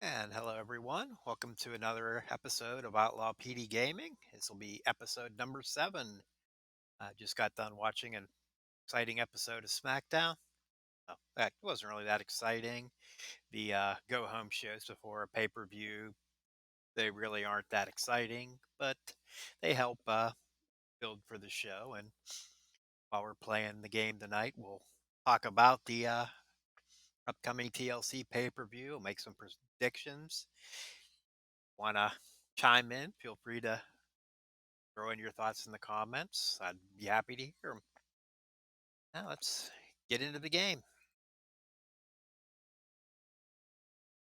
And hello, everyone. Welcome to another episode of Outlaw PD Gaming. This will be episode number 7. I just got done watching an exciting episode of SmackDown. Oh, that wasn't really that exciting. The go home shows before a pay per view, they really aren't that exciting, but they help build for the show. And while we're playing the game tonight, we'll talk about the upcoming TLC pay per view, make some predictions. Want to chime in? Feel free to throw in your thoughts in the comments. I'd be happy to hear them. Now let's get into the game.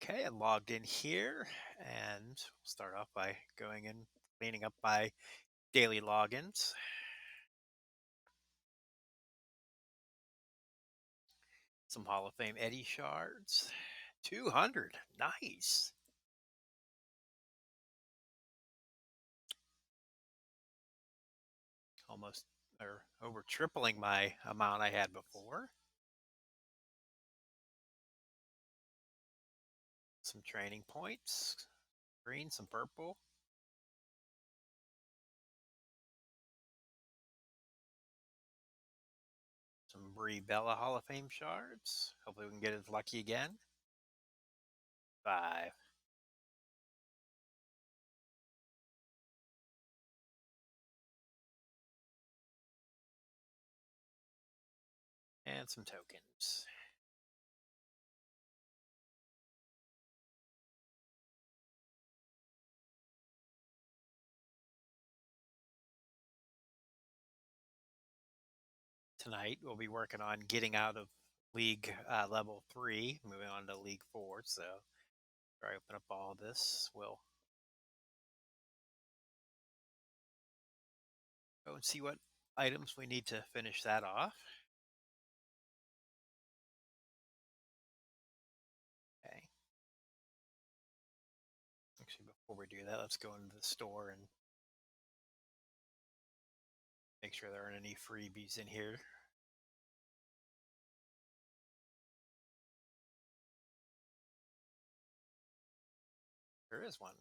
Okay, I logged in here and we'll start off by going in, cleaning up my daily logins. Some Hall of Fame Eddie shards. 200. Nice. Almost or over tripling my amount I had before. Some training points. Green, some purple. Some Brie Bella Hall of Fame shards. Hopefully we can get as lucky again. 5. And some tokens. Tonight we'll be working on getting out of League Level 3, moving on to League 4. So, after I open up all of this, we'll go and see what items we need to finish that off. Okay. Actually, before we do that, let's go into the store and make sure there aren't any freebies in here. There is one.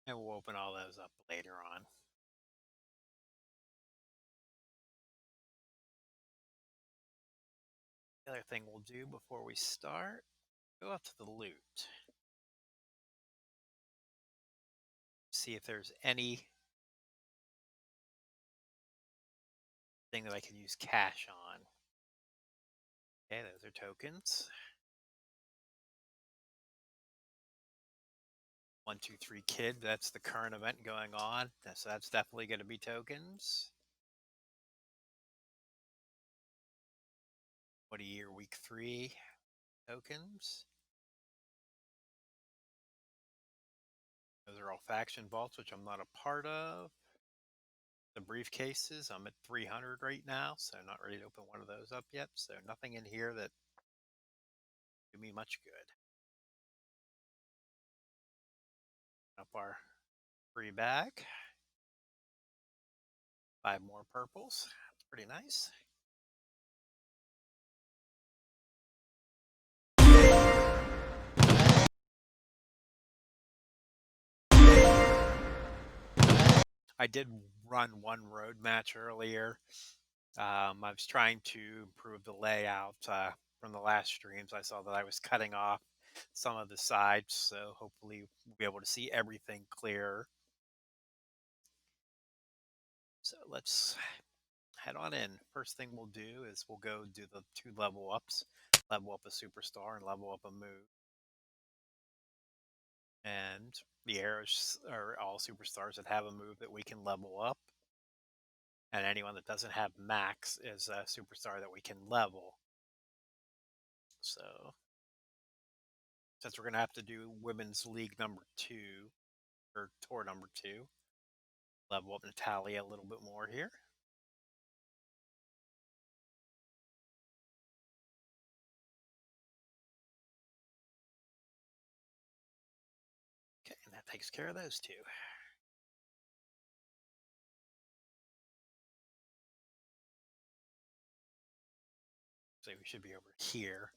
And we'll open all those up later on. The other thing we'll do before we start, go up to the loot. See if there's anything that I can use cash on. Okay, those are tokens. 123 Kid, that's the current event going on. So that's definitely going to be tokens. What a year, week 3 tokens. Those are all faction vaults, which I'm not a part of. The briefcases, I'm at 300 right now, so not ready to open one of those up yet. So nothing in here that do me much good. Up our free bag. 5 more purples. That's pretty nice. I did run one road match earlier. I was trying to improve the layout from the last streams. I saw that I was cutting off some of the sides, so hopefully we'll be able to see everything clear. So let's head on in. First thing we'll do is we'll go do the 2 level ups, level up a superstar and level up a move. And the arrows are all superstars that have a move that we can level up. And anyone that doesn't have max is a superstar that we can level. So since we're going to have to do Women's League number 2, or tour number 2, level up Natalia a little bit more here. Okay, and that takes care of those 2. So we should be over here.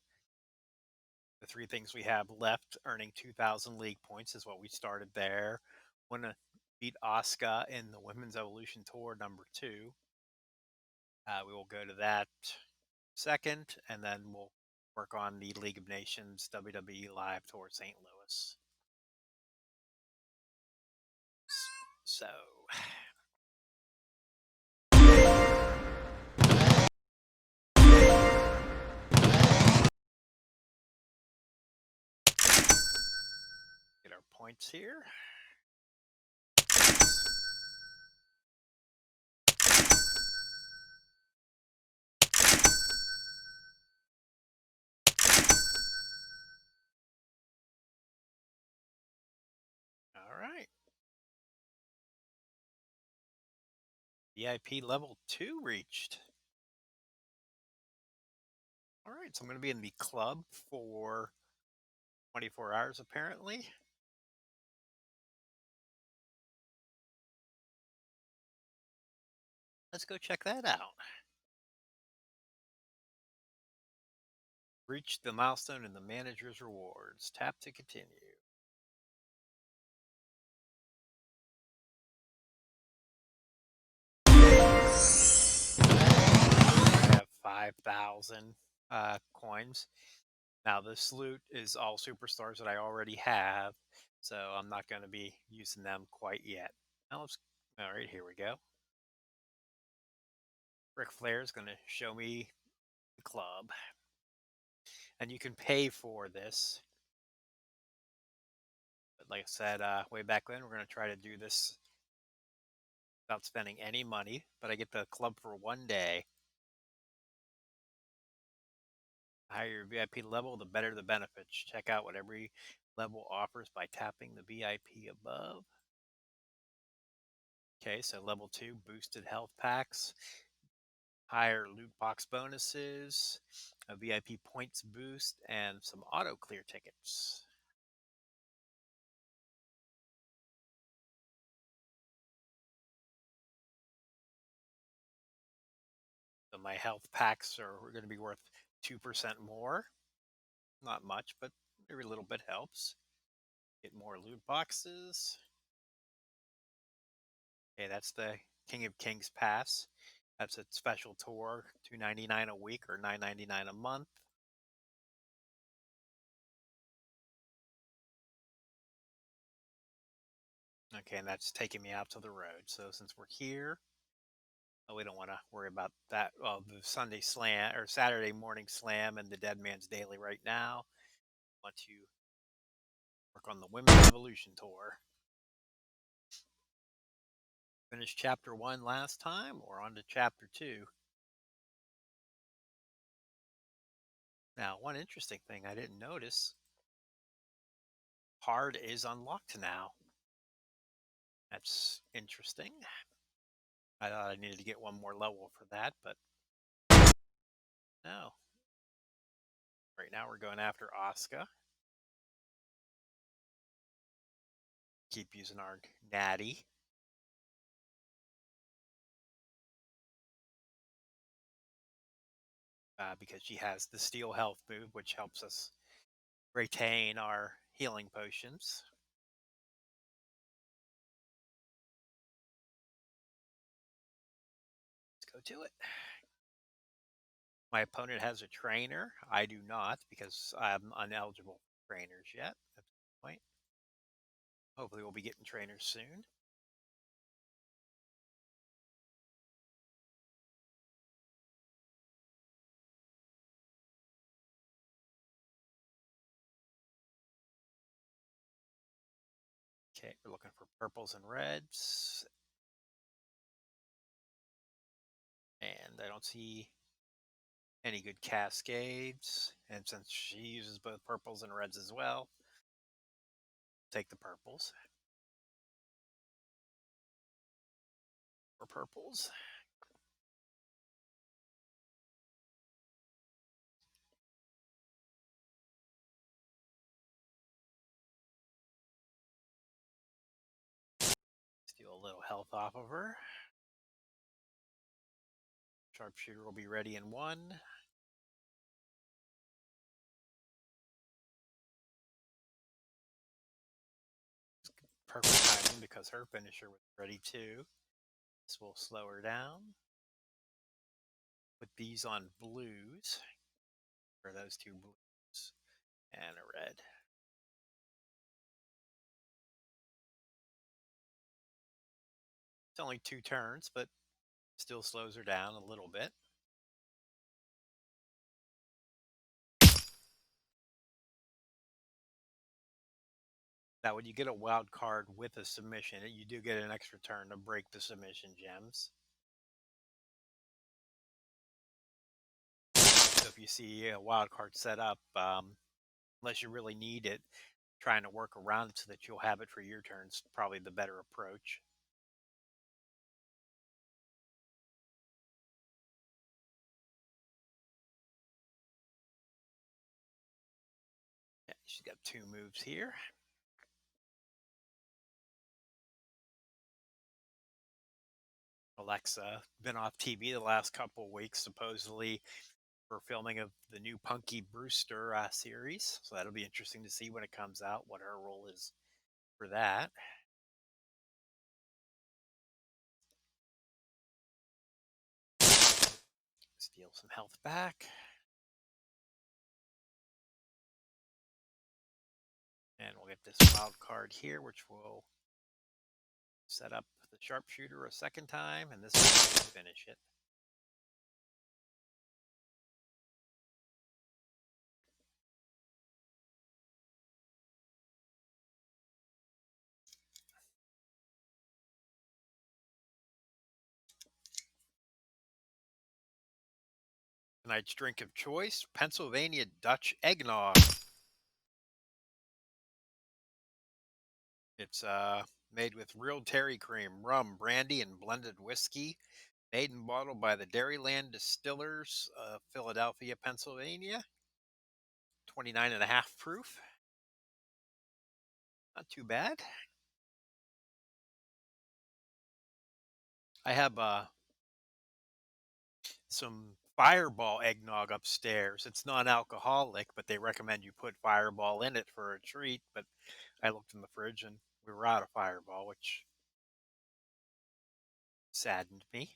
The three things we have left, earning 2,000 league points is what we started there. Want to beat Asuka in the Women's Evolution Tour #2. We will go to that second, and then we'll work on the League of Nations WWE Live Tour St. Louis. So get our points here. All right. VIP level 2 reached. All right, so I'm going to be in the club for 24 hours apparently. Let's go check that out. Reached the milestone in the manager's rewards. Tap to continue. I have 5,000 coins. Now, this loot is all superstars that I already have, so I'm not going to be using them quite yet. Now, all right, here we go. Ric Flair is going to show me the club. And you can pay for this. But like I said, way back then, we're going to try to do this without spending any money. But I get the club for 1 day. The higher your VIP level, the better the benefits. Check out what every level offers by tapping the VIP above. Okay, so level 2, boosted health packs, higher loot box bonuses, a VIP points boost, and some auto clear tickets. So my health packs are going to be worth 2% more. Not much, but every little bit helps. Get more loot boxes. Okay, that's the King of Kings pass. That's a special tour, $2.99 a week or $9.99 a month. Okay, and that's taking me out to the road. So since we're here, we don't want to worry about that. Well, the Sunday slam or Saturday morning slam and the Dead Man's Daily right now. Want to work on the Women's Evolution Tour. Finished chapter 1 last time, or on to chapter 2. Now, one interesting thing I didn't notice, hard is unlocked now. That's interesting. I thought I needed to get one more level for that, but no. Right now we're going after Asuka. Keep using our natty. Because she has the Steel Health move, which helps us retain our healing potions. Let's go to it. My opponent has a trainer. I do not because I'm ineligible for trainers yet at this point. Hopefully we'll be getting trainers soon. Okay, we're looking for purples and reds. And I don't see any good cascades. And since she uses both purples and reds as well, take the purples. Or purples. Steal a little health off of her. Sharpshooter will be ready in 1. perfect timing because her finisher was ready too. This will slow her down. Put these on blues, or those two blues, and a red. It's only 2 turns, but still slows her down a little bit. Now, when you get a wild card with a submission, you do get an extra turn to break the submission gems. So if you see a wild card set up, unless you really need it, trying to work around it so that you'll have it for your turn is probably the better approach. Yeah, she's got 2 moves here. Alexa been off TV the last couple of weeks, supposedly for filming of the new Punky Brewster series. So that'll be interesting to see when it comes out what her role is for that. Steal some health back. And we'll get this wild card here, which will set up the sharpshooter a second time, and this will finish it. Tonight's drink of choice, Pennsylvania Dutch Eggnog. It's made with real terry cream, rum, brandy, and blended whiskey. Made and bottled by the Dairyland Distillers of Philadelphia, Pennsylvania. 29.5 proof. Not too bad. I have some Fireball eggnog upstairs. It's non-alcoholic, but they recommend you put Fireball in it for a treat. But I looked in the fridge and we were out of Fireball, which saddened me.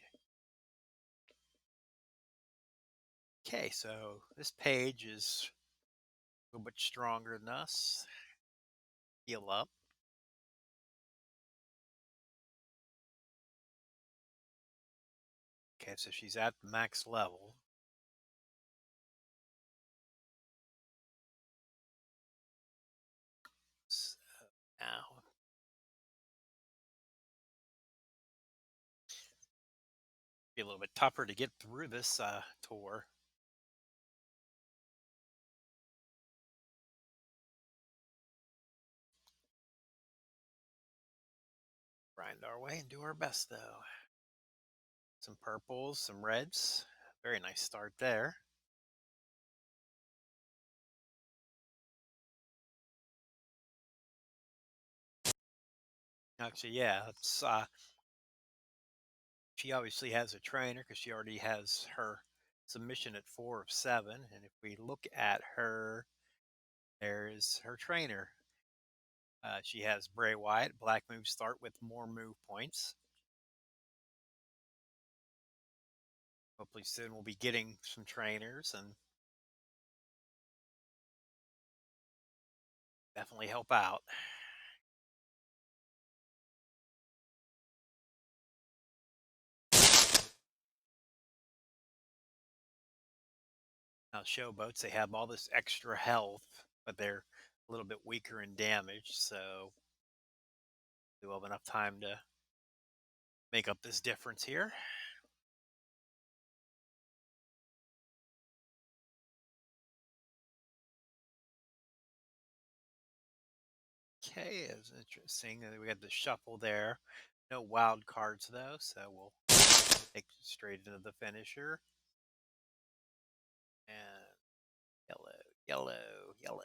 Okay, so this page is a little bit stronger than us. Heal up. Okay, so she's at the max level. So now be a little bit tougher to get through this tour. Grind our way and do our best though. Some purples, some reds. Very nice start there. Actually, yeah, it's she obviously has a trainer because she already has her submission at 4 of 7. And if we look at her, there is her trainer. She has Bray Wyatt. Black moves start with more move points. Hopefully soon we'll be getting some trainers and definitely help out. Now, showboats, they have all this extra health, but they're a little bit weaker in damage, so we'll have enough time to make up this difference here. Okay, it's interesting. We got the shuffle there. No wild cards, though, so we'll take straight into the finisher. And yellow, yellow, yellow.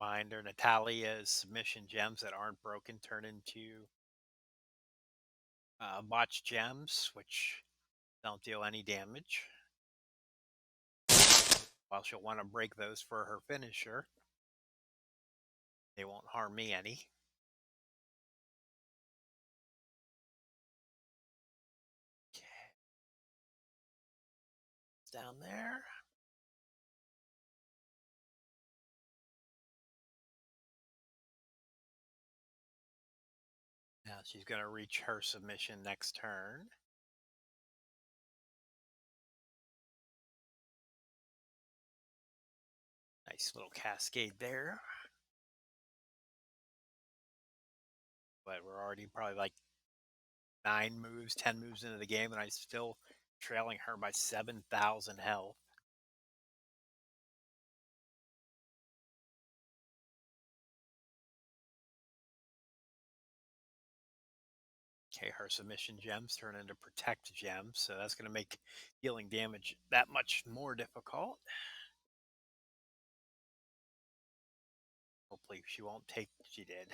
Reminder, Natalia's submission gems that aren't broken turn into botched gems, which don't deal any damage. While she'll want to break those for her finisher, they won't harm me any. Okay. Down there. Now she's going to reach her submission next turn. Nice little cascade there. But we're already probably like 10 moves into the game, and I'm still trailing her by 7,000 health. Okay, her submission gems turn into protect gems, so that's going to make dealing damage that much more difficult. Hopefully she won't take, she did.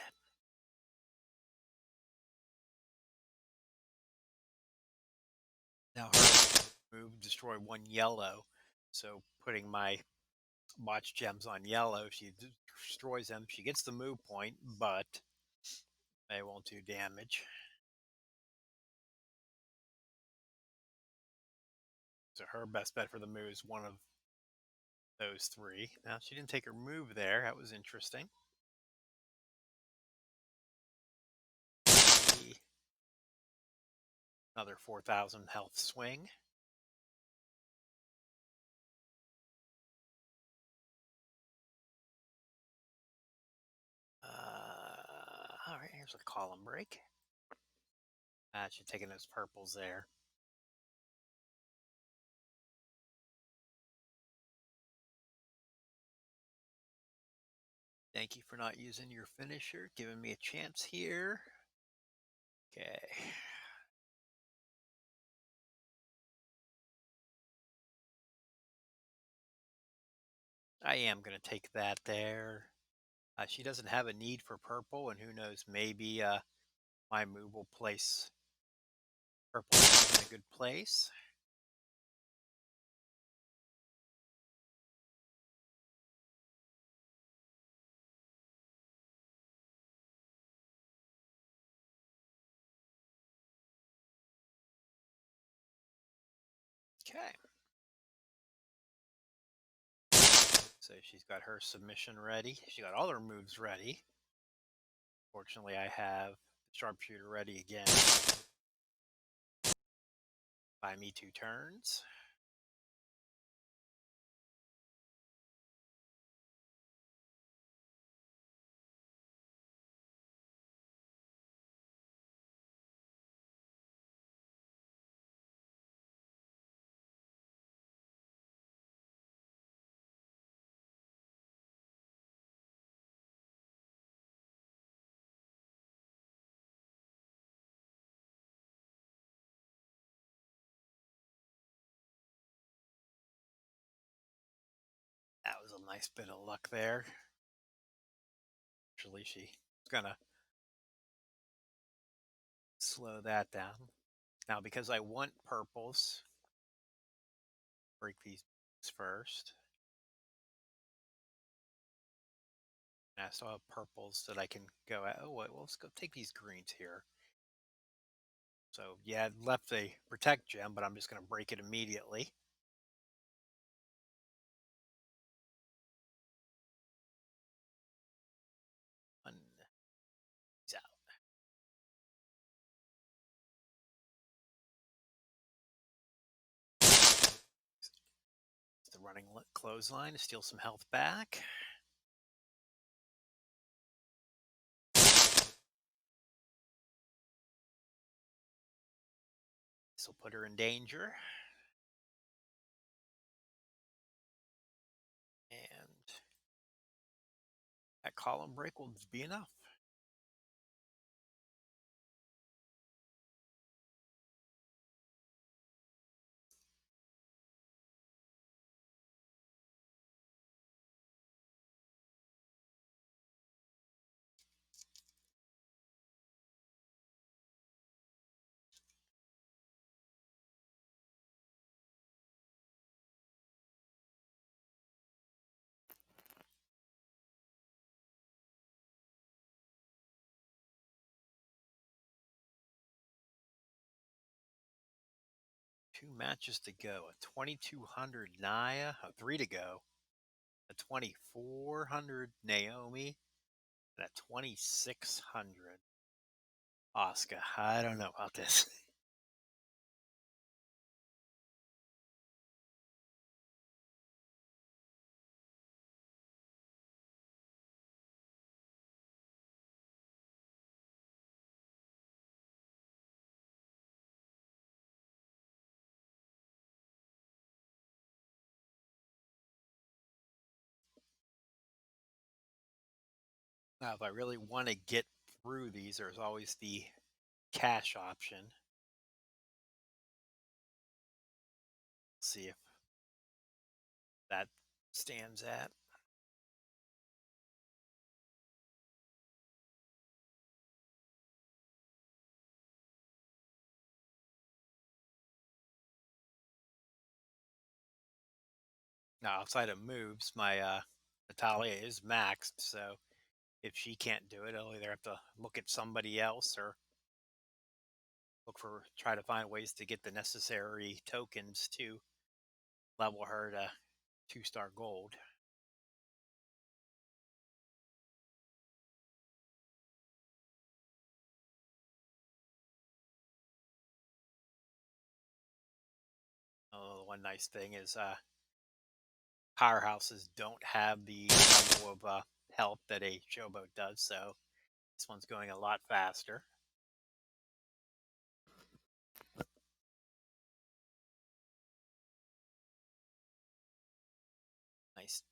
Now her move, destroy 1 yellow, so putting my botch gems on yellow, she destroys them. She gets the move point, but they won't do damage. So her best bet for the move is one of those 3. Now she didn't take her move there. That was interesting. Another 4,000 health swing. All right, here's a column break. She's taking those purples there. Thank you for not using your finisher, giving me a chance here. Okay. I am going to take that there. She doesn't have a need for purple, and who knows, maybe my move will place purple in a good place. Okay. So she's got her submission ready. She got all her moves ready. Fortunately, I have sharpshooter ready again. Buy me 2 turns. That was a nice bit of luck there. Actually, she's gonna slow that down. Now, because I want purples, break these first. And I still have purples that I can go at. Oh, well, let's go take these greens here. So, yeah, I left a protect gem, but I'm just going to break it immediately. He's out. The running clothesline to steal some health back. This will put her in danger. And that column break will be enough. 2 matches to go. A 2200 Nia, 3 to go. A 2400 Naomi, and a 2600 Asuka. I don't know about this. Now, if I really want to get through these, there's always the cash option. See if that stands at. Now, outside of moves, my Natalia is maxed, so if she can't do it, I'll either have to look at somebody else or try to find ways to get the necessary tokens to level her to 2-star gold. The one nice thing is powerhouses don't have the level of help that a showboat does, so this one's going a lot faster. Nice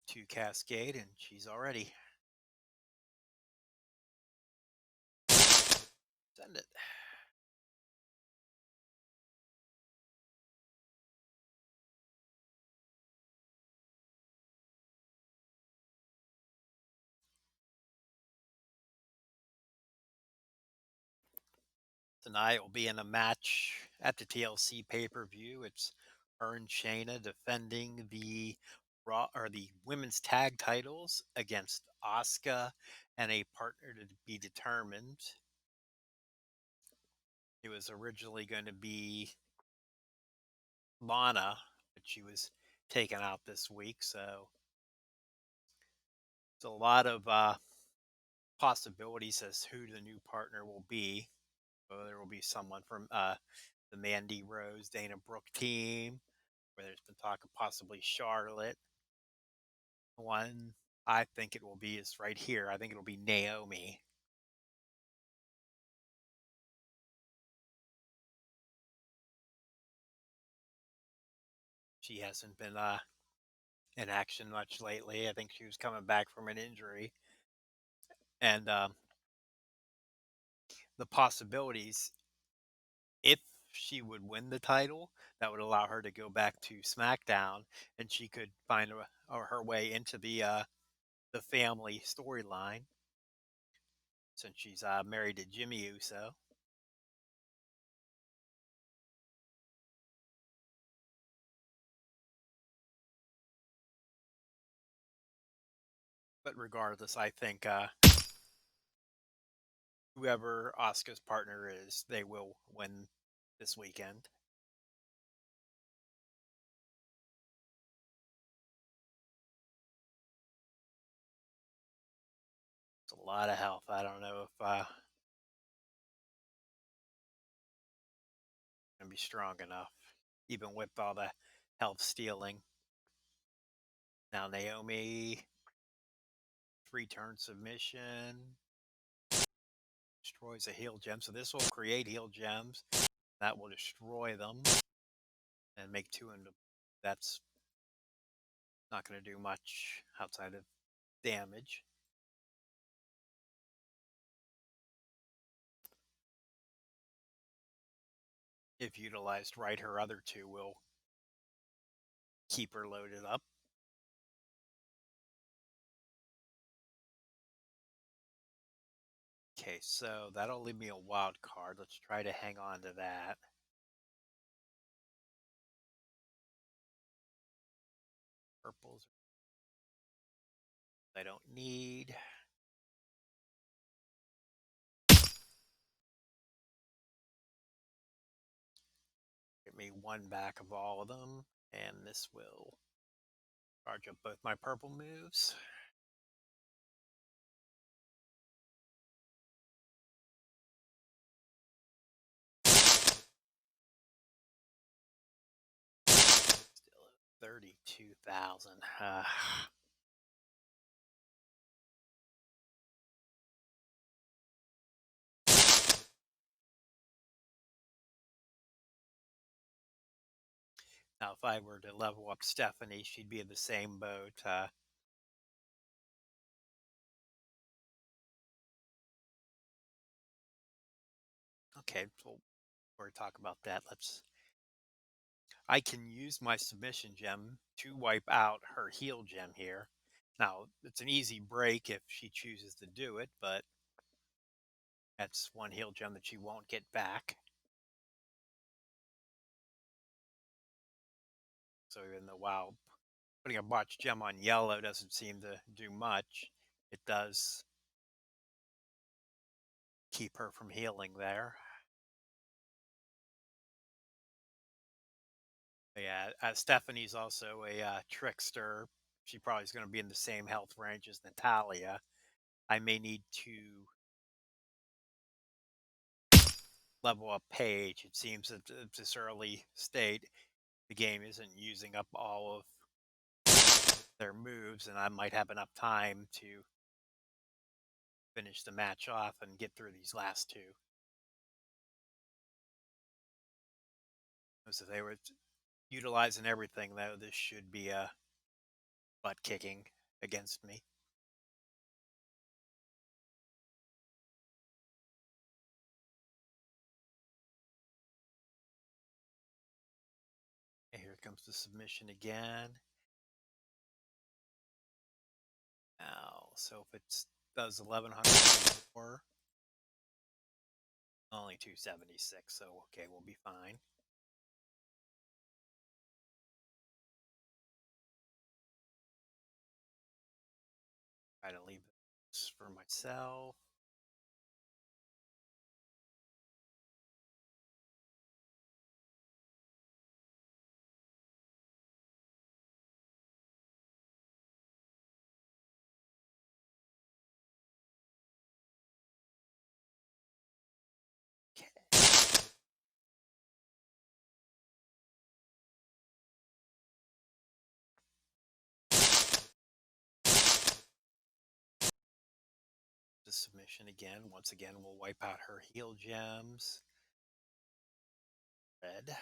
2 cascade, and she's already. Send it. Tonight will be in a match at the TLC pay-per-view. It's her and Shayna defending the Raw or the women's tag titles against Asuka and a partner to be determined. It was originally going to be Lana, but she was taken out this week, so it's a lot of possibilities as who the new partner will be. So there will be someone from the Mandy Rose, Dana Brooke team, where there's been talk of possibly Charlotte. One I think it will be is right here. I think it'll be Naomi. She hasn't been in action much lately. I think she was coming back from an injury. And the possibilities, if she would win the title, that would allow her to go back to SmackDown, and she could find her way into the family storyline since she's married to Jimmy Uso. But regardless, I think whoever Asuka's partner is, they will win this weekend. It's a lot of health. I don't know if going to be strong enough, even with all the health stealing. Now Naomi, 3-turn submission, destroys a heal gem. So this will create heal gems. That will destroy them and make 2 into. That's not going to do much outside of damage. If utilized right, her other 2 will keep her loaded up. Okay, so that'll leave me a wild card. Let's try to hang on to that. Purples I don't need. me one back of all of them, and this will charge up both my purple moves. Still at 32,000. Now, if I were to level up Stephanie, she'd be in the same boat. Okay, so we'll talk about that. I can use my submission gem to wipe out her heal gem here. Now, it's an easy break if she chooses to do it, but that's one heal gem that she won't get back. So even though, wow, putting a botched gem on yellow doesn't seem to do much, it does keep her from healing there. Yeah, Stephanie's also a trickster. She probably is going to be in the same health range as Natalia. I may need to level up Paige. It seems at this early state, the game isn't using up all of their moves, and I might have enough time to finish the match off and get through these last two. Because if they were utilizing everything, though, this should be a butt kicking against me. And here comes the submission again. Now, so if it does 1100 more, only 276, so okay, we'll be fine. Try to leave this for myself. The submission again. Once again, we'll wipe out her heal gems. Red. I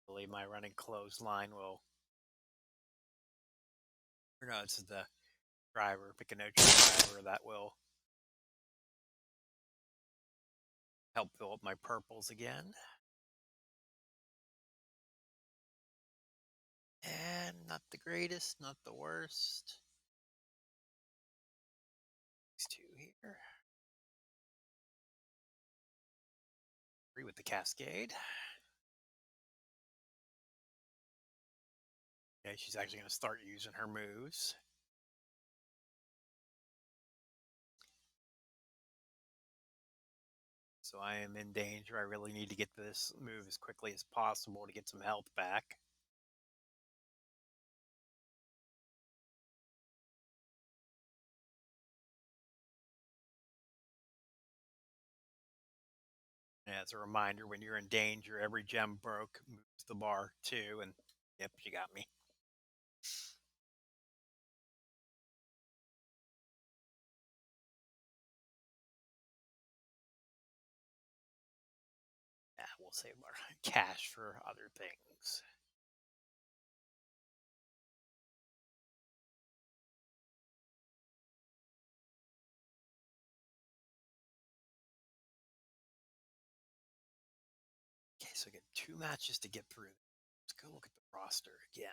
believe my running clothesline will. Or no, this is the driver. Pick a neutral driver that will help fill up my purples again. And not the greatest, not the worst. These two here. Agree with the cascade. Okay, she's actually going to start using her moves. So I am in danger. I really need to get this move as quickly as possible to get some health back. And as a reminder, when you're in danger, every gem broke moves the bar too. And yep, she got me. Yeah, we'll save our cash for other things. Okay, so I get two matches to get through. Let's go look at the roster again.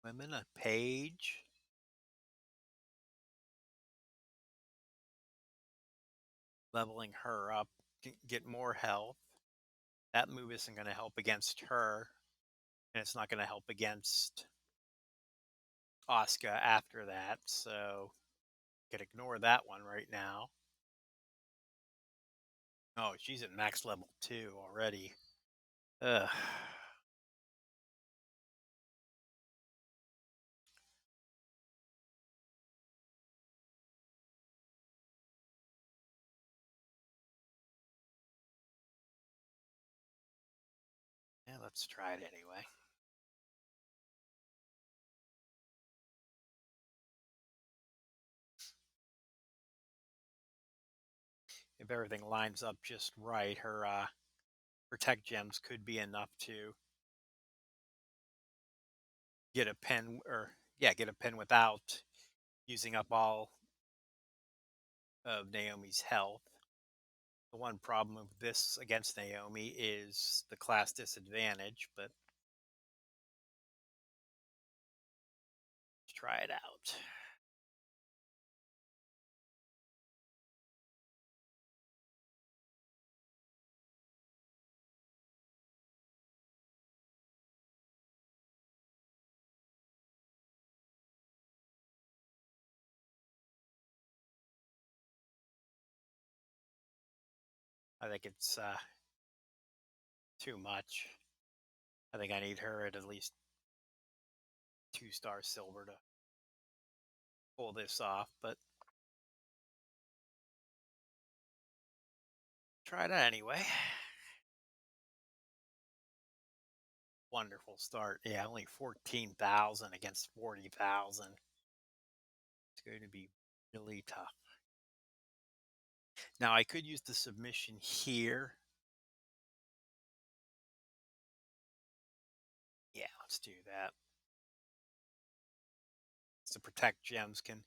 Women, a Paige. Leveling her up, get more health. That move isn't going to help against her, and it's not going to help against Asuka after that. So could ignore that one right now. Oh, she's at max level 2 already. Ugh. Yeah, let's try it anyway. If everything lines up just right, her protect gems could be enough to get a pin, or yeah, get a pin without using up all of Naomi's health. The one problem with this against Naomi is the class disadvantage, but let's try it out. I think it's too much. I think I need her at least 2-star silver to pull this off, but try it anyway. Wonderful start. Yeah, only 14,000 against 40,000. It's going to be really tough. Now, I could use the submission here. Yeah, let's do that. So protect gems can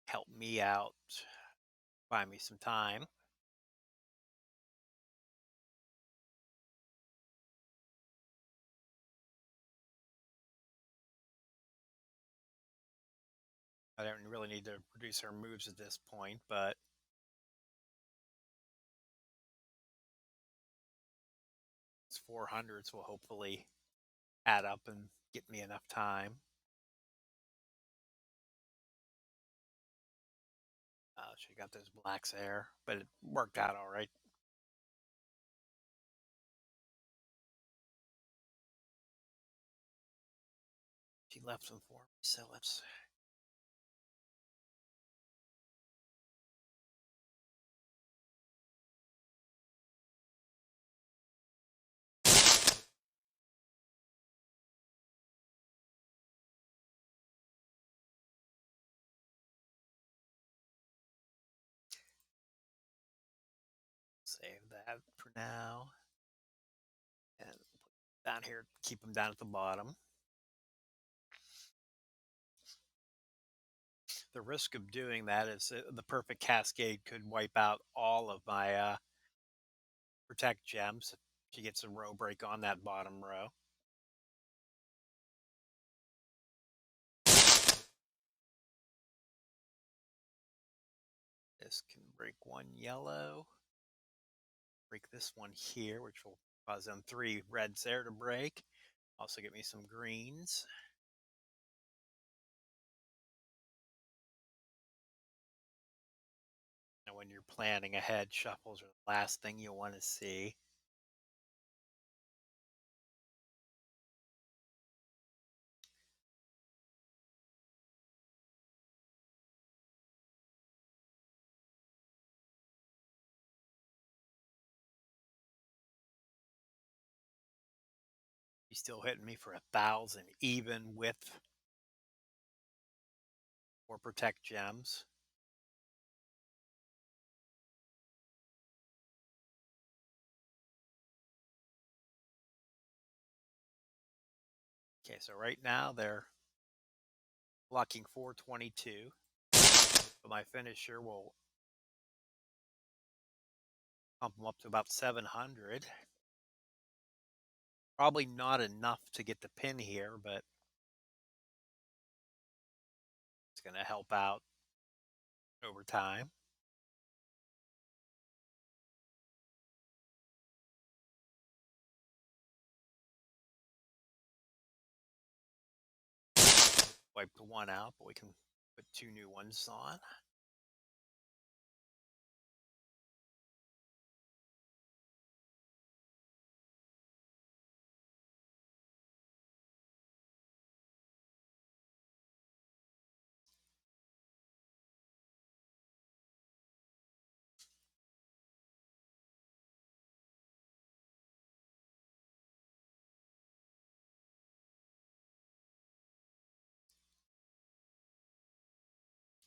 help me out, buy me some time. I don't really need to produce her moves at this point, but it's 400s will hopefully add up and get me enough time. She got those blacks there, but it worked out all right. She left them for me, so let's. Save that for now. And down here, keep them down at the bottom. The risk of doing that is the perfect cascade could wipe out all of my protect gems. She gets a row break on that bottom row. This can break one yellow. Break this one here, which will cause them 3 reds there to break. Also get me some greens. And when you're planning ahead, shuffles are the last thing you want to see. He's still hitting me for 1,000, even with 4 protect gems. Okay, so right now they're blocking 422. But my finisher will pump them up to about 700. Probably not enough to get the pin here, but it's going to help out over time. Wipe the one out, but we can put 2 new ones on.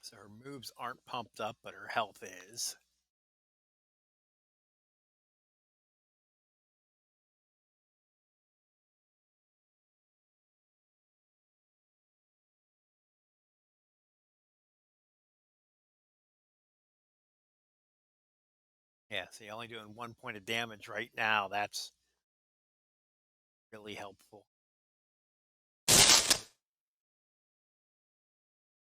So her moves aren't pumped up, but her health is. Yeah, see, only doing 1 point of damage right now. That's really helpful.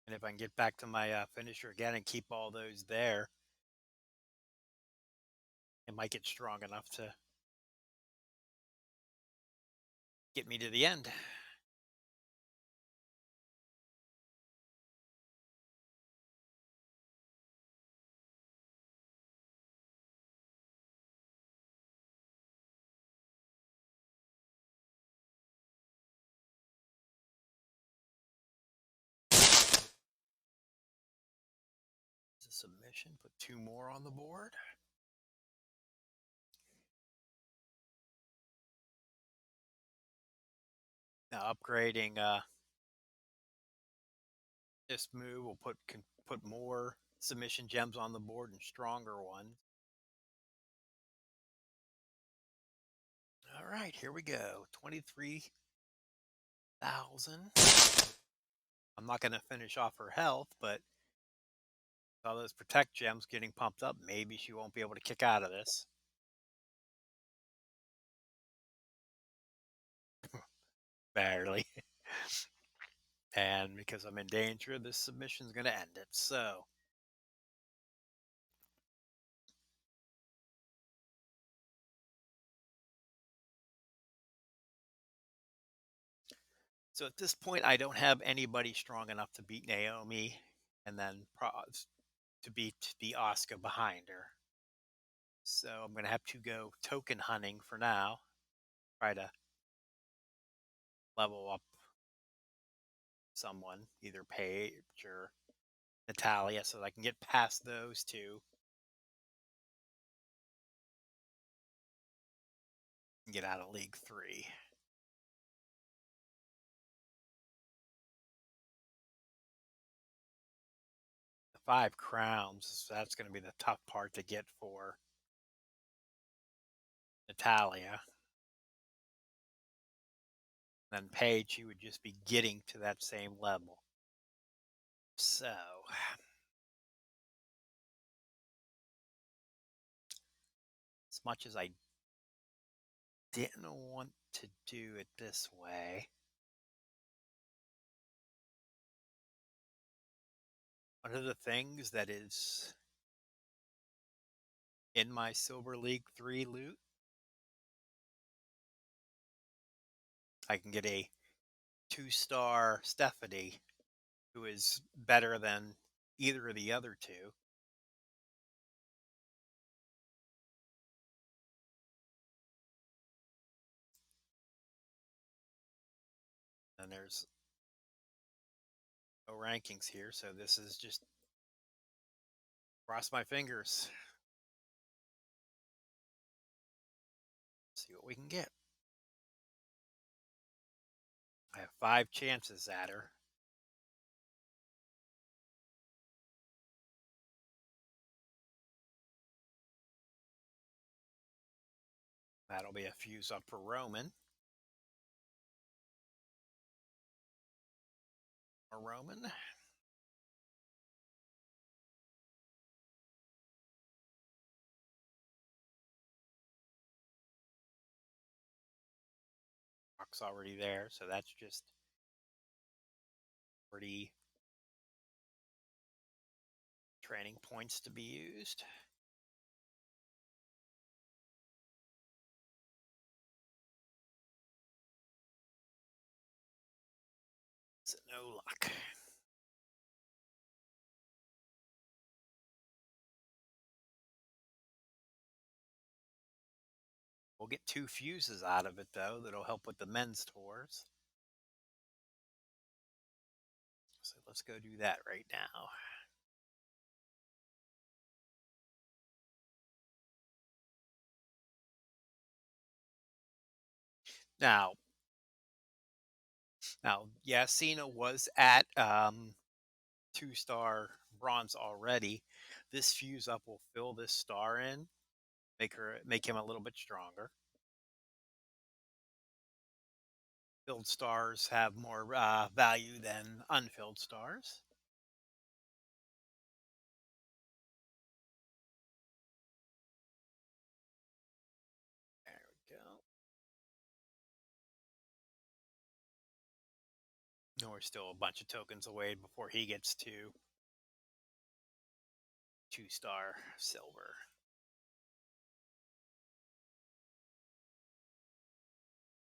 And if I can get back to my finisher again and keep all those there, it might get strong enough to get me to the end. It's a submission. Put 2 more on the board. Now upgrading this move will put more submission gems on the board and stronger ones. All right, here we go. 23,000. I'm not going to finish off her health, but all those protect gems getting pumped up, maybe she won't be able to kick out of this. Barely. And because I'm in danger, this submission's going to end it. So at this point, I don't have anybody strong enough to beat Naomi and then to beat the Asuka behind her. So I'm going to have to go token hunting for now. Try to level up someone, either Paige or Natalia, so that I can get past those two and get out of League 3. The 5 crowns, that's going to be the tough part to get for Natalia. Then Paige, she would just be getting to that same level. So as much as I didn't want to do it this way, one of the things that is in my Silver League 3 loot, I can get a 2-star Stephanie who is better than either of the other two. And there's no rankings here, so this is just cross my fingers. See what we can get. I have 5 chances at her. That'll be a fuse up for Roman. Or Roman. Rock's already there, so that's just pretty training points to be used. So no luck. We'll get 2 fuses out of it, though, that'll help with the men's tours. So let's go do that right now. Now, yeah, Cena was at 2-star bronze already. This fuse up will fill this star in, make him a little bit stronger. Filled stars have more value than unfilled stars. There we go. And we're still a bunch of tokens away before he gets to 2-star silver.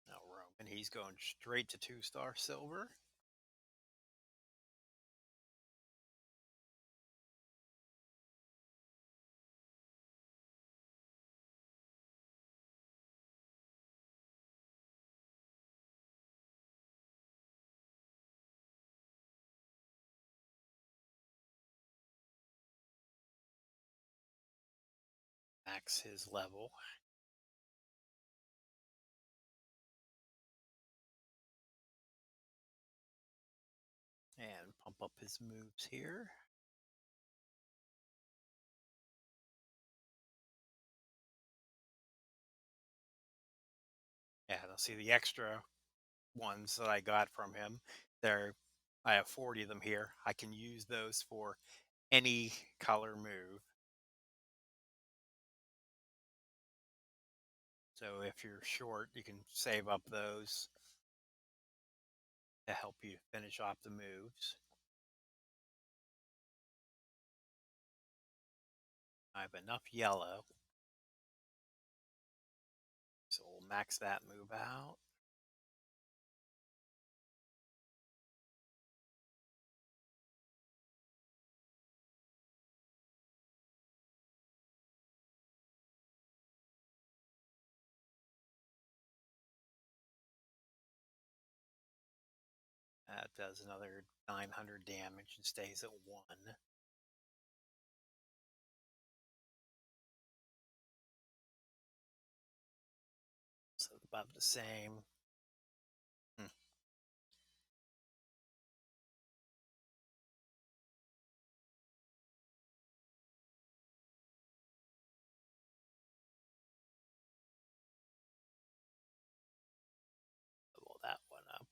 Now Roman, he's going straight to 2-star silver. Max his level. And pump up his moves here. Yeah, I'll see the extra ones that I got from him. I have 40 of them here. I can use those for any color move. So if you're short, you can save up those to help you finish off the moves. I have enough yellow. So we'll max that move out. That does another 900 damage and stays at 1. So about the same. Level that one up.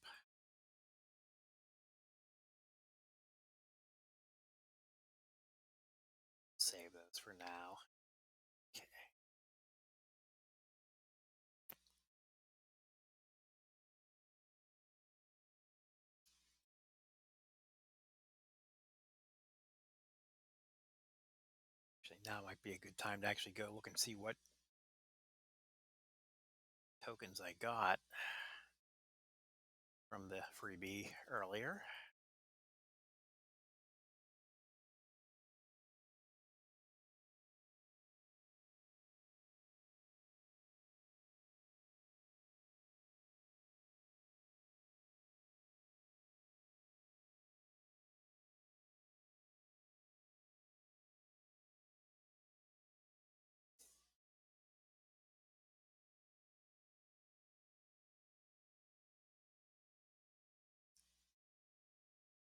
Save those for now. Okay. Actually, now might be a good time to actually go look and see what tokens I got from the freebie earlier.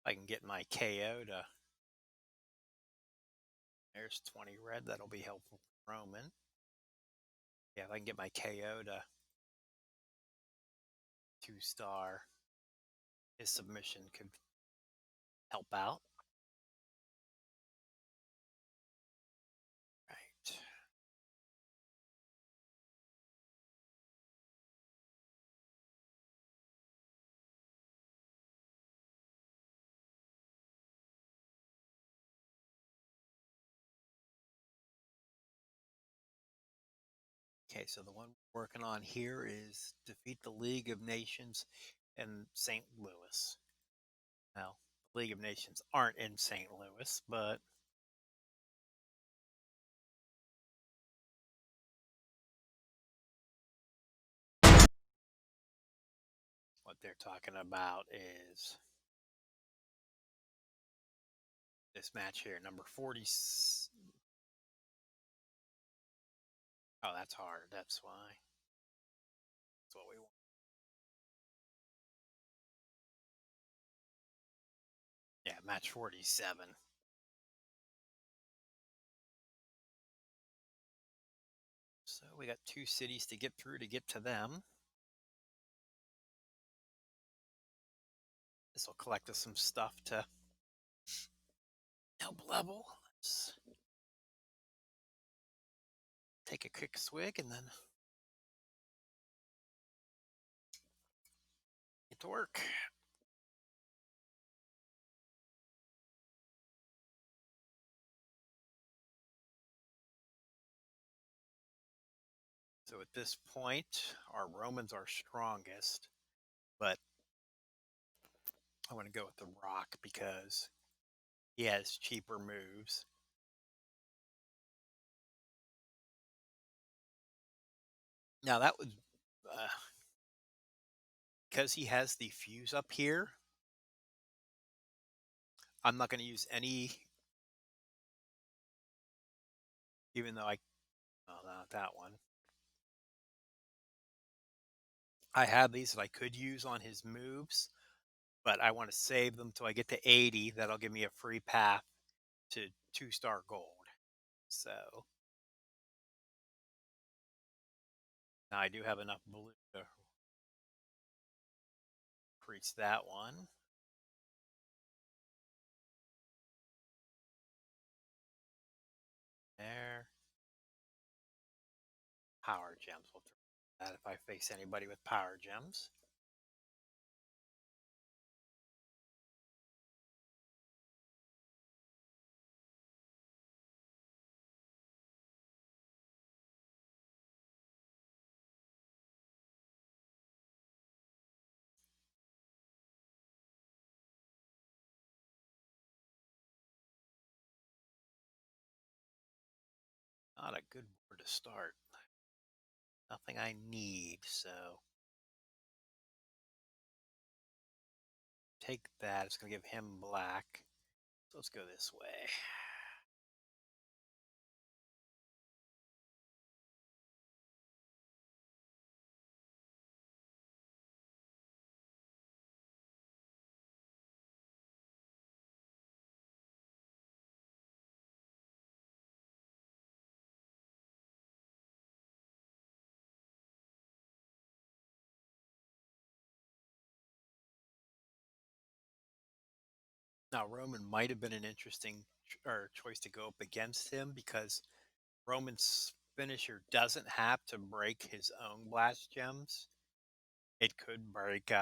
I can get my KO to. There's 20 red. That'll be helpful for Roman. Yeah, if I can get my KO to 2-star, his submission could help out. Right. Okay, so the one we're working on here is defeat the League of Nations in St. Louis. Well, the League of Nations aren't in St. Louis, but what they're talking about is this match here, number 40. Oh, that's hard. That's why. That's what we want. Yeah, match 47. So we got 2 cities to get through to get to them. This will collect us some stuff to help level. Let's take a quick swig and then get to work. So at this point, our Romans are strongest, but I want to go with the Rock because he has cheaper moves. Now that would, because he has the fuse up here, I'm not going to use any, even though not that one. I have these that I could use on his moves, but I want to save them till I get to 80. That'll give me a free path to 2-star gold. So now I do have enough blue to increase that one. There. Power gems. We'll throw that if I face anybody with power gems. Not a good board to start. Nothing I need, so take that. It's going to give him black. So let's go this way. Now, Roman might have been an interesting choice to go up against him because Roman's finisher doesn't have to break his own blast gems. It could break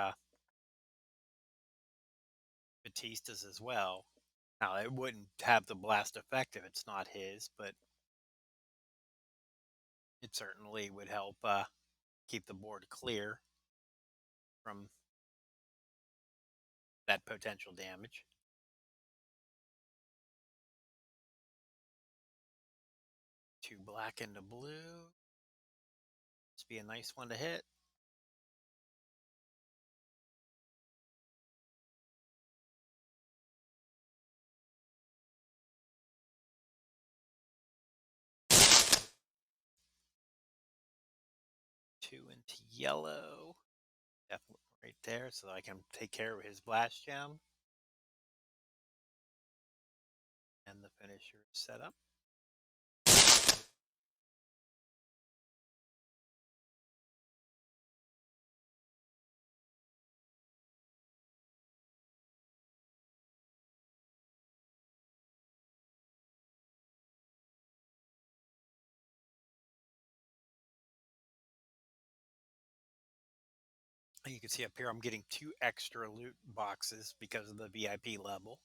Batista's as well. Now, it wouldn't have the blast effect if it's not his, but it certainly would help keep the board clear from that potential damage. 2 black and a blue. This be a nice one to hit. Two into yellow. Definitely right there, so I can take care of his blast gem. And the finisher is set up. You can see up here I'm getting 2 extra loot boxes because of the VIP level.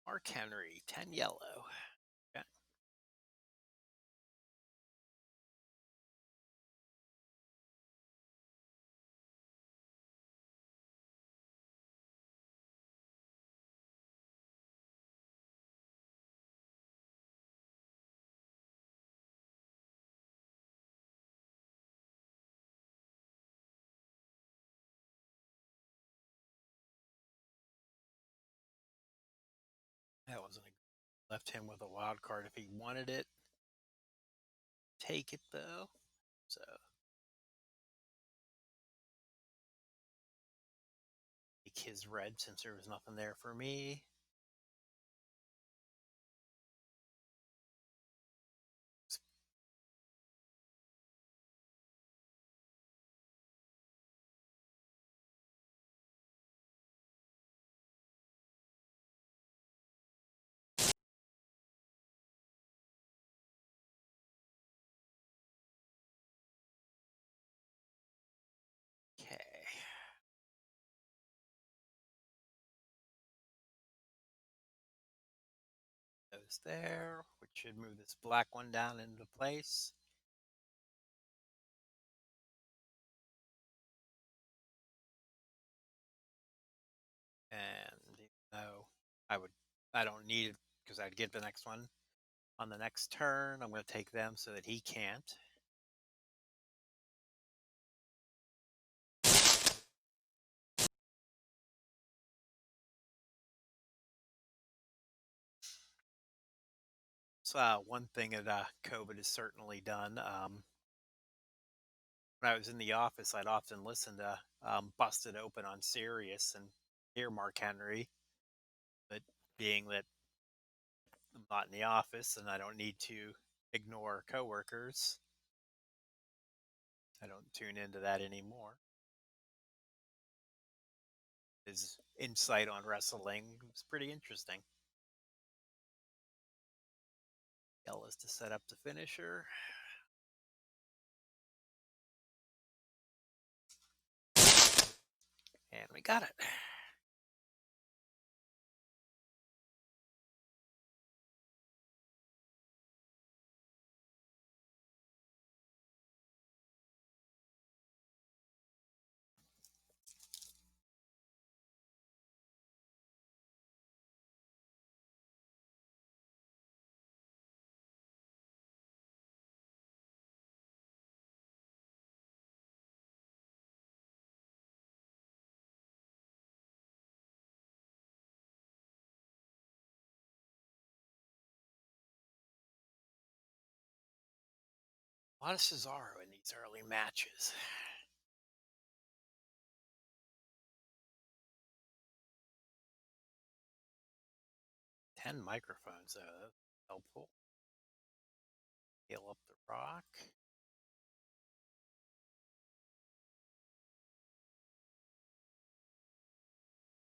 Mark Henry, 10 yellow. Okay. That wasn't a left him with a wild card if he wanted it. Take it though. So take his red since there was nothing there for me. Okay. Goes there, which should move this black one down into place. And no, I don't need it because I'd get the next one on the next turn. I'm going to take them so that he can't. So one thing that COVID has certainly done. When I was in the office, I'd often listen to Busted Open on Sirius and hear Mark Henry. But being that I'm not in the office and I don't need to ignore coworkers, I don't tune into that anymore. His insight on wrestling was pretty interesting. Ellis to set up the finisher. And we got it. A lot of Cesaro in these early matches. Ten microphones, though. That's helpful. Heal up the rock.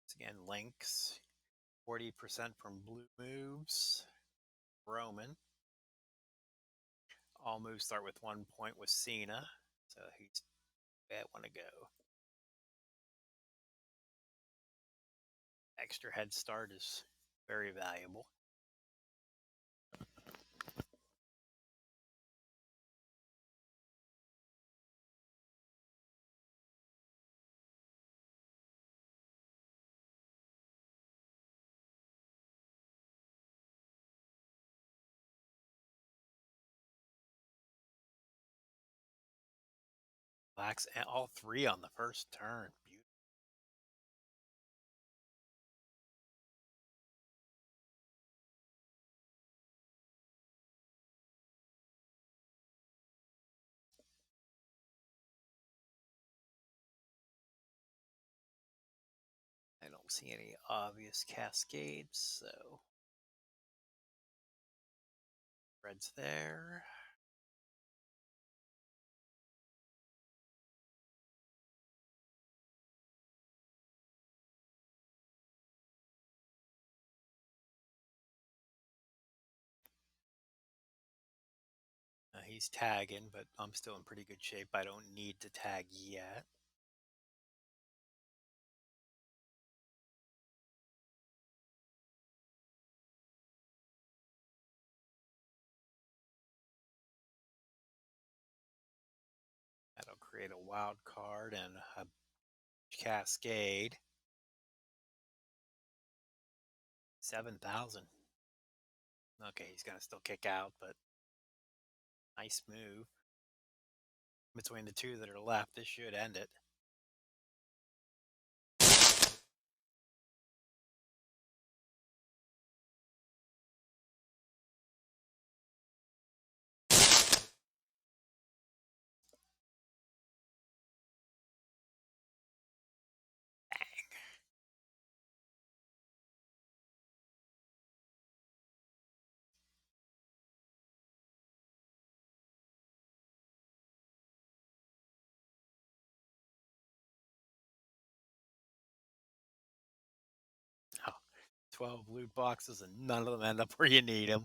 Once again, links. 40% from blue moves. Roman. All moves start with 1 point with Cena. So he's I want to go. Extra head start is very valuable. Blacks all three on the first turn. Beautiful. I don't see any obvious cascades, so red's there. He's tagging, but I'm still in pretty good shape. I don't need to tag yet. create a wild card and a cascade. 7,000. Okay, he's going to still kick out, but nice move. Between the two that are left, this should end it. Oh, 12 loot boxes, and none of them end up where you need them.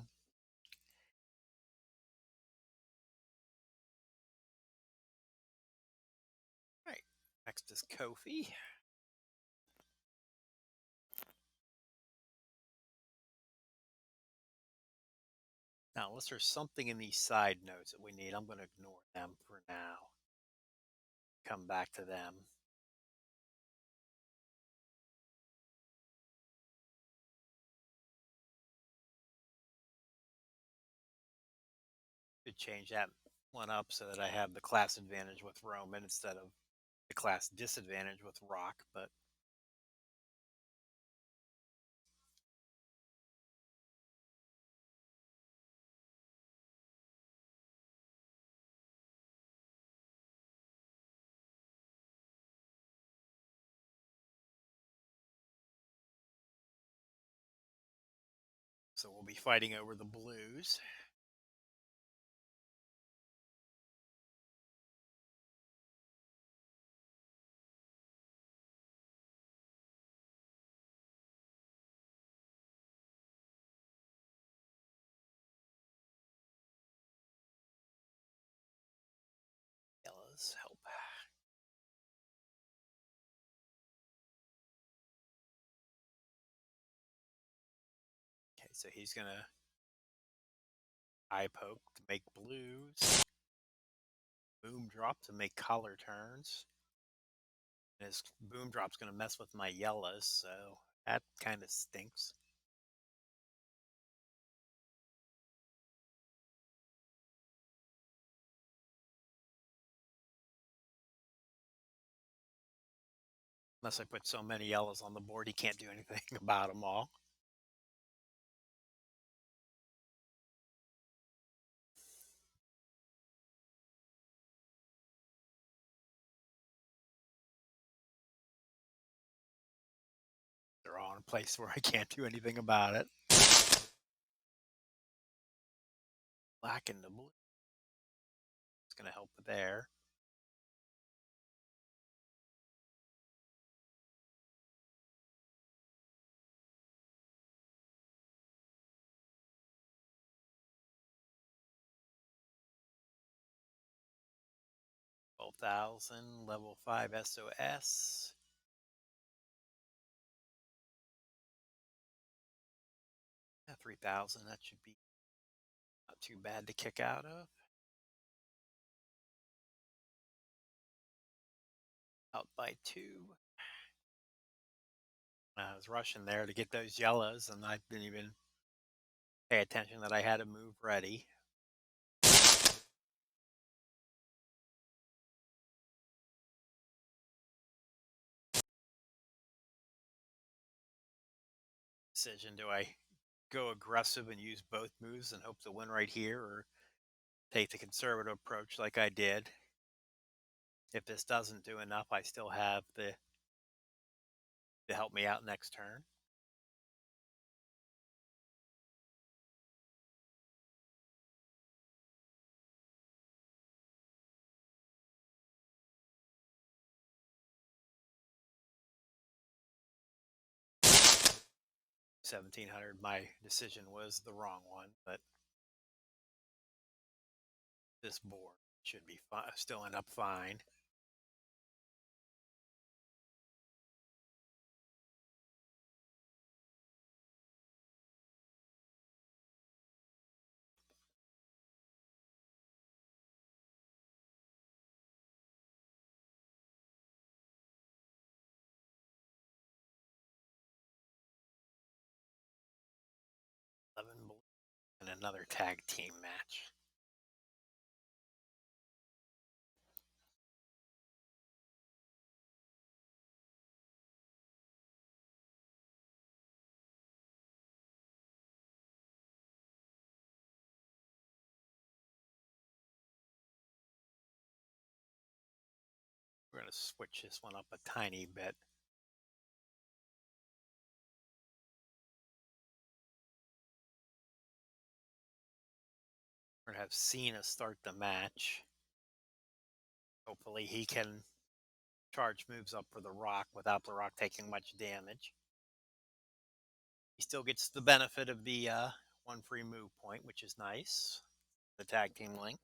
Right. Next is Kofi. Now, unless there's something in these side notes that we need, I'm going to ignore them for now. Come back to them. Could change that one up so that I have the class advantage with Roman instead of the class disadvantage with Rock, but so we'll be fighting over the blues. Yellows help. Okay, so he's going to eye poke to make blues. Boom drop to make color turns. And his boom drop's going to mess with my yellows, so that kind of stinks. Unless I put so many yellows on the board, he can't do anything about them all. They're all in a place where I can't do anything about it. Black and the blue. It's going to help there. $12,000, level 5 SOS. Yeah, 3,000, that should be not too bad to kick out of. Out by 2. I was rushing there to get those yellows, and I didn't even pay attention that I had a move ready. Decision, do I go aggressive and use both moves and hope to win right here, or take the conservative approach like I did? If this doesn't do enough, I still have the to help me out next turn. $1,700. My decision was the wrong one, but this board should be fine. Still end up fine. another tag team match. We're going to switch this one up a tiny bit. We're going to have Cena start the match. Hopefully he can charge moves up for The Rock without The Rock taking much damage. He still gets the benefit of the one free move point, which is nice. The tag team link.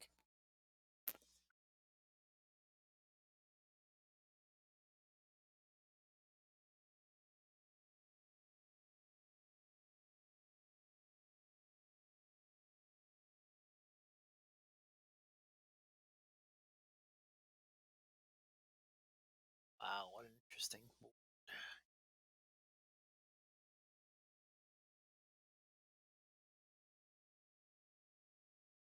Wow, what an interesting move.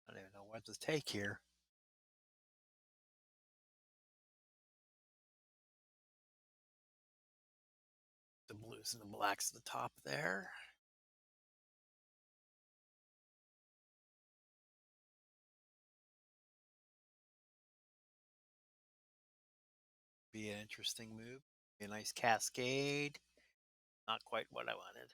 I don't even know what to take here. The blues and the blacks at the top there. Be an interesting move. Be a nice cascade. Not quite what I wanted.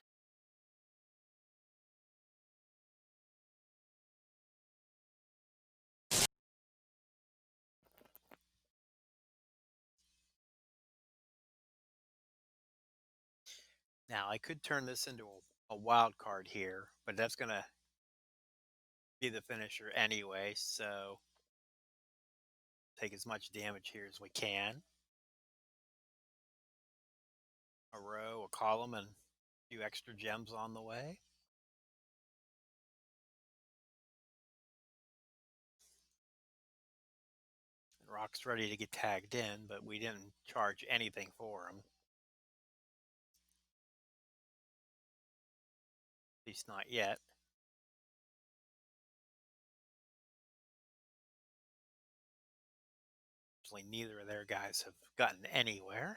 Now I could turn this into a wild card here, but that's going to be the finisher anyway. So take as much damage here as we can. A row, a column, and a few extra gems on the way. And Rock's ready to get tagged in, but we didn't charge anything for him. At least not yet. Actually, neither of their guys have gotten anywhere.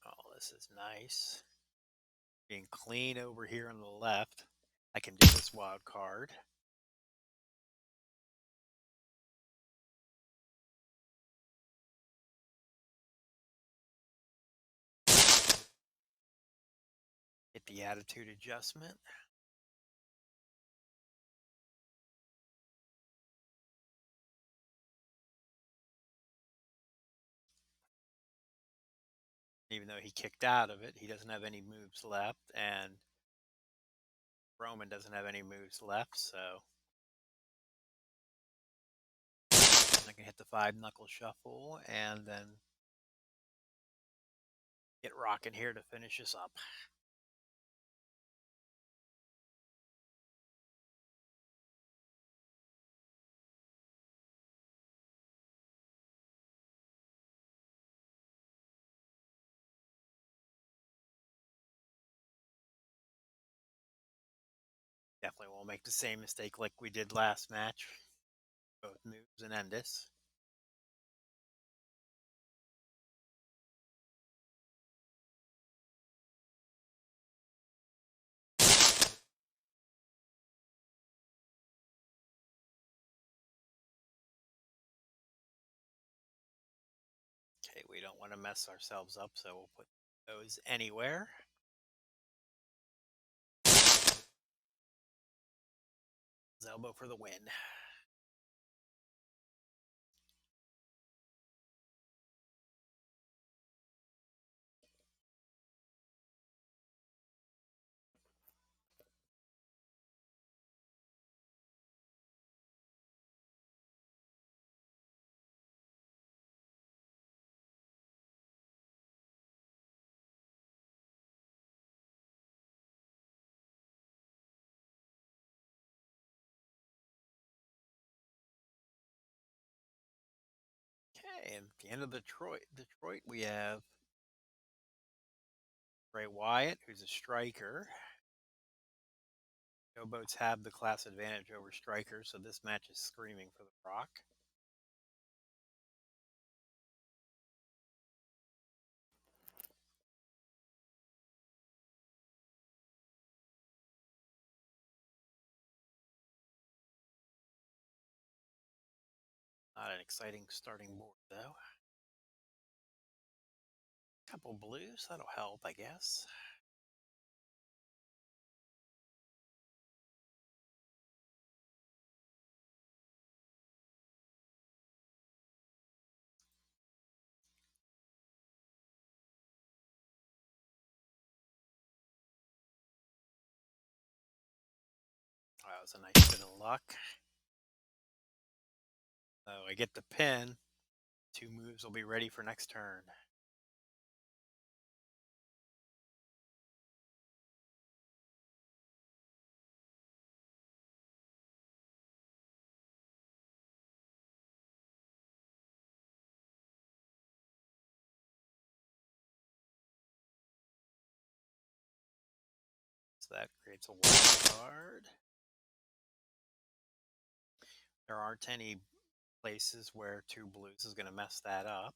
Oh, this is nice. Being clean over here on the left. I can do this wild card. Get the attitude adjustment. Even though he kicked out of it, he doesn't have any moves left, and Roman doesn't have any moves left, so I can hit the 5-knuckle shuffle and then get Rock in here to finish us up. Definitely won't make the same mistake like we did last match. Both moves and end this. Okay, we don't want to mess ourselves up, so we'll put those anywhere. Elbow for the win. Okay, and at the end of Detroit, we have Bray Wyatt, who's a striker. Showboats have the class advantage over strikers, so this match is screaming for The Rock. Not an exciting starting board, though. Couple blues, that'll help, I guess. Oh, that was a nice bit of luck. So I get the pin. 2 moves will be ready for next turn. So that creates a wild card. There aren't any places where 2 blues is going to mess that up.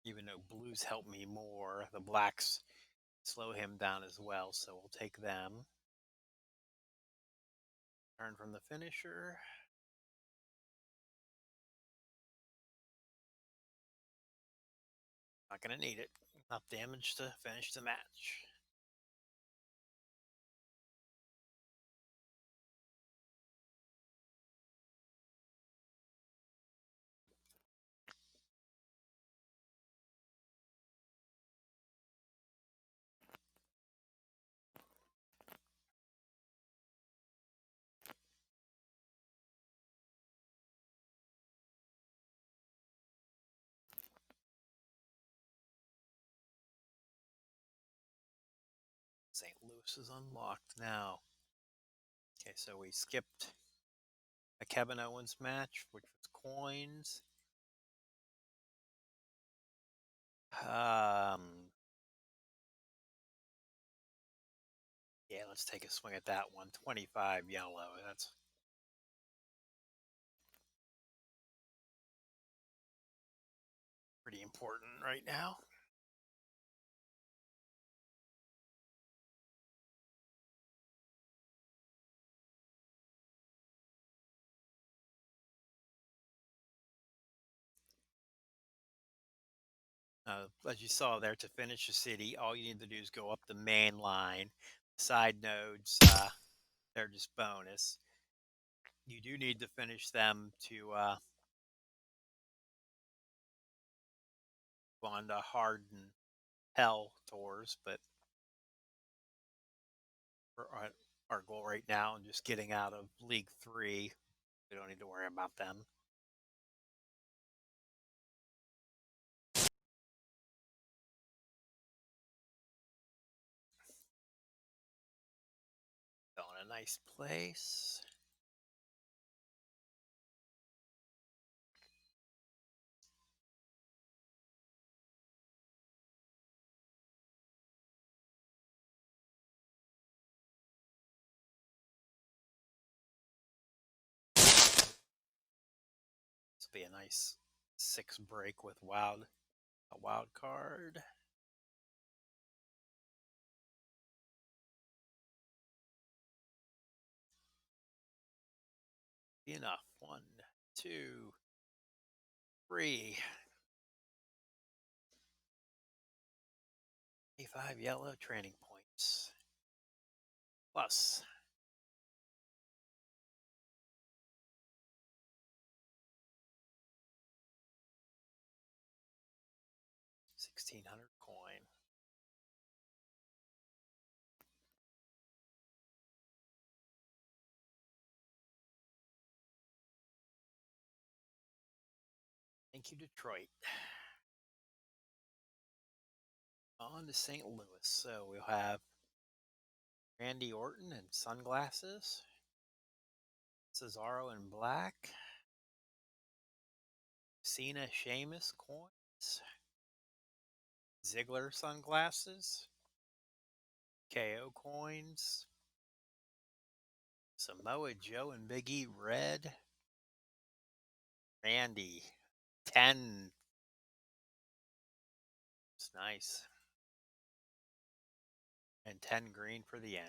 Even though blues help me more, the blacks slow him down as well, so we'll take them. Turn from the finisher. Not going to need it. Enough damage to finish the match. St. Louis is unlocked now. Okay, so we skipped a Kevin Owens match, which was coins. Yeah, let's take a swing at that one. 25 yellow. That's pretty important right now. As you saw there, to finish the city, all you need to do is go up the main line. Side nodes, they're just bonus. You do need to finish them to go on to harden hell tours, but for our goal right now and just getting out of League 3, we don't need to worry about them. So in a nice place. This will be a nice 6 break with a wild card. Be enough. 1, 2, 3. 25 yellow training points. Plus. $1,600 coin. Thank you, Detroit. on to St. Louis. So we'll have Randy Orton in sunglasses, Cesaro in black, Cena Sheamus coins, Ziggler sunglasses, KO coins, Samoa Joe and Big E red, Randy 10. It's nice. And 10 green for the end.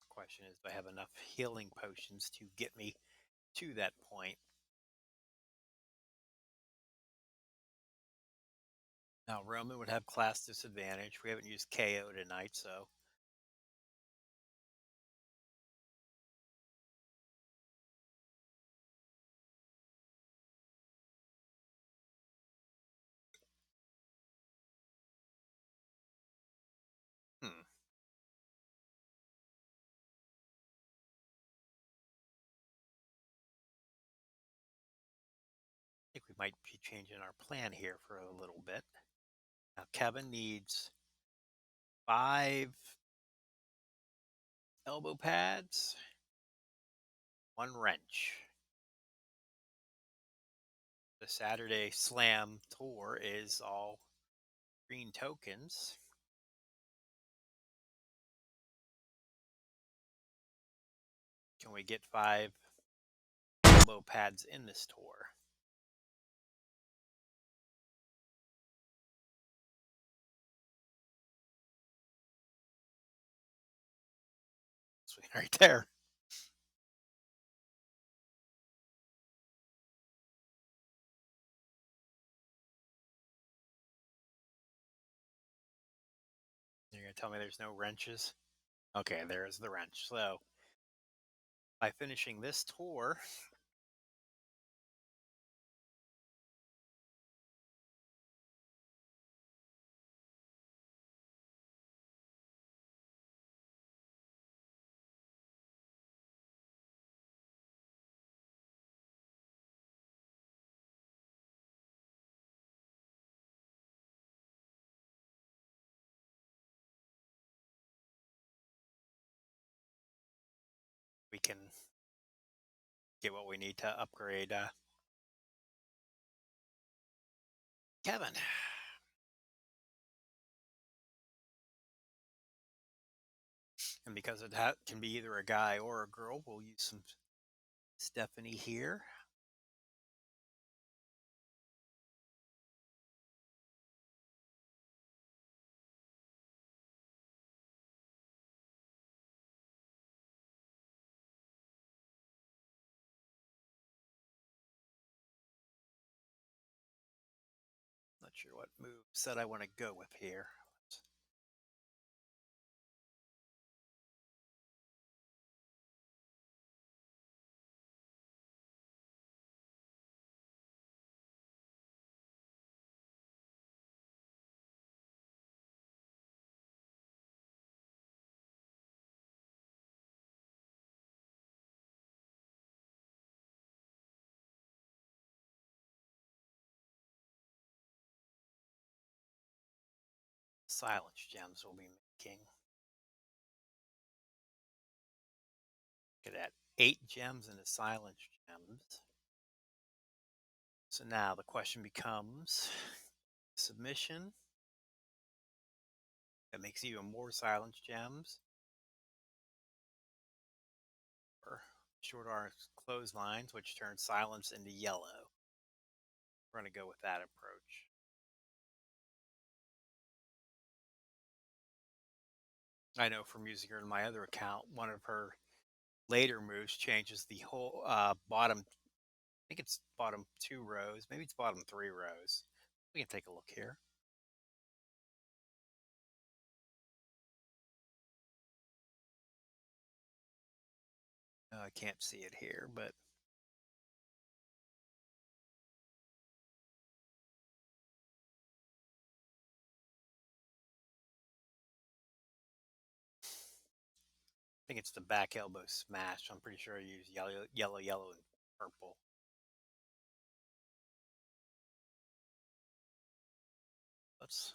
Question is, do I have enough healing potions to get me to that point? Now, Roman would have class disadvantage. We haven't used KO tonight, so. I think we might be changing our plan here for a little bit. Now, Kevin needs 5 elbow pads, 1 wrench. The Saturday Slam tour is all green tokens. Can we get 5 elbow pads in this tour? Sweet, right there. You're going to tell me there's no wrenches? Okay, there's the wrench. So, by finishing this tour, we can get what we need to upgrade Kevin. And because it can be either a guy or a girl, we'll use some Stephanie here. Not sure what move set I want to go with here. Silence gems will be making. Look at that. 8 gems and a silence gems. So now the question becomes submission. That makes even more silence gems. Or short arm clotheslines, which turn silence into yellow. We're going to go with that approach. I know from using her in my other account, one of her later moves changes the whole bottom. I think it's bottom 2 rows. Maybe it's bottom 3 rows. We can take a look here. I can't see it here, but think it's the back elbow smash. I'm pretty sure I use yellow, and purple. Let's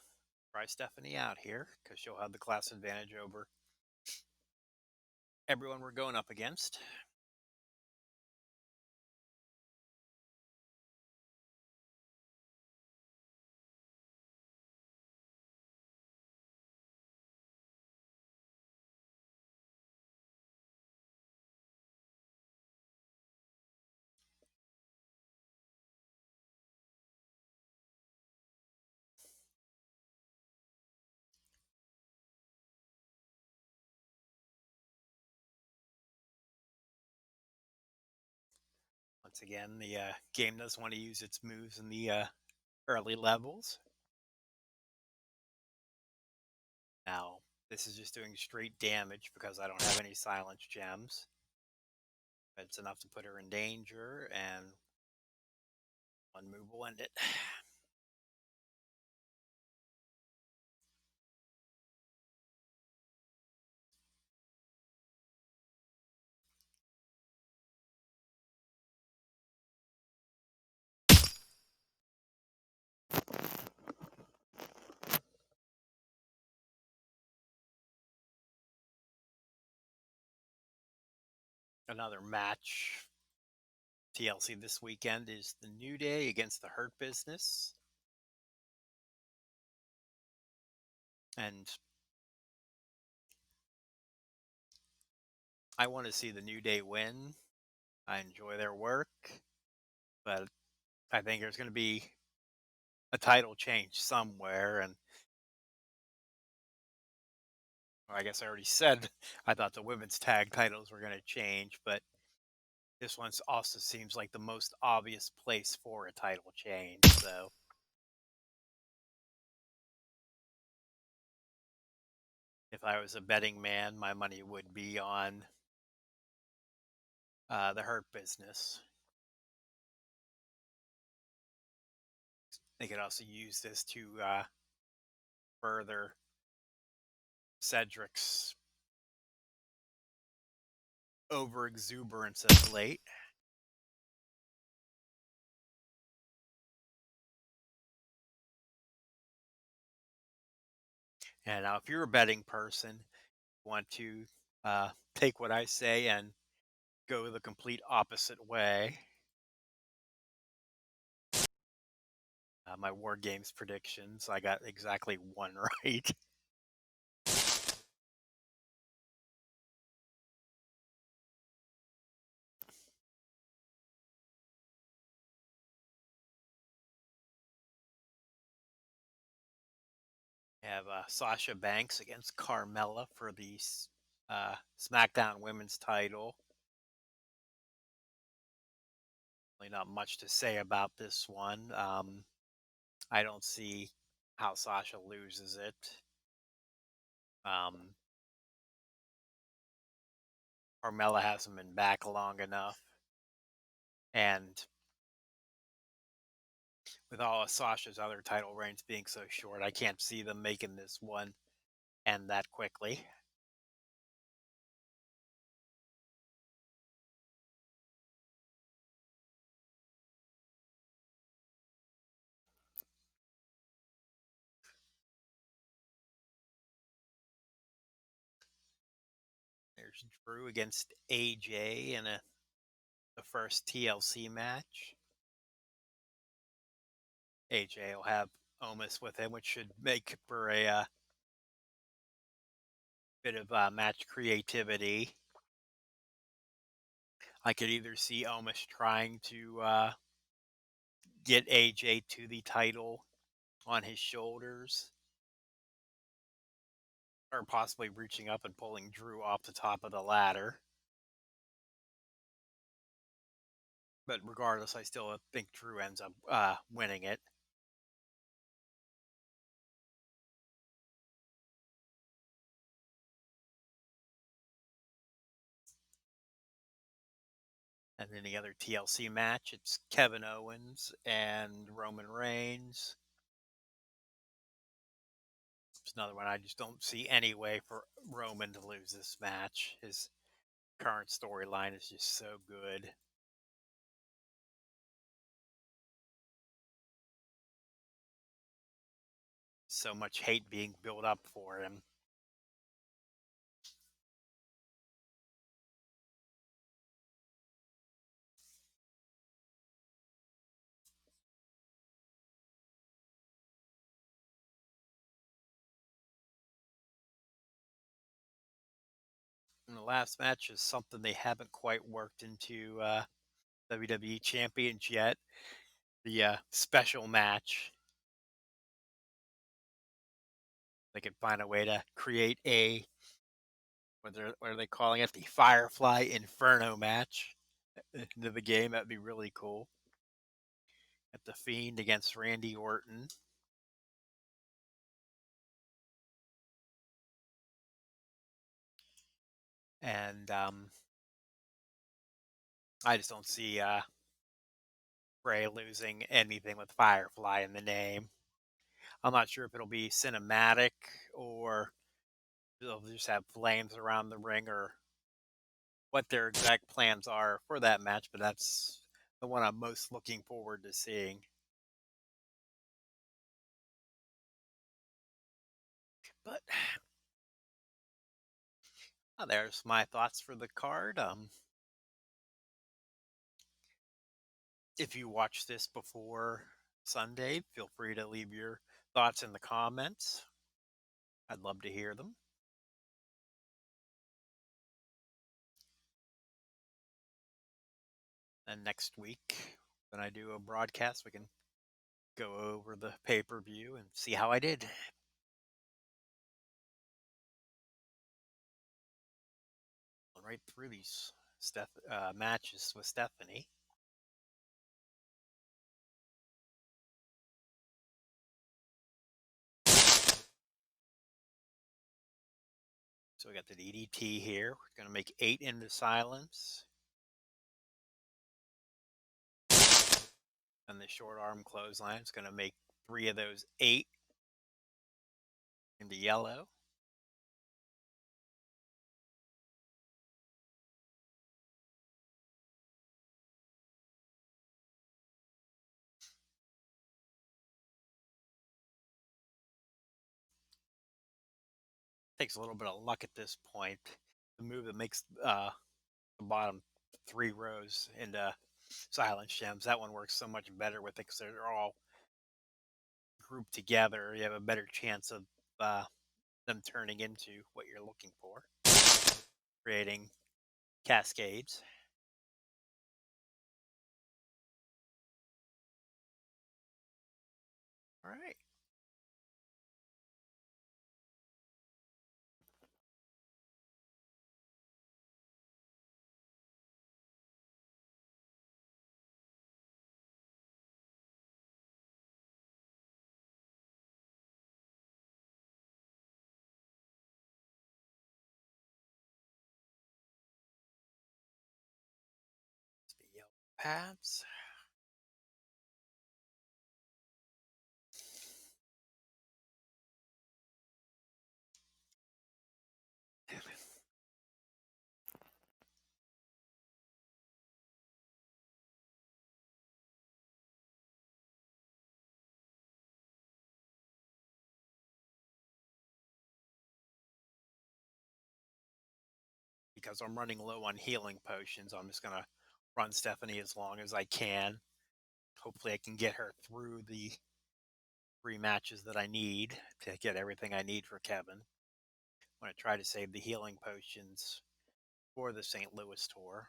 try Stephanie out here because she'll have the class advantage over everyone we're going up against. Once again, the game doesn't want to use its moves in the early levels. Now, this is just doing straight damage because I don't have any silence gems. But it's enough to put her in danger, and one move will end it. Another match TLC this weekend is the New Day against the Hurt Business. And I want to see the New Day win. I enjoy their work, but I think there's going to be a title change somewhere. And I guess I already said I thought the women's tag titles were going to change, but this one also seems like the most obvious place for a title change. So if I was a betting man, my money would be on the Hurt Business. They could also use this to further Cedric's over exuberance of late. And now, if you're a betting person, you want to take what I say and go the complete opposite way. My War Games predictions, I got exactly one right. I have Sasha Banks against Carmella for the SmackDown Women's title. Really not much to say about this one. I don't see how Sasha loses it. Carmella hasn't been back long enough. And with all of Sasha's other title reigns being so short, I can't see them making this one end that quickly. There's Drew against AJ in the first TLC match. AJ will have Omos with him, which should make for a bit of match creativity. I could either see Omos trying to get AJ to the title on his shoulders, or possibly reaching up and pulling Drew off the top of the ladder. But regardless, I still think Drew ends up winning it. And then the other TLC match, it's Kevin Owens and Roman Reigns. another one. I just don't see any way for Roman to lose this match. His current storyline is just so good. So much hate being built up for him. And the last match is something they haven't quite worked into WWE Champions yet. The special match. They could find a way to create a what are they calling it? The Firefly Inferno match into the game. That'd be really cool. At the Fiend against Randy Orton. And I just don't see Bray losing anything with Firefly in the name. I'm not sure if it'll be cinematic or they'll just have flames around the ring or what their exact plans are for that match, but that's the one I'm most looking forward to seeing. But there's my thoughts for the card. If you watch this before Sunday, feel free to leave your thoughts in the comments. I'd love to hear them. And next week, when I do a broadcast, we can go over the pay-per-view and see how I did. Right through these matches with Stephanie. So we got the DDT here. We're going to make 8 into silence. And the short arm clothesline is going to make 3 of those 8 into yellow. Takes a little bit of luck at this point. The move that makes the bottom 3 rows into silence gems, that one works so much better with it because they're all grouped together. You have a better chance of them turning into what you're looking for, creating cascades. All right. The yellow pads. Because I'm running low on healing potions, I'm just going to run Stephanie as long as I can. Hopefully, I can get her through the 3 matches that I need to get everything I need for Kevin. I'm going to try to save the healing potions for the St. Louis tour.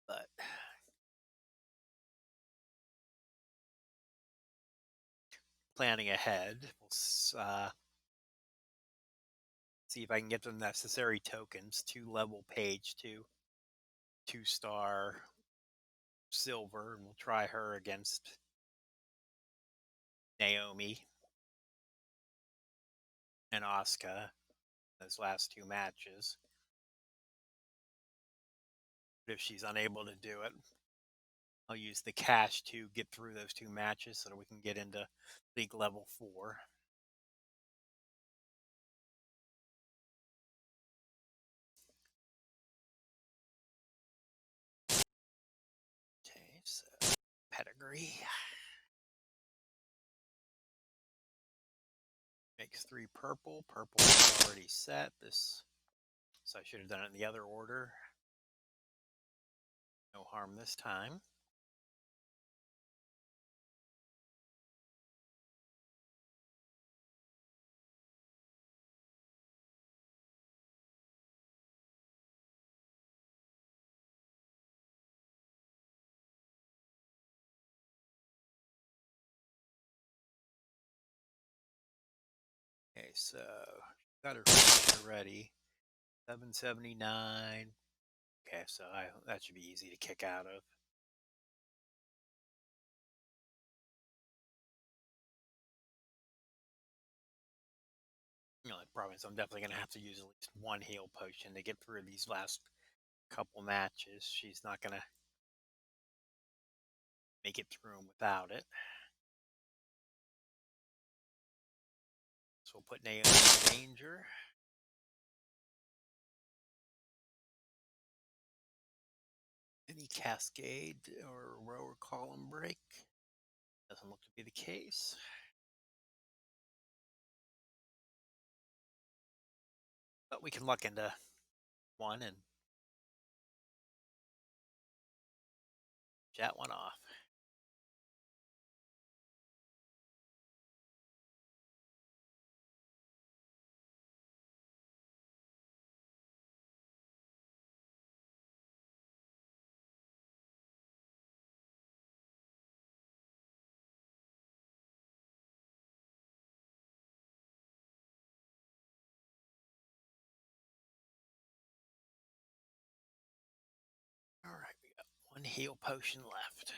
But planning ahead, we'll see if I can get the necessary tokens. 2 level page, 2-star silver, and we'll try her against Naomi and Asuka those last 2 matches. If she's unable to do it, I'll use the cash to get through those 2 matches so that we can get into League Level 4. Okay, so pedigree. Makes 3 purple. Purple is already set. So I should have done it in the other order. No harm this time. Okay, so got her finisher ready. 779. Okay, so that should be easy to kick out of. The problem is I'm definitely going to have to use at least 1 heal potion to get through these last couple matches. She's not going to make it through them without it. So we'll put Naomi in danger. Any cascade or row or column break? Doesn't look to be the case. But we can luck into 1 and jet 1 off. All right, we got 1 heal potion left.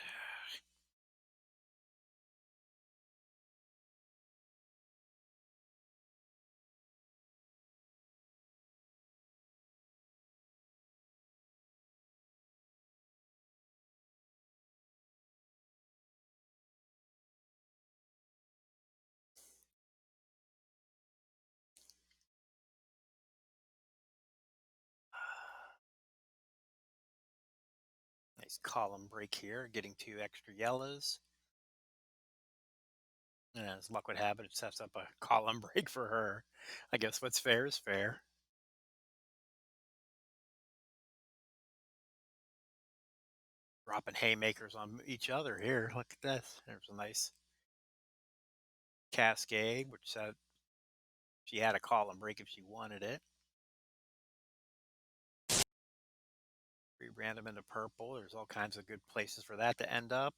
Nice column break here, getting 2 extra yellows. And as luck would have it, it sets up a column break for her. I guess what's fair is fair. Dropping haymakers on each other here. Look at this. There's a nice cascade, which said she had a column break if she wanted it. Rebrand them into purple. There's all kinds of good places for that to end up.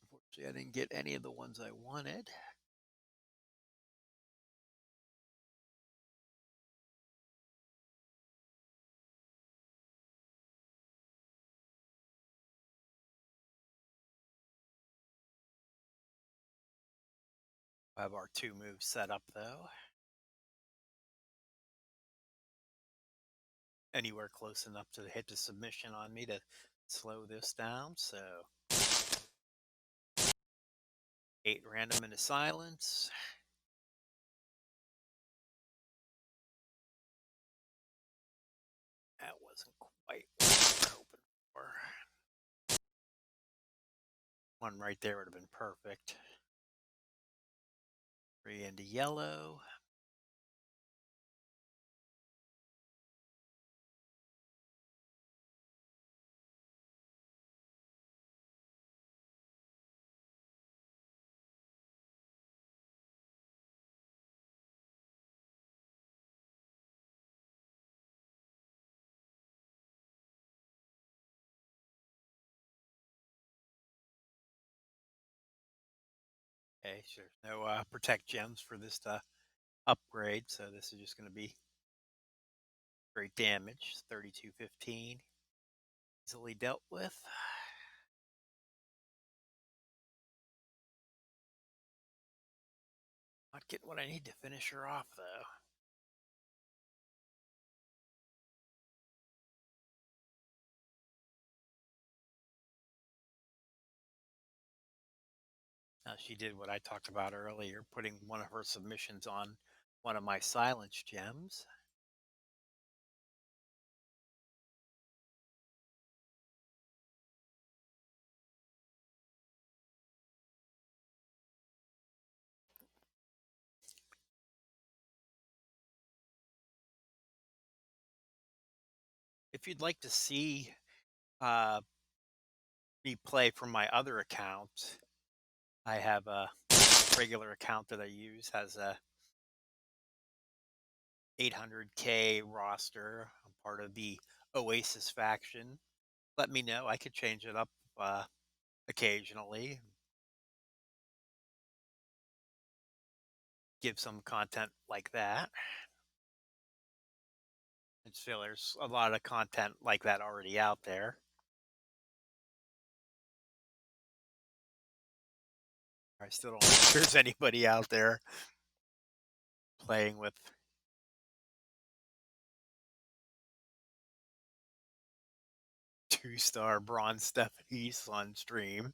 Unfortunately, I didn't get any of the ones I wanted. I have our 2 moves set up though. Anywhere close enough to hit the submission on me to slow this down. So 8 random into silence. That wasn't quite what we were hoping for. 1 right there would have been perfect. 3 into yellow. Okay, so there's no protect gems for this upgrade, so this is just going to be great damage. 3215, easily dealt with. Not getting what I need to finish her off though. She did what I talked about earlier, putting one of her submissions on one of my silence gems. If you'd like to see uh, me play from my other account, I have a regular account that I use, has a 800K roster. I'm part of the Oasis faction. Let me know. I could change it up occasionally, give some content like that. I just feel there's a lot of content like that already out there. I still don't think there's anybody out there playing with 2-star Braun Stephanie on stream.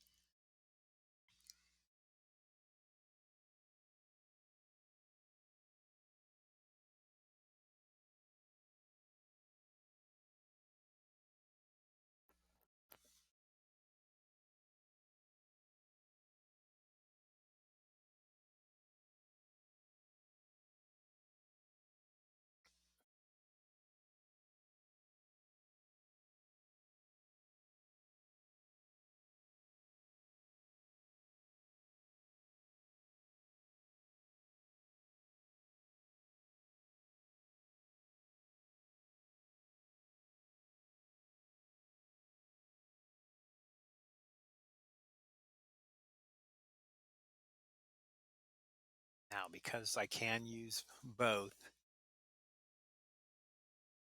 Now, because I can use both,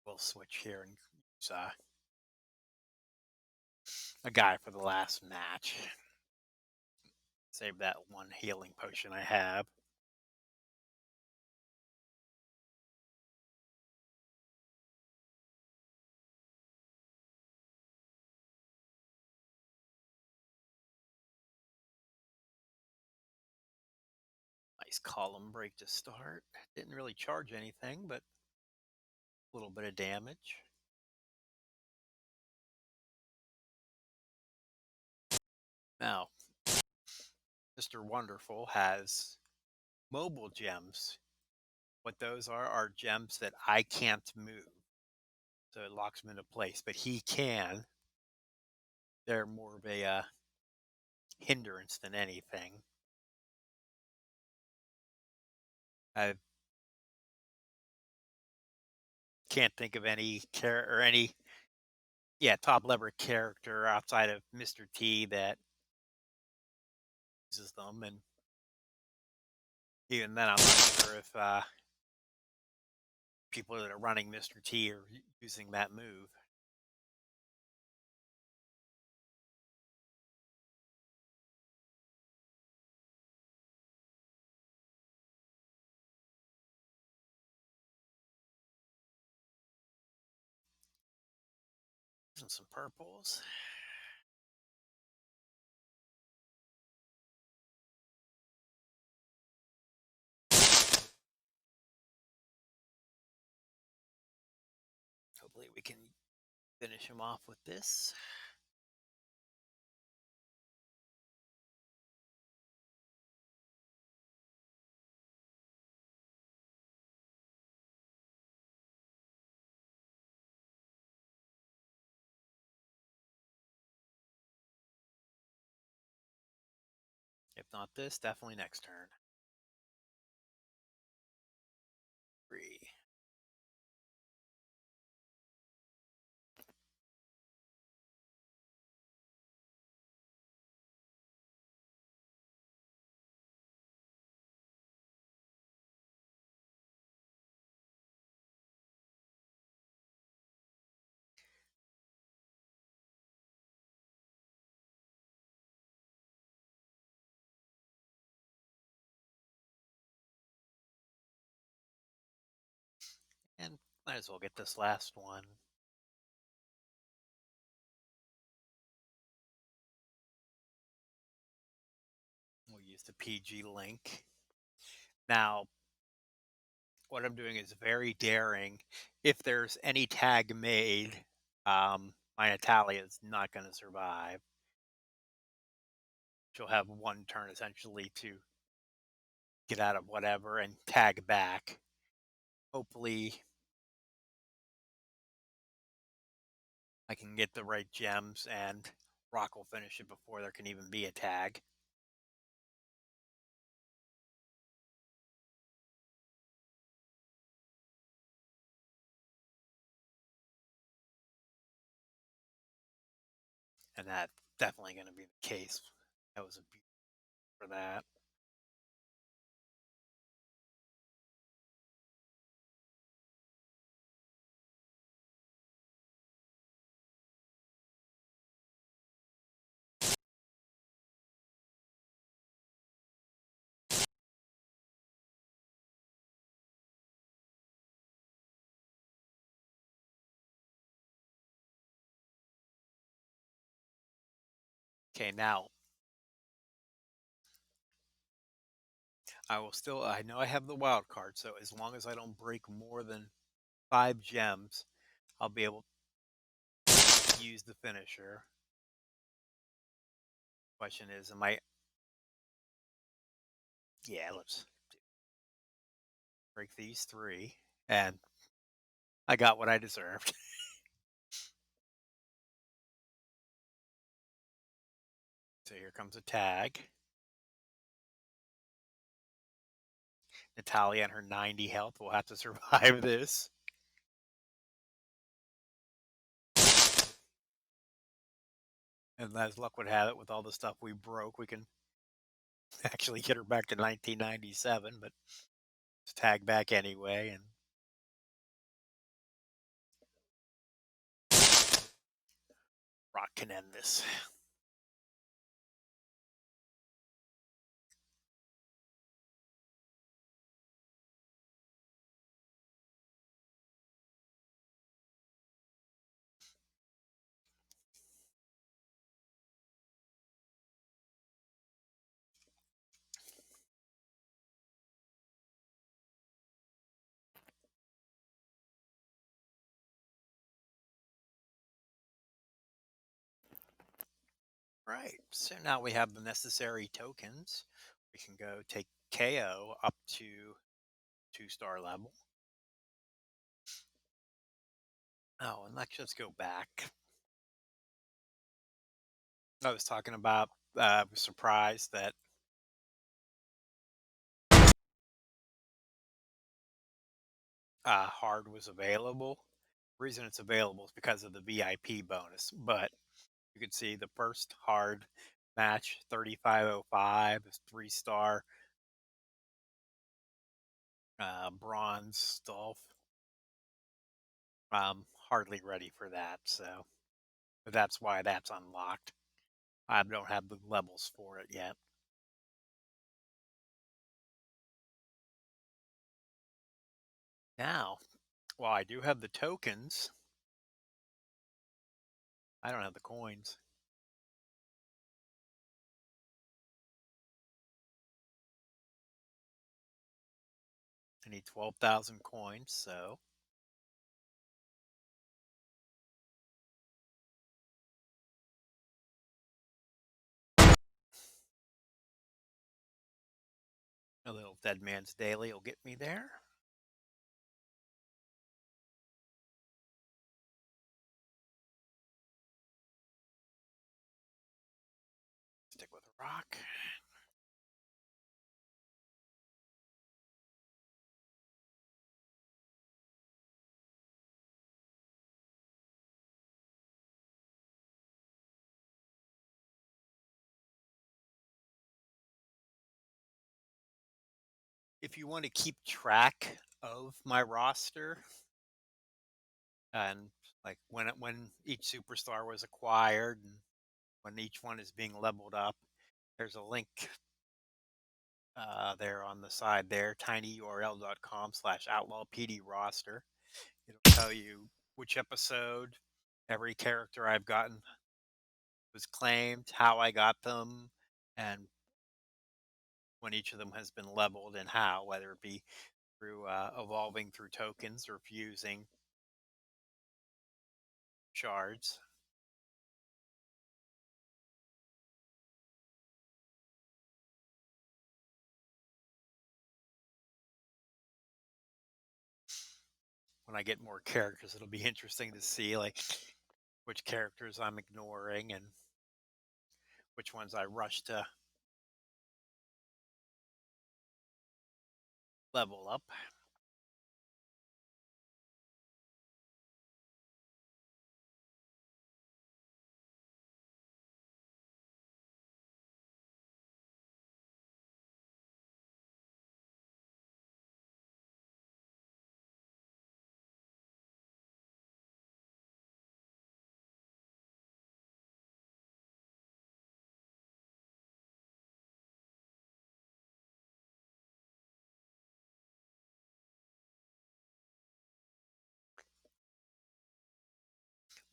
we'll switch here and use a guy for the last match. Save that one healing potion I have. Nice column break to start. Didn't really charge anything, but a little bit of damage. Now, Mr. Wonderful has mobile gems. What those are gems that I can't move. So it locks them into place, but he can. They're more of a hindrance than anything. I can't think of any top level character outside of Mr. T that uses them, and even then, I'm not sure if people that are running Mr. T are using that move. And some purples. Hopefully we can finish him off with this. If not this, definitely next turn. 3. And might as well get this last one. We'll PG link. Now, what I'm doing is very daring. If there's any tag made, my Natalia is not going to survive. She'll have one turn essentially to get out of whatever and tag back. Hopefully, I can get the right gems and Rock will finish it before there can even be a tag. And that's definitely going to be the case. That was a beauty for that. Okay, now I know I have the wild card, so as long as I don't break more than 5 gems, I'll be able to use the finisher. Question is, yeah, let's break these 3, and I got what I deserved. So here comes a tag. Natalia and her 90 health will have to survive this. And as luck would have it, with all the stuff we broke, we can actually get her back to 1997, but let's tag back anyway. And Rock can end this. Right, so now we have the necessary tokens. We can go take KO up to 2-star level. Oh, and let's just go back. I was talking about, I was surprised that hard was available. The reason it's available is because of the VIP bonus, but you can see the first hard match, 3505, is 3-star bronze stuff. Hardly ready for that, so that's why that's unlocked. I don't have the levels for it yet. Now, while I do have the tokens, I don't have the coins. I need 12,000 coins, so a little Dead Man's Daily will get me there. Stick with a rock. If you want to keep track of my roster and like when each superstar was acquired and when each one is being leveled up, there's a link there on the side there, tinyurl.com/outlawpd roster. It'll tell you which episode every character I've gotten was claimed, how I got them, and when each of them has been leveled and how, whether it be through evolving through tokens or fusing shards. When I get more characters, it'll be interesting to see like which characters I'm ignoring and which ones I rush to level up.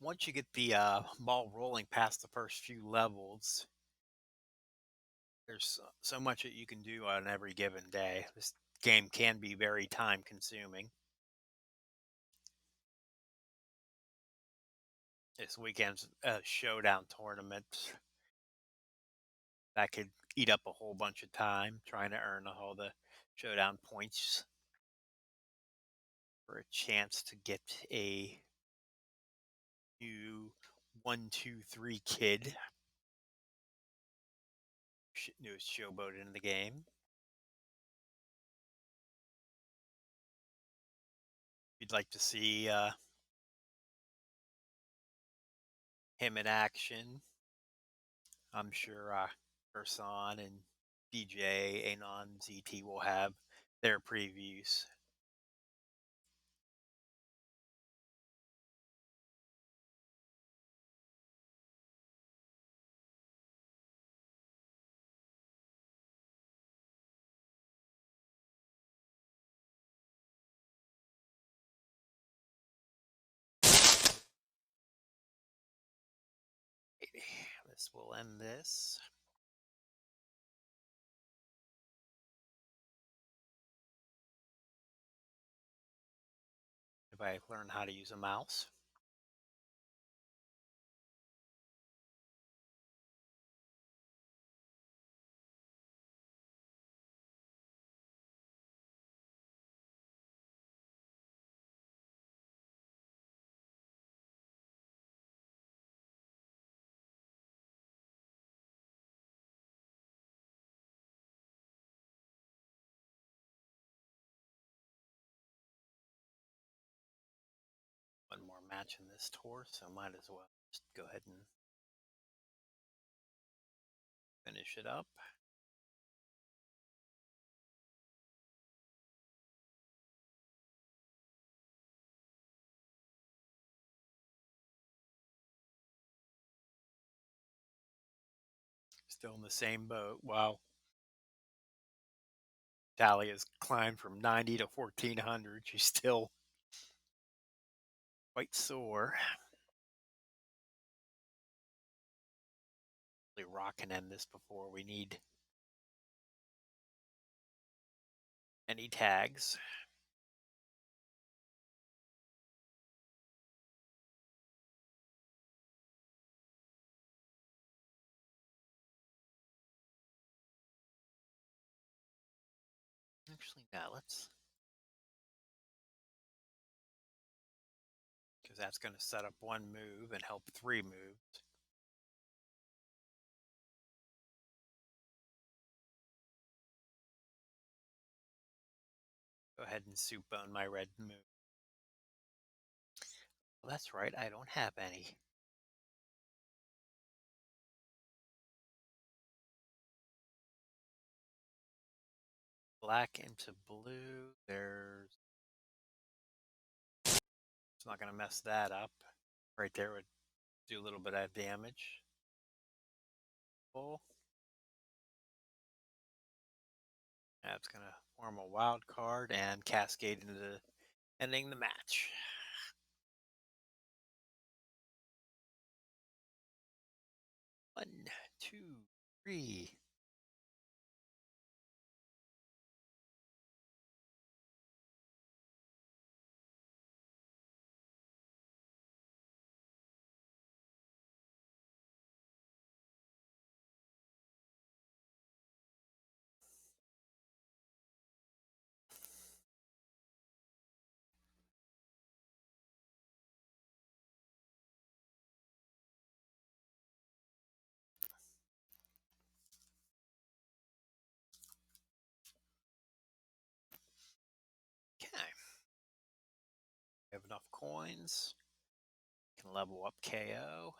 Once you get the ball rolling past the first few levels, there's so much that you can do on every given day. This game can be very time consuming. This weekend's showdown tournament that could eat up a whole bunch of time trying to earn all the showdown points for a chance to get a new 1, 2, 3 kid, newest showboat in the game. If you'd like to see him in action, I'm sure Urson and DJ, Anon, ZT will have their previews. This will end this. If I learn how to use a mouse. One more match in this tour, so might as well just go ahead and finish it up. Still in the same boat. Wow. Tally has climbed from 90 to 1400. She's still quite sore. Rock can end this before we need any tags. Actually, no, let's. Because that's going to set up one move and help 3 moves. Go ahead and soup bone my red move. Well, that's right, I don't have any. Black into blue. There's. It's not going to mess that up. Right there would do a little bit of damage. That's going to form a wild card and cascade into ending the match. One, two, three. We have enough coins. Can level up KO.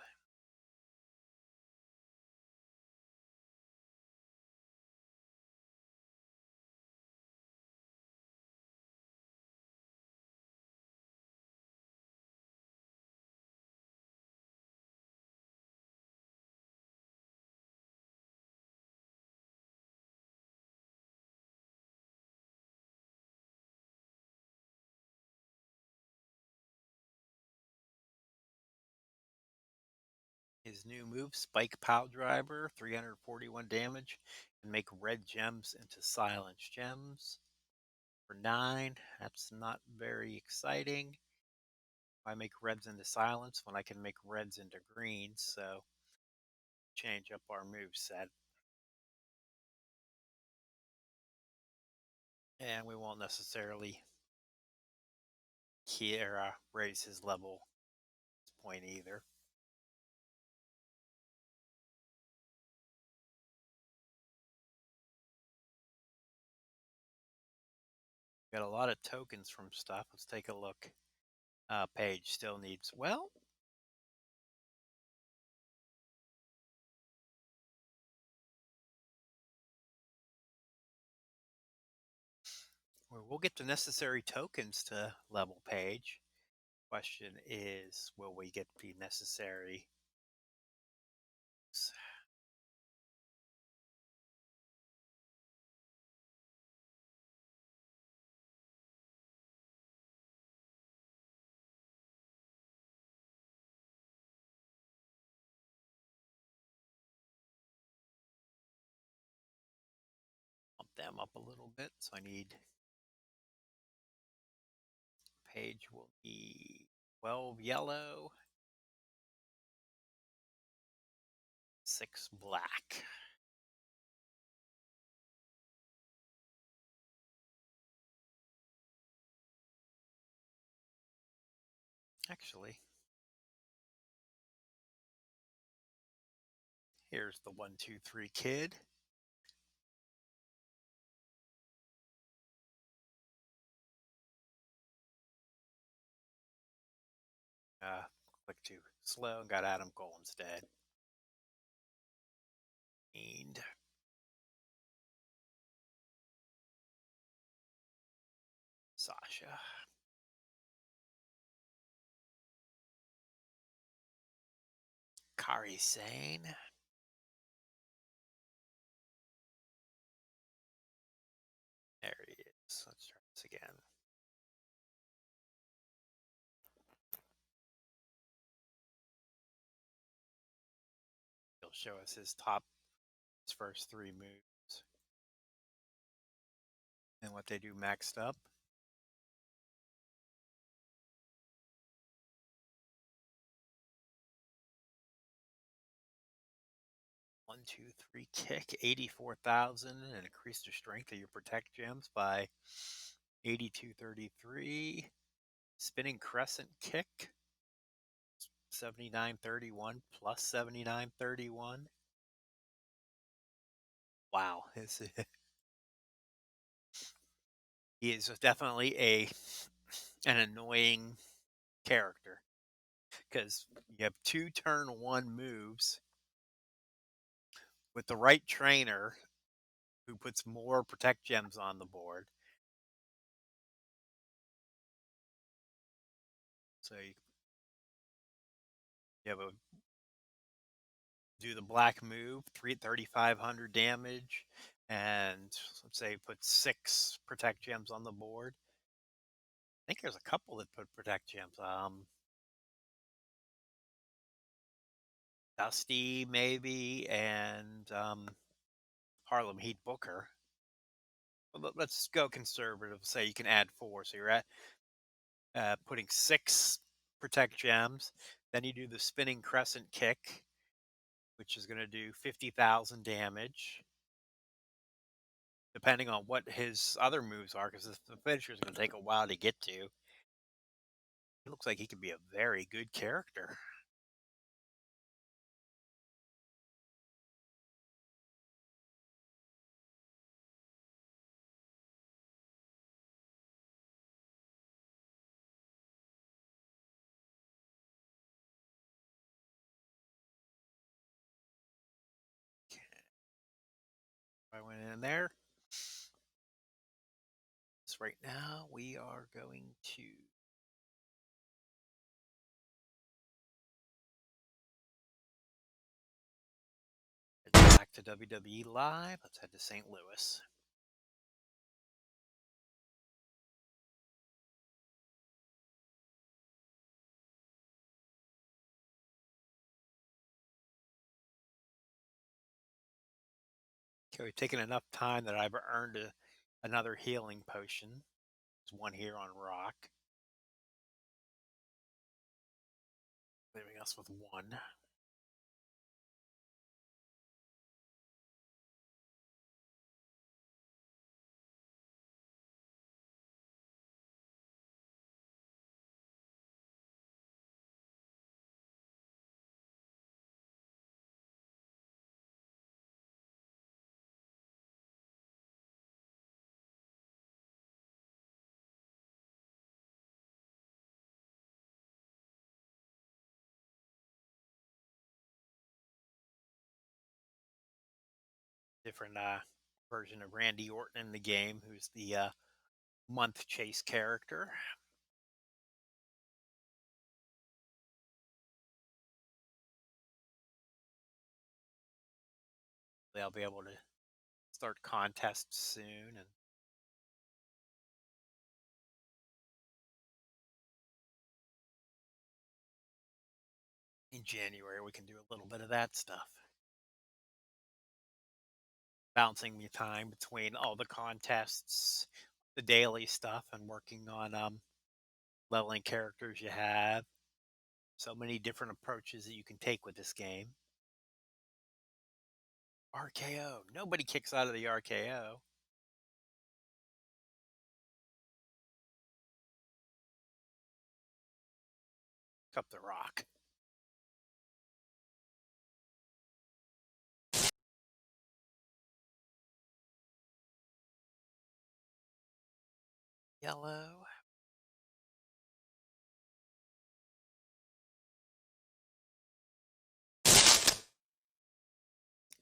His new move, Spike Pile Driver, 341 damage, and make red gems into silence gems. For 9, that's not very exciting. I make reds into silence when I can make reds into greens, so change up our move set. And we won't necessarily raise his level at this point either. Got a lot of tokens from stuff. Let's take a look. Page still needs, well, we'll get the necessary tokens to level Page. Question is, will we get the necessary? Bump them up a little bit. So I need, Page will need 12 yellow, 6 black. Actually, here's the 1, 2, 3 kid. Click too slow and got Adam Cole instead. And Sasha. Kari Sane. There he is. Let's try this again. He'll show us his first 3 moves and what they do maxed up. 1, 2, 3 kick, 84,000, and increase the strength of your protect gems by 8233. Spinning crescent kick, 7931 plus 7931. Wow, he is definitely an annoying character because you have 2 turn 1 moves with the right trainer who puts more protect gems on the board. So you have a do the black move, 3,500 damage, and let's say put 6 protect gems on the board. I think there's a couple that put protect gems. Dusty maybe, and Harlem Heat Booker. Let's go conservative. Say you can add 4, so you're at putting 6 protect gems. Then you do the spinning crescent kick, which is going to do 50,000 damage, depending on what his other moves are, because the finisher is going to take a while to get to. He looks like he could be a very good character. in there. So right now we are going to head back to WWE Live. Let's head to St. Louis. Okay, we've taken enough time that I've earned another healing potion. There's one here on Rock. Leaving us with one. Different version of Randy Orton in the game, who's the month chase character. They'll be able to start contests soon, and in January we can do a little bit of that stuff. Bouncing the time between all the contests, the daily stuff, and working on leveling characters you have. So many different approaches that you can take with this game. RKO. Nobody kicks out of the RKO. Up the Rock. Yellow.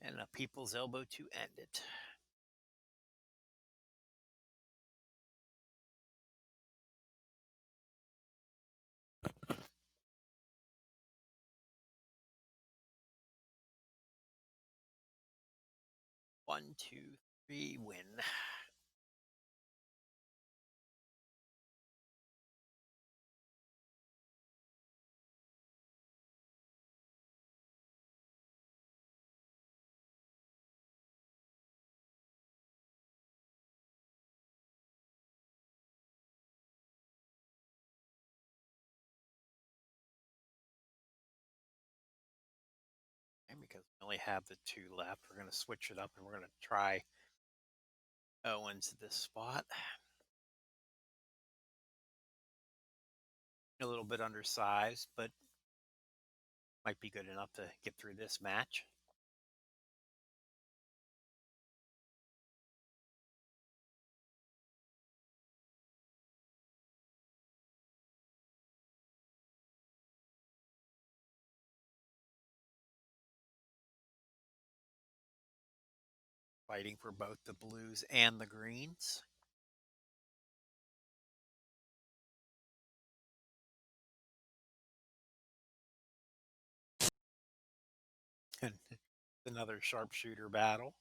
And a people's elbow to end it. One, two, three, win. And because we only have the two left, we're going to switch it up and we're going to try Owens at this spot. A little bit undersized, but might be good enough to get through this match. Fighting for both the blues and the greens. And another sharpshooter battle.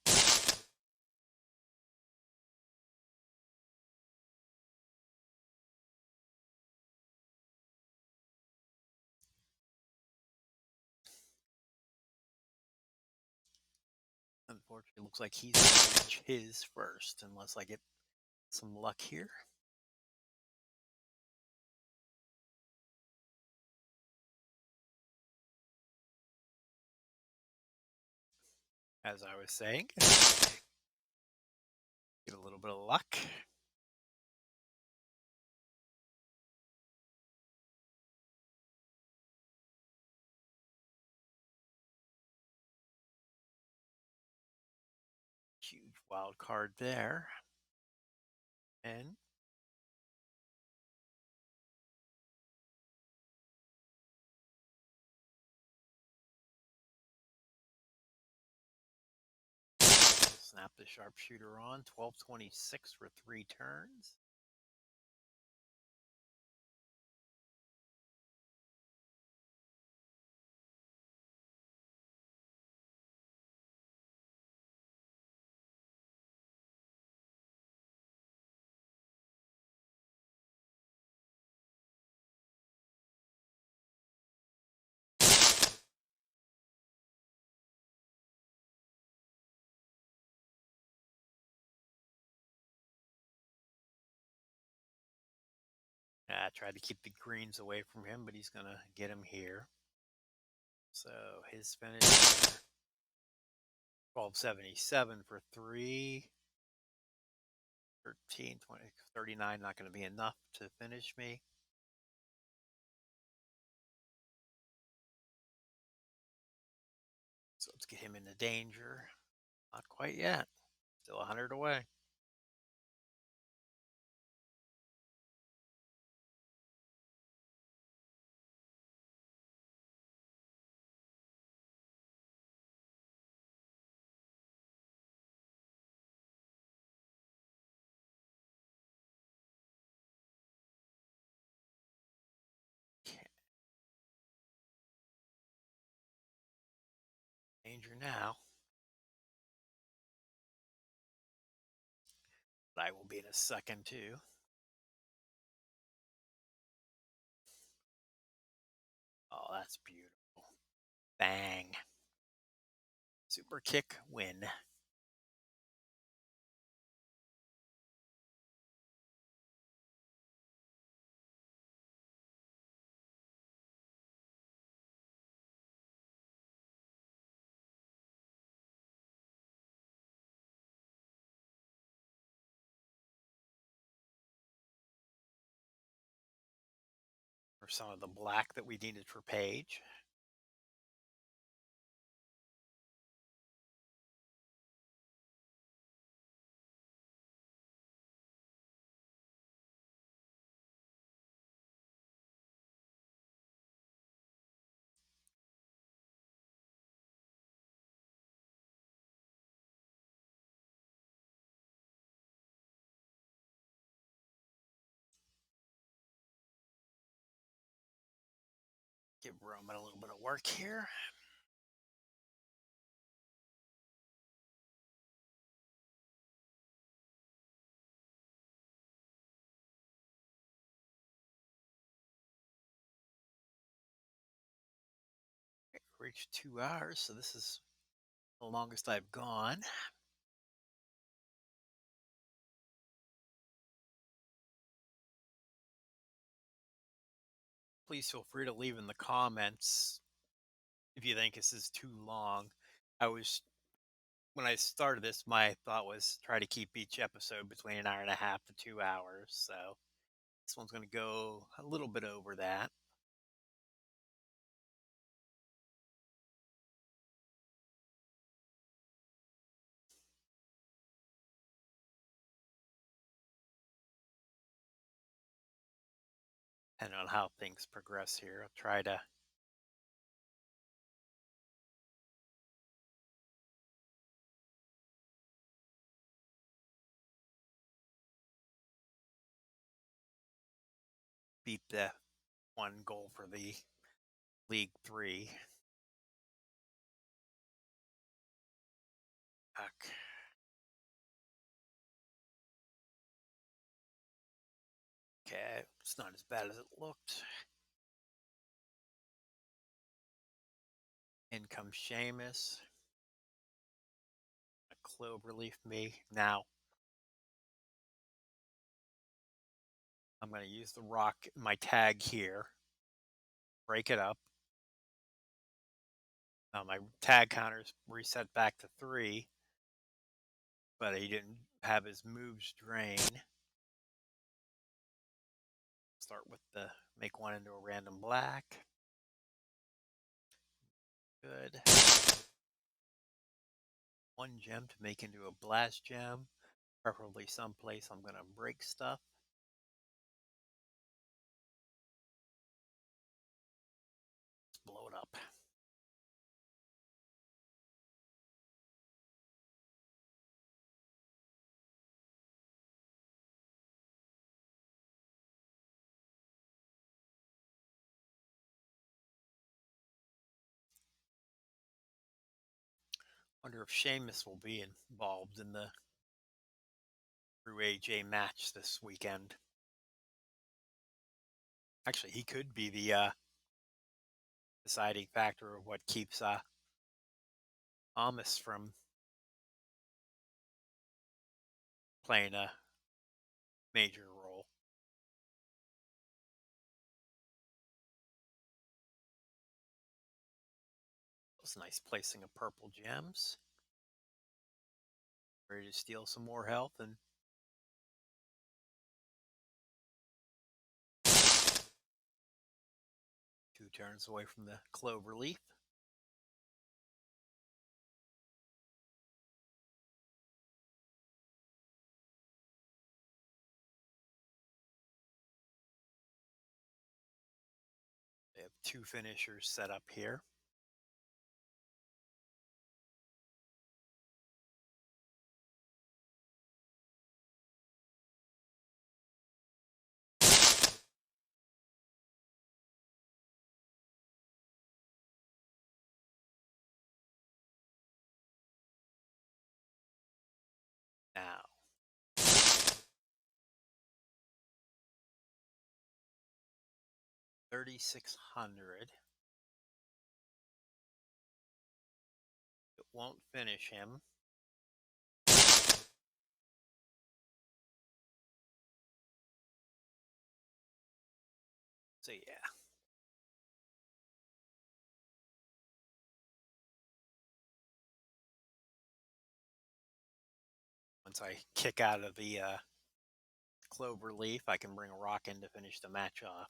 Unfortunately, it looks like he's going to reach his first, unless I get some luck here. As I was saying, get a little bit of luck. Huge wild card there. And Snap the sharpshooter on. 1226 for 3 turns. I tried to keep the greens away from him, but he's going to get him here. So his finish 1277 for 3. 13, 20, 39, not going to be enough to finish me. So let's get him into danger. Not quite yet. Still 100 away. Danger now. But I will be in a second too. Oh, that's beautiful. Bang. Super kick win. For some of the black that we needed for Paige. Give Roman a little bit of work here. Reached 2 hours, so this is the longest I've gone. Please feel free to leave in the comments if you think this is too long. When I started this, my thought was try to keep each episode between an hour and a half to 2 hours. So this one's going to go a little bit over that. Depending on how things progress here, I'll try to beat the one goal for the League 3. Okay, it's not as bad as it looked. In comes Sheamus. A cloverleaf me. Now, I'm going to use the rock, my tag here. Break it up. Now my tag counters reset back to 3. But he didn't have his moves drain. Start with the make one into a random black. Good. 1 gem to make into a blast gem. Preferably someplace I'm going to break stuff. Let's blow it up. Wonder if Sheamus will be involved in the Through AJ match this weekend. Actually, he could be the deciding factor of what keeps Amos from playing a major role. It was nice placing of purple gems. Ready to steal some more health and two turns away from the clover leaf. They have two finishers set up here. Now, 3,600. It won't finish him. So yeah. Once I kick out of the clover leaf, I can bring a rock in to finish the match off.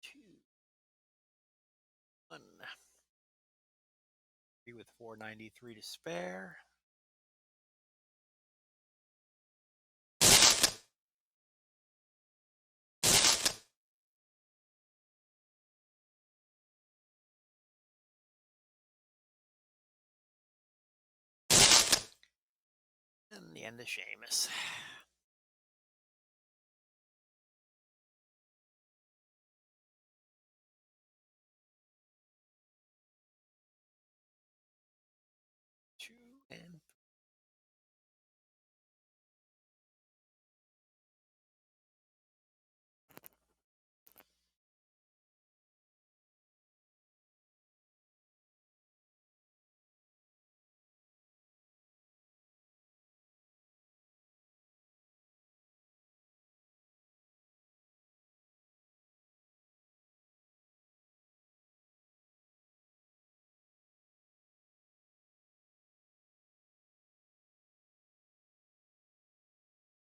Two, one. With 493 to spare. And the end of Sheamus. Two and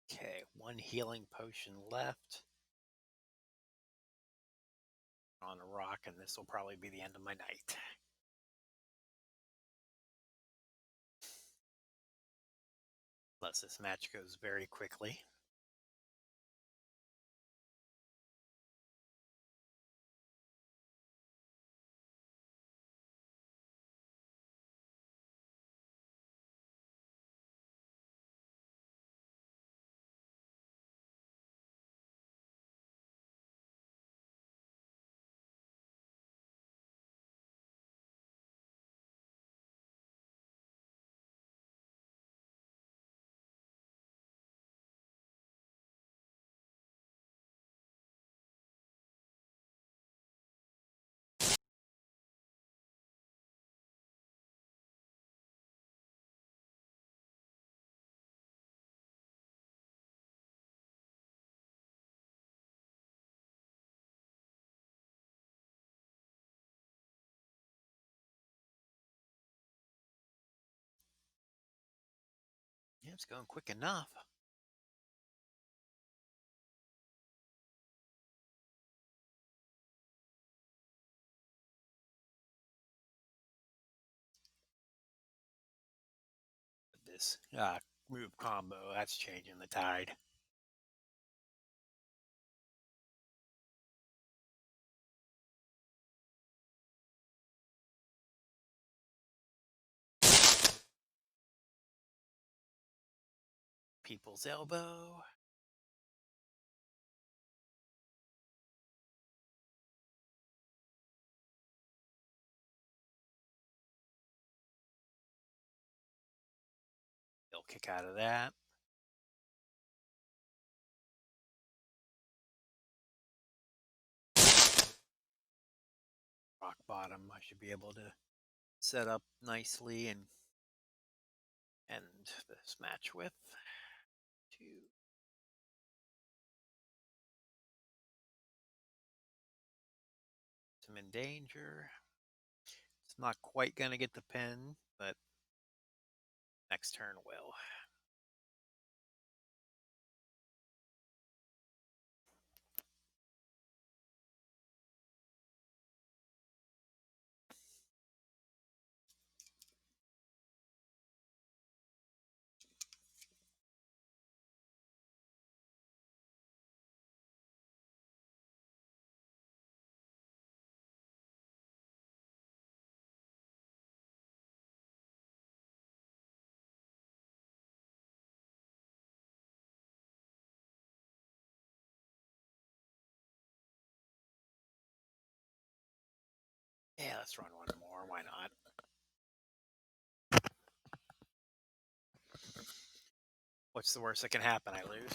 okay, one healing potion left on a rock, and this will probably be the end of my night. Unless this match goes very quickly. Yeah, it's going quick enough. This move combo, that's changing the tide. people's elbow. He'll kick out of that. Rock bottom. I should be able to set up nicely and end this match with. 2. I'm in danger. It's not quite going to get the pin, but next turn will. Yeah, let's run one more. Why not? What's the worst that can happen? I lose.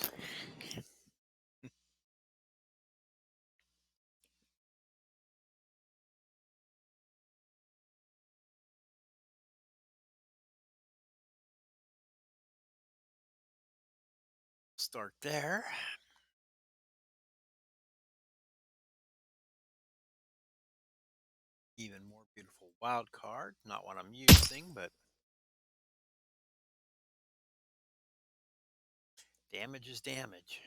Start there. Even more beautiful wild card. Not what I'm using, but damage is damage.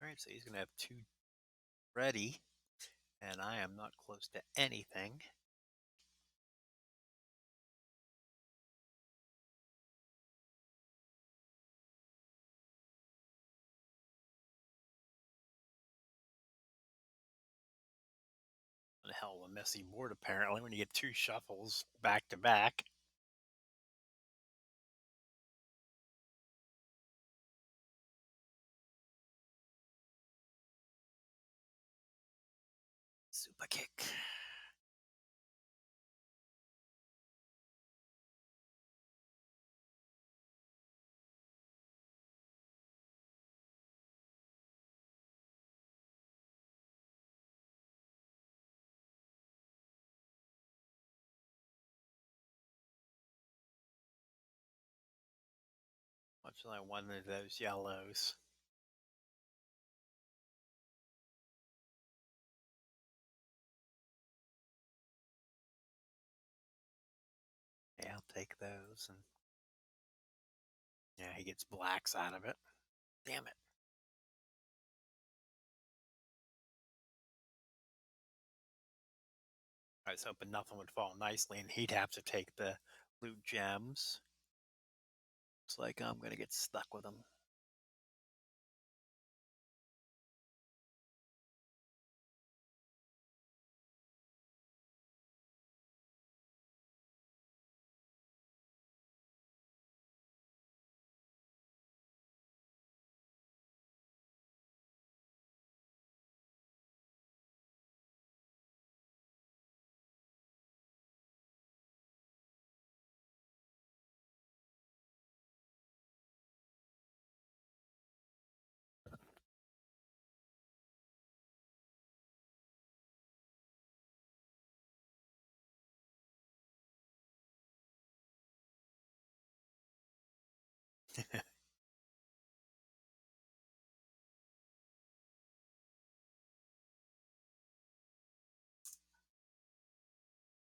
All right, so he's going to have 2 ready, and I am not close to anything. A hell of a messy board, apparently, when you get 2 shuffles back to back. Super kick. Much like one of those yellows. Yeah, I'll take those. And yeah, he gets blacks out of it. Damn it. I was hoping nothing would fall nicely and he'd have to take the loot gems. Looks like I'm going to get stuck with them.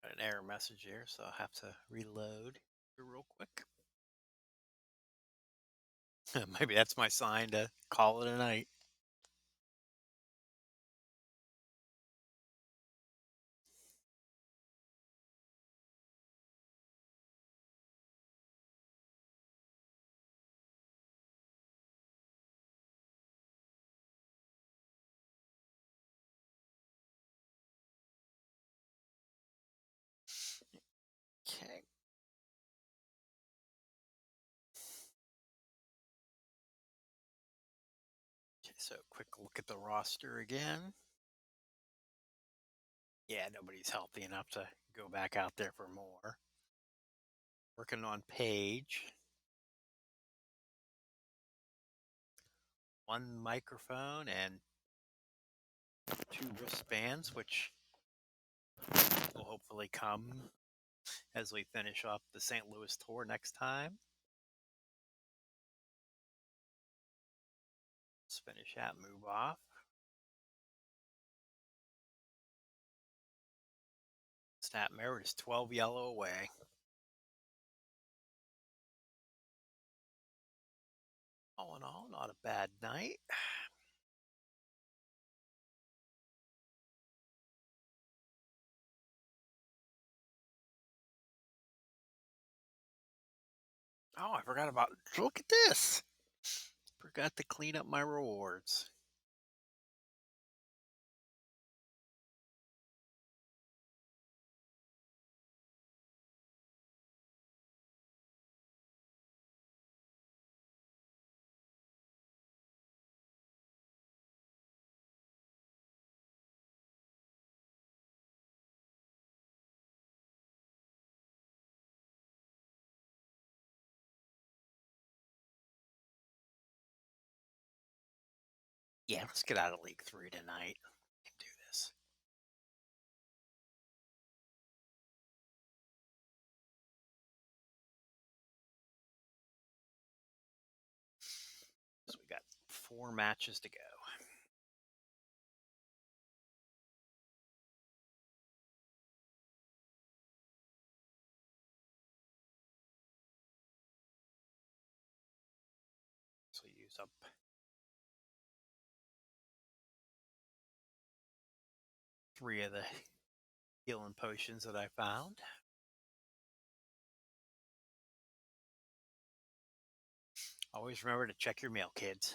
Got an error message here, so I'll have to reload. Real quick. Maybe that's my sign to call it a night. Okay. Okay, so quick look at the roster again. Yeah, nobody's healthy enough to go back out there for more. Working on Paige. One microphone and 2 wristbands, which will hopefully come as we finish up the St. Louis tour next time. Let's finish that, move off. Snap Merritt is 12 yellow away. All in all, not a bad night. Oh, I forgot about. Look at this. Forgot to clean up my rewards. Yeah, let's get out of League 3 tonight. We can do this. So we got 4 matches to go. So use up 3 of the healing potions that I found. Always remember to check your mail, kids.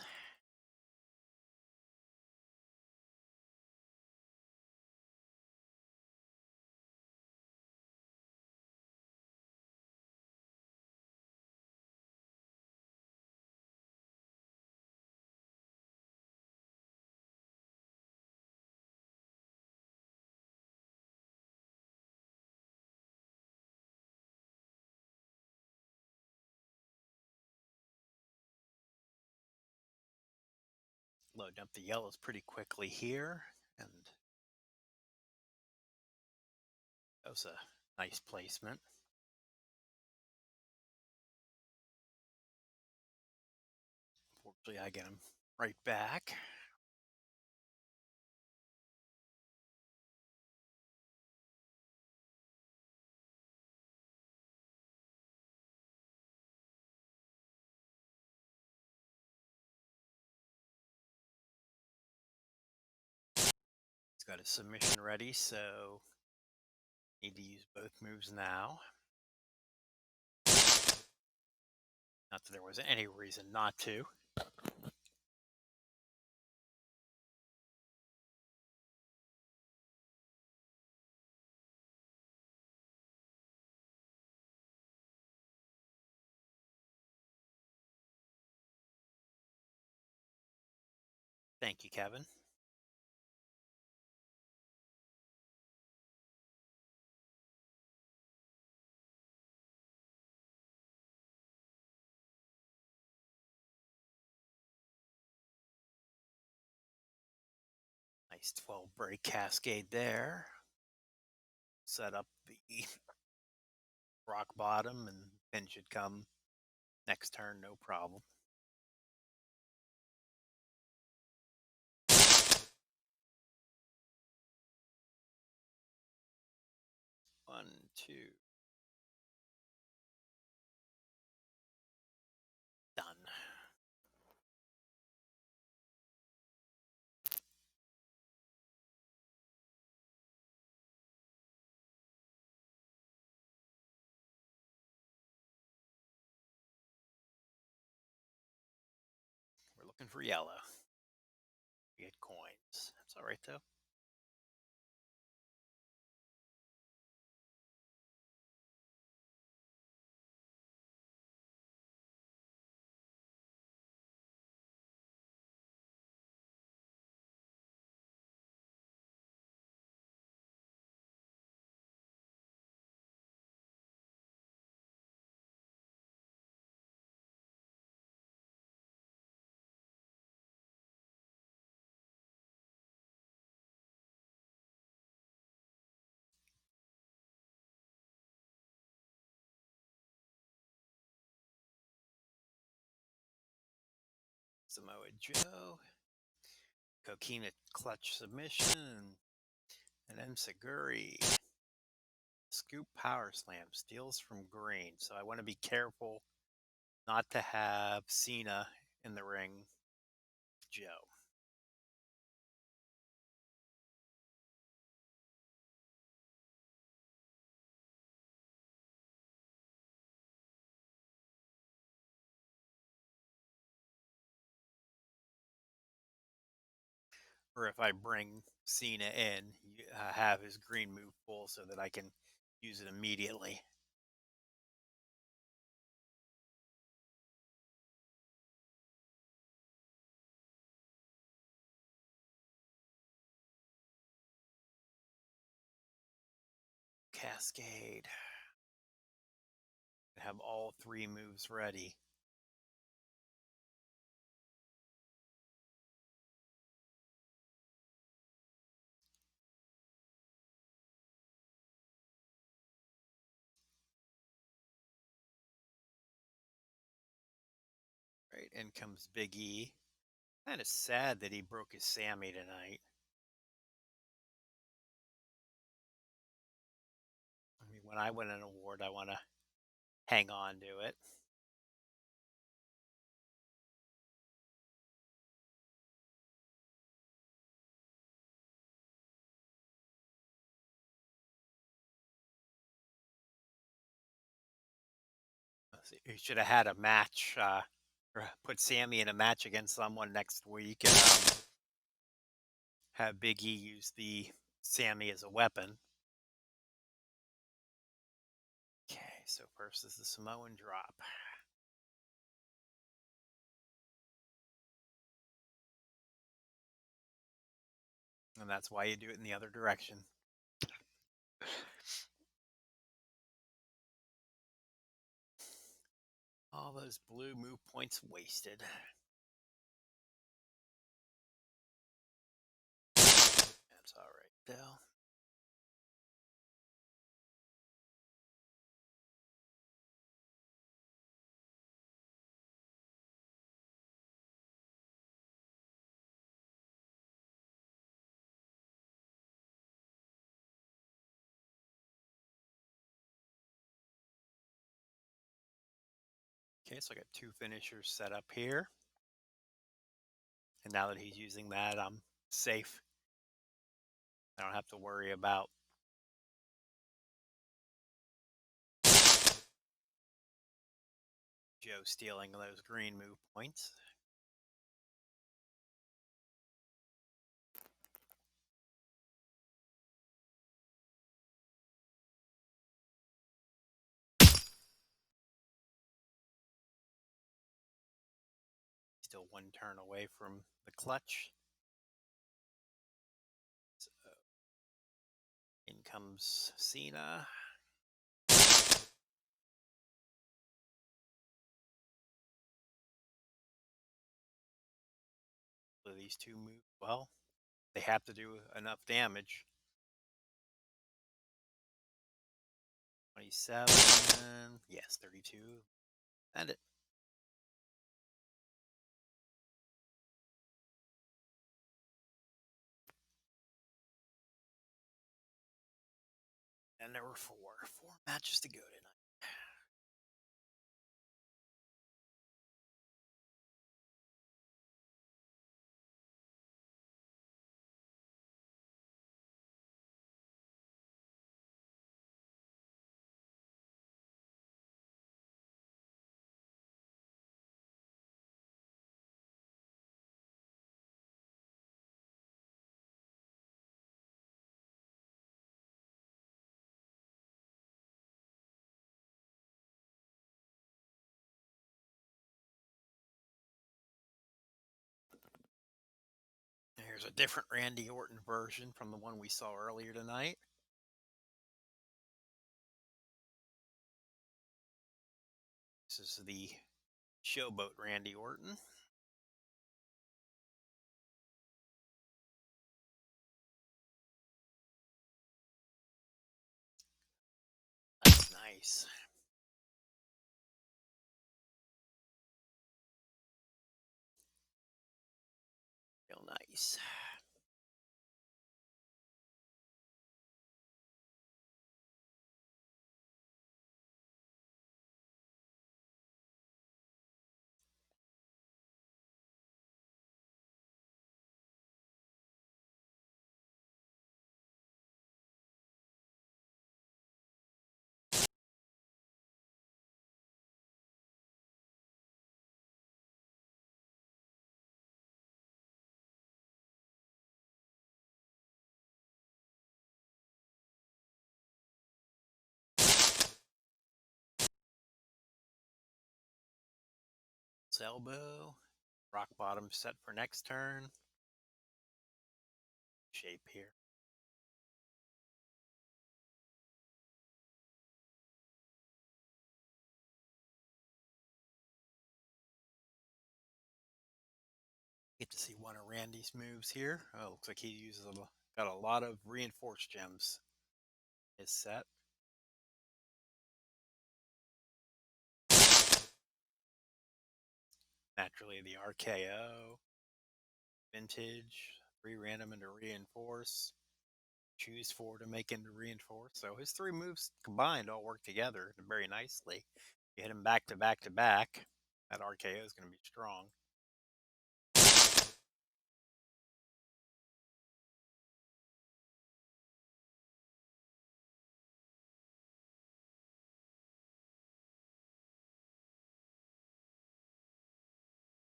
Loading up the yellows pretty quickly here. And that was a nice placement. Unfortunately, I get them right back. He's got his submission ready, so need to use both moves now. Not that there was any reason not to. Thank you, Kevin. Nice 12 break cascade there. Set up the rock bottom, and pin should come next turn, no problem. One, two, And for yellow, we get coins. That's all right, though. Samoa Joe, Coquina clutch submission, and then Seguri. Scoop power slam steals from green. So I want to be careful not to have Cena in the ring. Joe. Or if I bring Cena in, have his green move full so that I can use it immediately. Cascade. Have all three moves ready. Right, in comes Big E. Kind of sad that he broke his Sammy tonight. I mean, when I win an award, I want to hang on to it. He should have had a match, or put Sammy in a match against someone next week, and have Big E use the Sammy as a weapon. Okay, so first is the Samoan drop. And that's why you do it in the other direction. All those blue move points wasted. That's all right, though. Okay, so I got two finishers set up here. And now that he's using that, I'm safe. I don't have to worry about Joe stealing those green move points. Still one turn away from the clutch. So in comes Cena. So these two move well. They have to do enough damage. 27. Yes, 32. And it. And there were four matches to go tonight. There's a different Randy Orton version from the one we saw earlier tonight. This is the Showboat Randy Orton. That's nice. Real nice. Elbow. Rock bottom set for next turn. Shape here. Get to see one of Randy's moves here. Oh, looks like he uses got a lot of reinforced gems. His set. Naturally, the RKO. Vintage. 3 random into reinforce. Choose 4 to make into reinforce. So his 3 moves combined all work together very nicely. You hit him back to back to back. That RKO is going to be strong.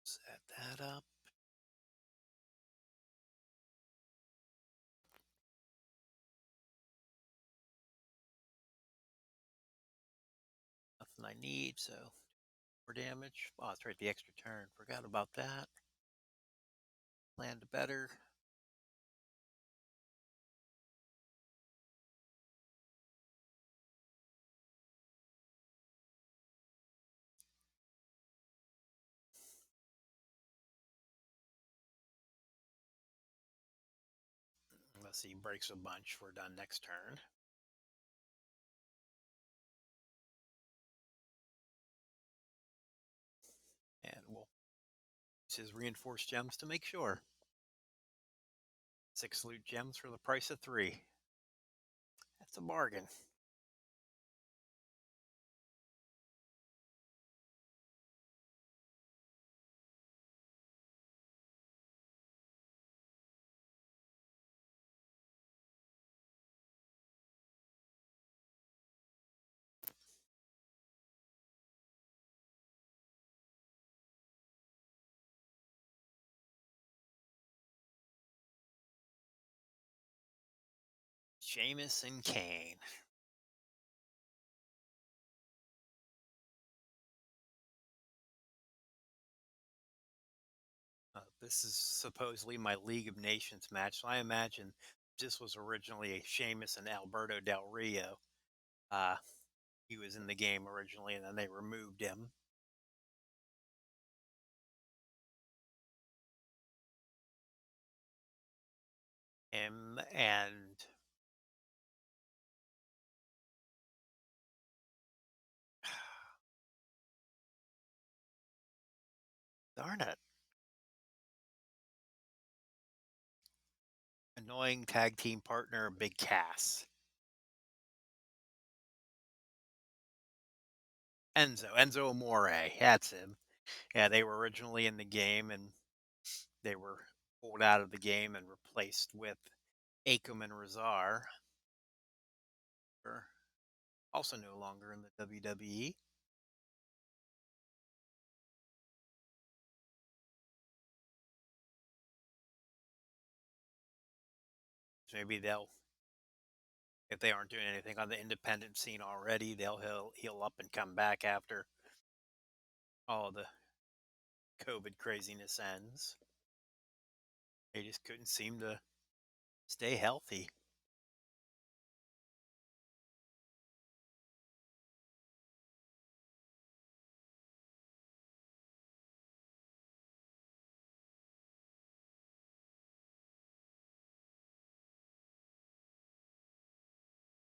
Set that up. Nothing I need, so more damage. Oh, that's right, the extra turn. Forgot about that. Planned better. Let's see, breaks a bunch. We're done next turn. And we'll use his reinforced gems to make sure. 6 loot gems for the price of 3. That's a bargain. Sheamus and Kane. This is supposedly my League of Nations match. So I imagine this was originally a Sheamus and Alberto Del Rio. He was in the game originally, and then they removed him. And darn it. Annoying tag team partner, Big Cass. Enzo Amore. That's him. Yeah, they were originally in the game, and they were pulled out of the game and replaced with Akam and Razar. They're also no longer in the WWE. Maybe they'll, if they aren't doing anything on the independent scene already, they'll heal up and come back after all the COVID craziness ends. They just couldn't seem to stay healthy.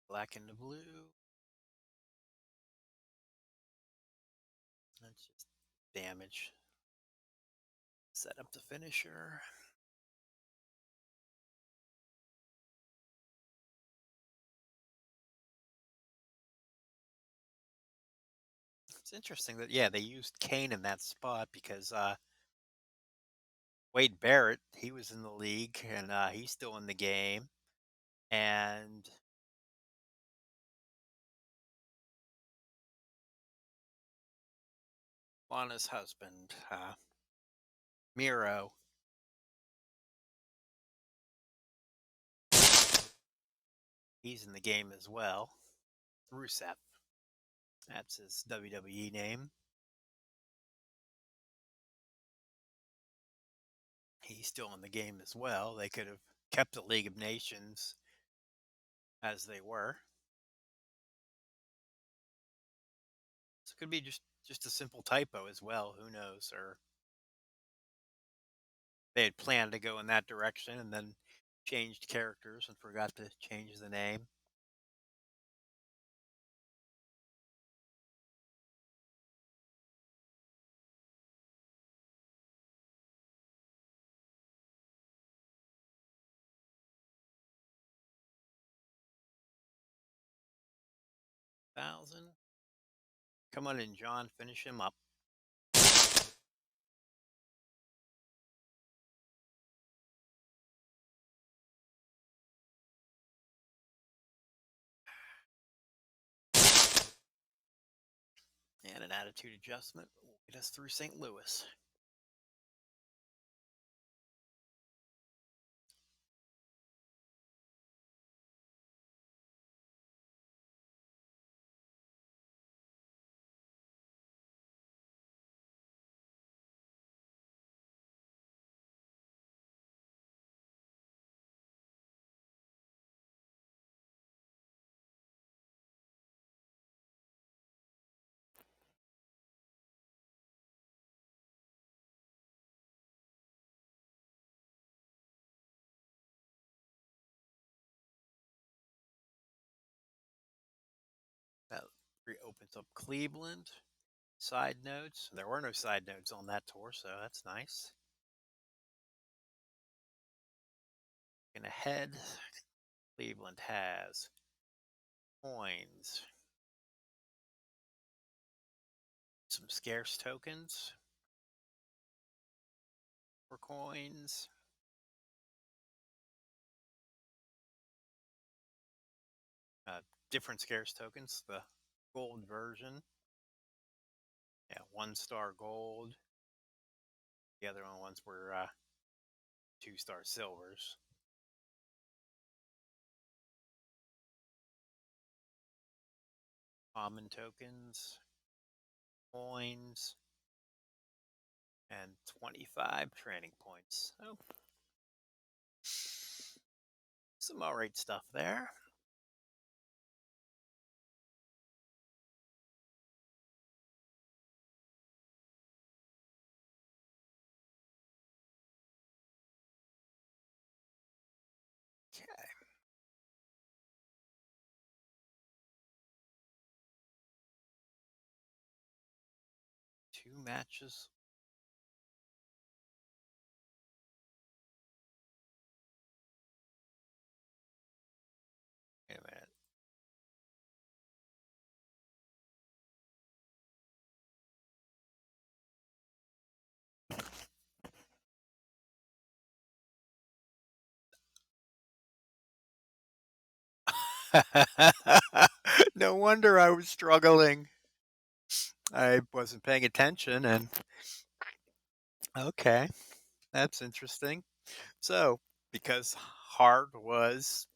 Black and the blue. That's just damage. Set up the finisher. It's interesting that they used Kane in that spot because Wade Barrett, he was in the league and he's still in the game, and Lana's husband, Miro, he's in the game as well. Rusev, that's his WWE name. He's still in the game as well. They could have kept the League of Nations as they were. So it could be just a simple typo as well. Who knows? Or they had planned to go in that direction and then changed characters and forgot to change the name. Thousand. Come on in, John. Finish him up. And an attitude adjustment will get us through St. Louis. That reopens up Cleveland. Side notes. There were no side notes on that tour, so that's nice. Looking ahead, Cleveland has coins, some scarce tokens for coins, different scarce tokens, the gold version. Yeah, 1-star gold. The other ones were 2-star silvers. Common tokens, coins, and 25 training points. Oh, some alright stuff there. Okay. 2 matches. Wait a minute. No wonder I was struggling. I wasn't paying attention, and okay, that's interesting. So, because hard was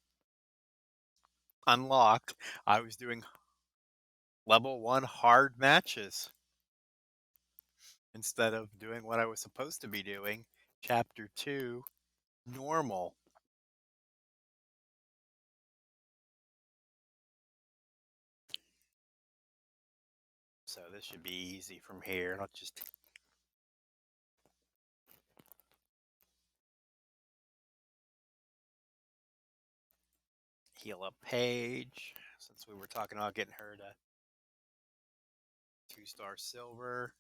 unlocked, I was doing level 1 hard matches instead of doing what I was supposed to be doing, chapter 2 normal. So this should be easy from here. I'll just heal up Paige, since we were talking about getting her to 2-star silver.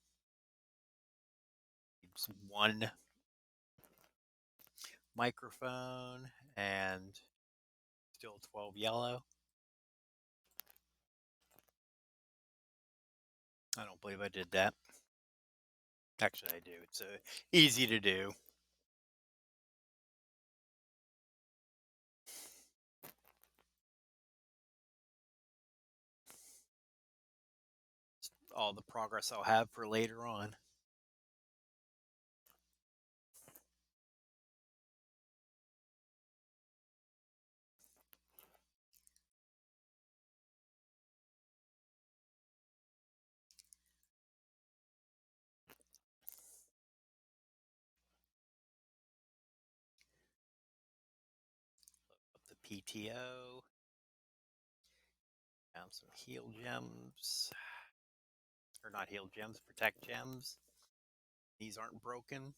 Needs 1 microphone and still 12 yellow. I don't believe I did that. Actually, I do. It's easy to do. It's all the progress I'll have for later on. Up the PTO. Found some heal gems. Or not heal gems, protect gems. These aren't broken.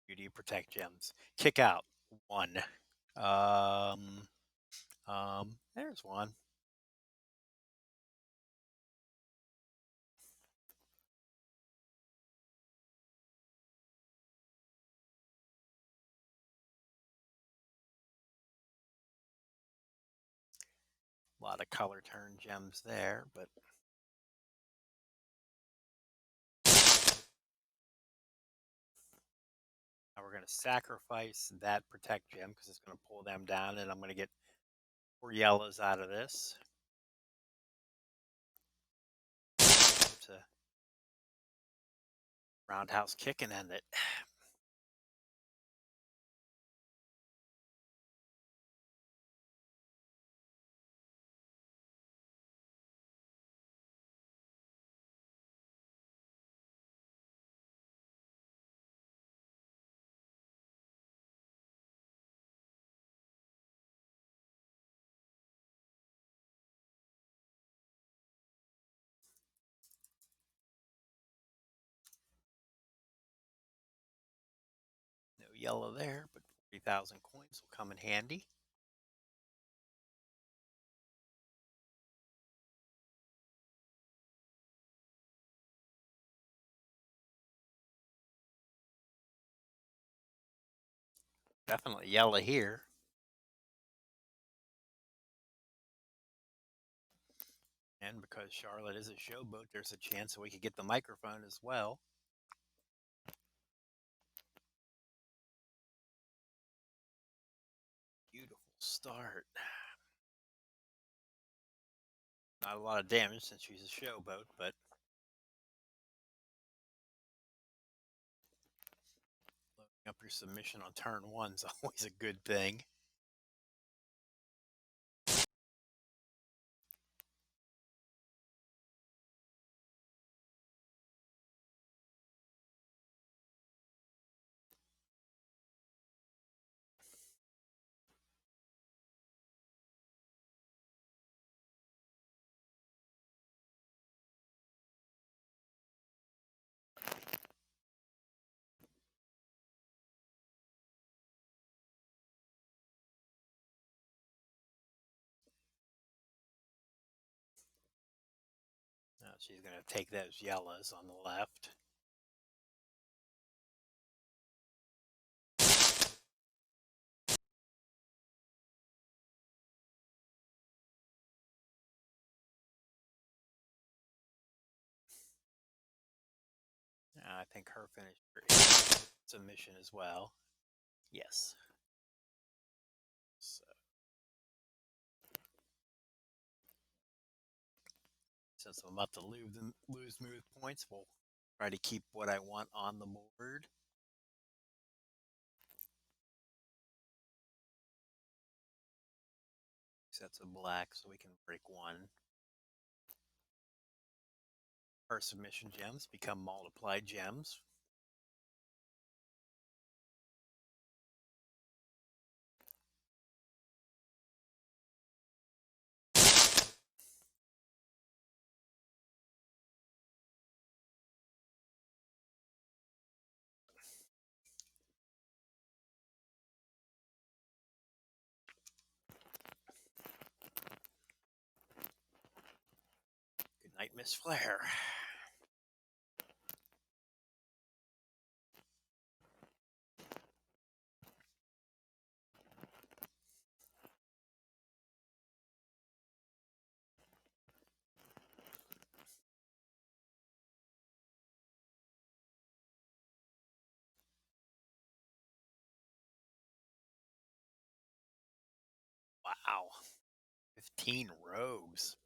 Beauty protect gems. Kick out 1. There's 1. A lot of color turn gems there, but now we're going to sacrifice that protect gem because it's going to pull them down, and I'm going to get 4 yellows out of this. To roundhouse kick and end it. No yellow there, but 40,000 coins will come in handy. Definitely yellow here. And because Charlotte is a showboat, there's a chance that we could get the microphone as well. Beautiful start. Not a lot of damage since she's a showboat, but loading up your submission on turn 1 is always a good thing. Now she's going to take those yellows on the left. I think her finished her submission as well. Yes. Since I'm about to lose move points, we'll try to keep what I want on the board. Sets of black, so we can break one. Our submission gems become multiplied gems. Good night, Miss Flair. Wow. 15 rogues.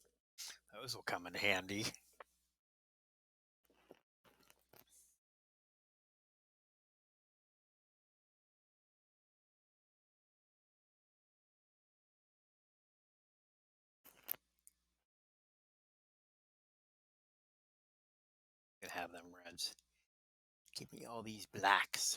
Those will come in handy. Can have them reds. Give me all these blacks.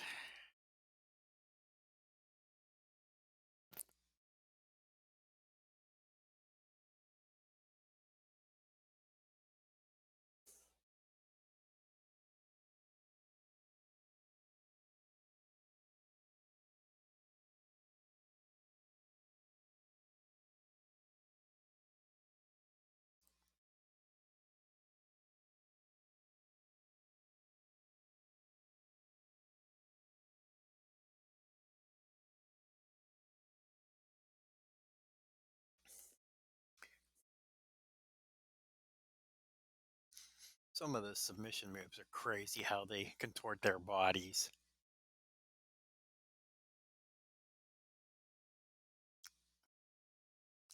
Some of the submission moves are crazy how they contort their bodies.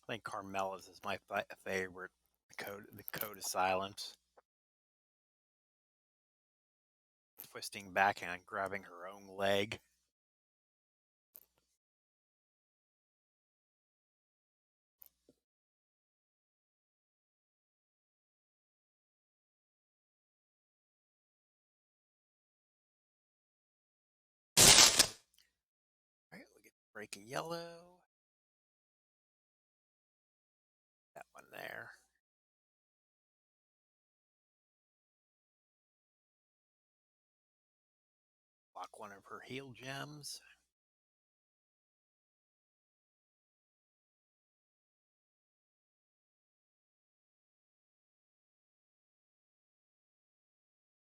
I think Carmella's is my favorite. The code of silence. Twisting backhand, grabbing her own leg. All right, we get to break a yellow. That one there. Block one of her heal gems.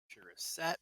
Sure is set.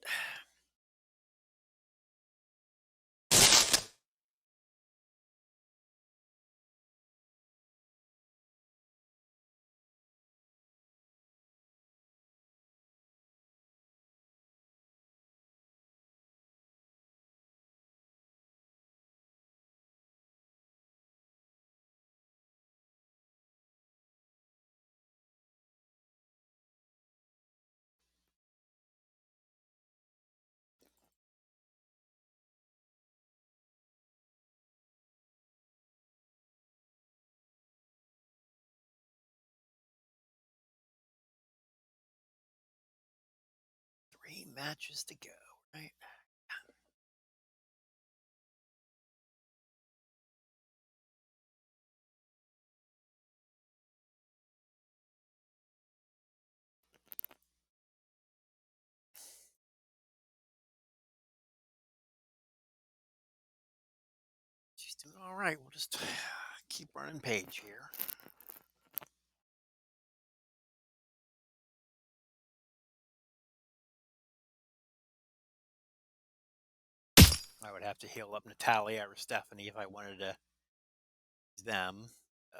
Three matches to go, right? She's doing all right. We'll just keep running page here. I would have to heal up Natalia or Stephanie if I wanted to use them. So.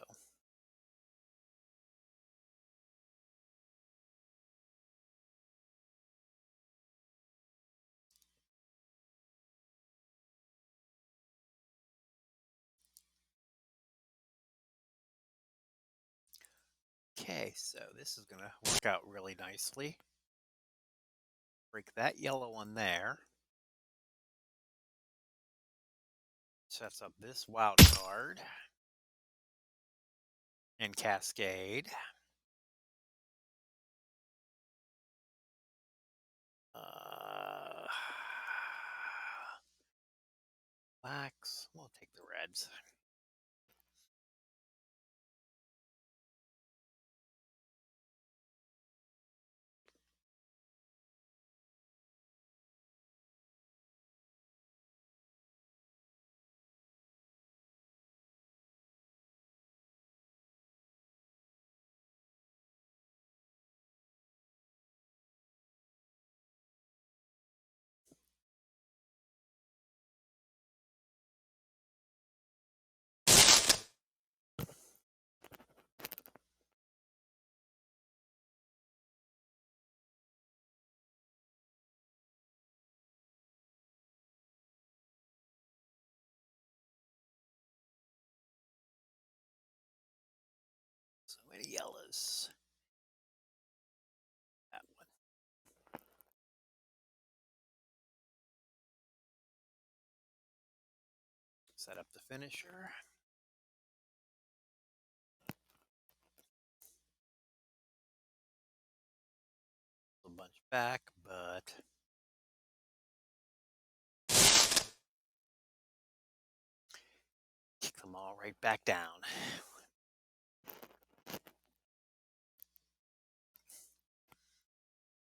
Okay, so this is going to work out really nicely. Break that yellow one there. Sets up this wild card. And Cascade. Blacks. We'll take the reds. So many yellows. That one. Set up the finisher. A bunch back, but kick them all right back down.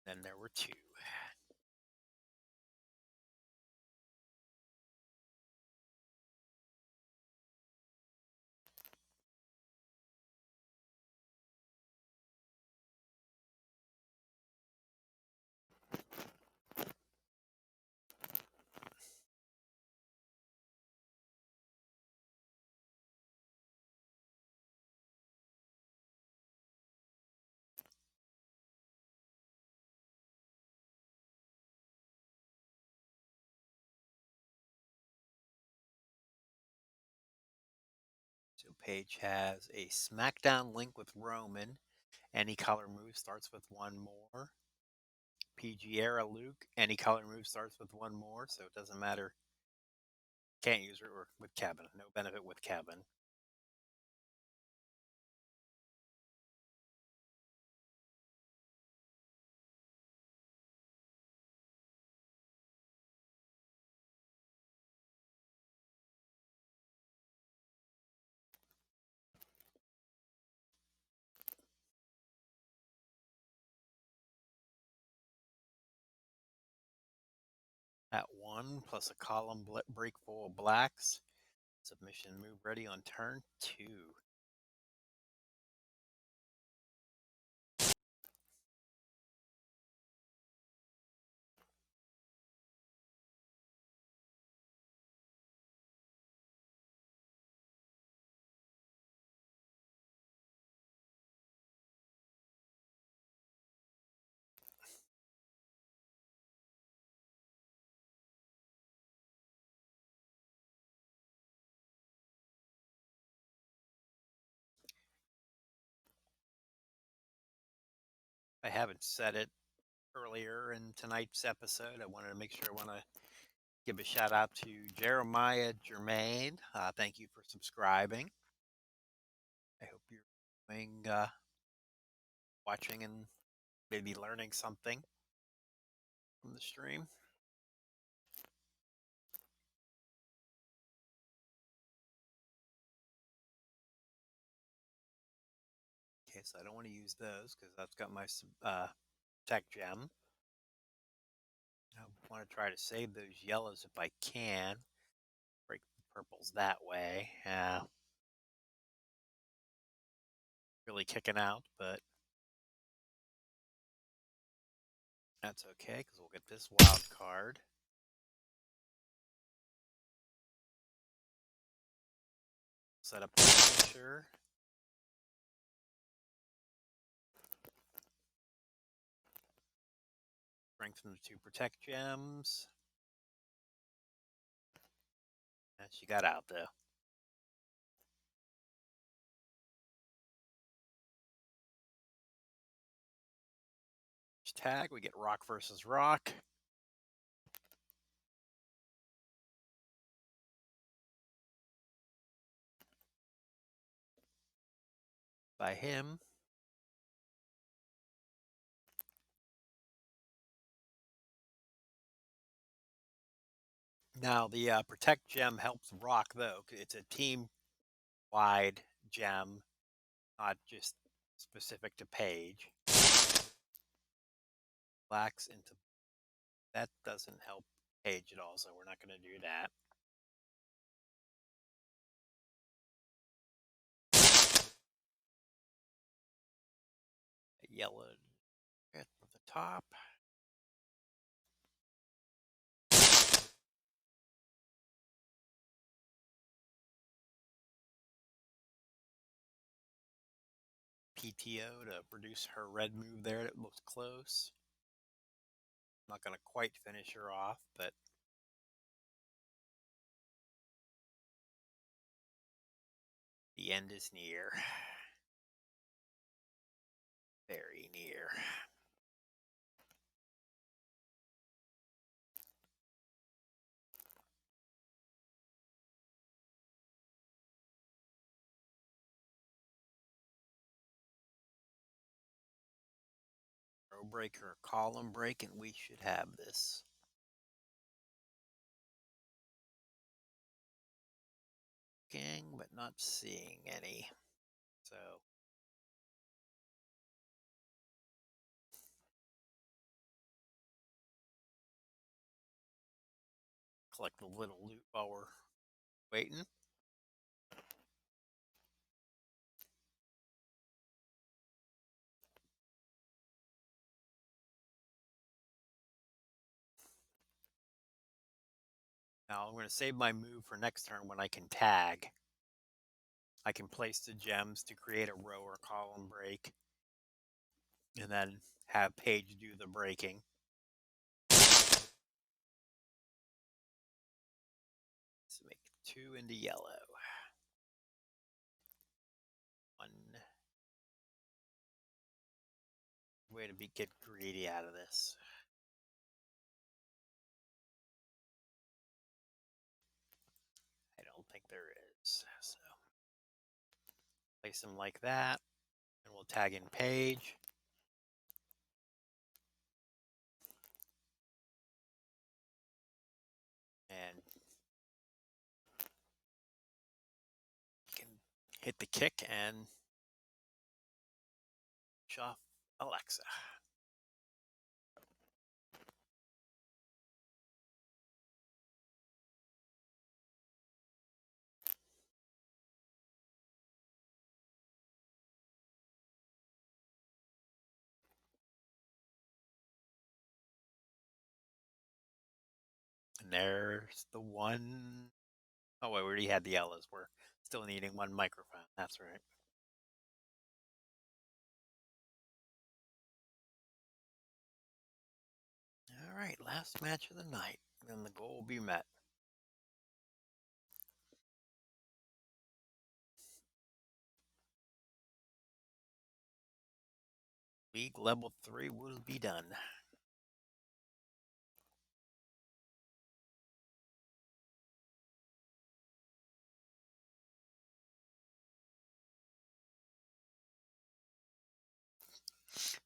Then there were two. So Paige has a SmackDown link with Roman. Any color move starts with one more. PG era Luke. Any color move starts with one more, so it doesn't matter. Can't use it with Kevin. No benefit with Kevin. At one, plus a column break full of blacks. Submission move ready on turn 2. I haven't said it earlier in tonight's episode. I wanted to make sure I want to give a shout out to Jeremiah Germain. Thank you for subscribing. I hope you're enjoying watching and maybe learning something from the stream. Okay, so I don't want to use those because I've got my tech gem. I want to try to save those yellows if I can. Break the purples that way. Really kicking out, but that's okay because we'll get this wild card. Set up the finisher. Strengthen the 2 protect gems. And she got out though. Tag, we get Rock versus Rock. By him. Now, the Protect gem helps Rock, though. It's a team-wide gem, not just specific to Paige. Blacks into... That doesn't help Paige at all, so we're not going to do that. A yellow at the top. PTO to produce her red move there. It looks close. Not going to quite finish her off, but the end is near. Very near. Row break or column break, and we should have this. Looking, but not seeing any. So collect a little loot while we're waiting. Now I'm going to save my move for next turn when I can tag. I can place the gems to create a row or column break, and then have Paige do the breaking. Let's make 2 into yellow. 1. Way to get greedy out of this. I don't think there is. So place them like that, and we'll tag in Paige. And you can hit the kick and push off Alexa. And there's the one. Oh, wait, we already had the yellows. We're still needing 1 microphone. That's right. All right, last match of the night. Then the goal will be met. League level 3 will be done.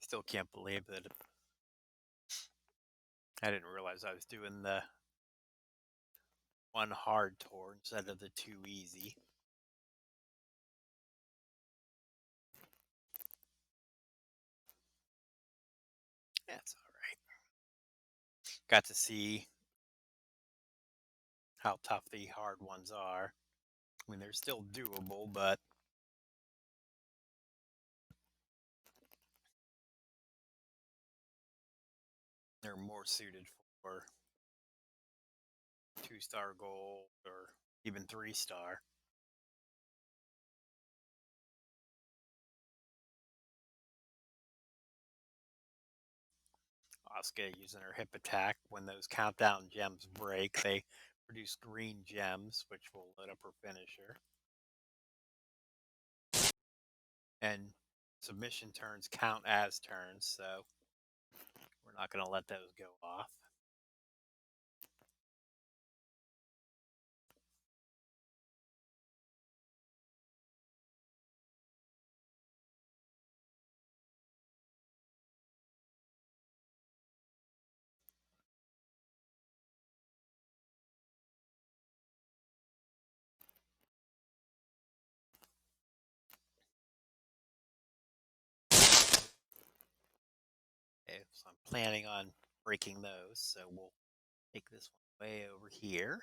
Still can't believe that I didn't realize I was doing the 1 hard tour instead of the 2 easy. That's all right. Got to see how tough the hard ones are. I mean, they're still doable, but they're more suited for 2-star gold or even 3-star. Asuka using her hip attack. When those countdown gems break, they produce green gems, which will lit up her finisher. And submission turns count as turns, so We're not going to let those go off. Okay, so I'm planning on breaking those, so we'll take this one way over here.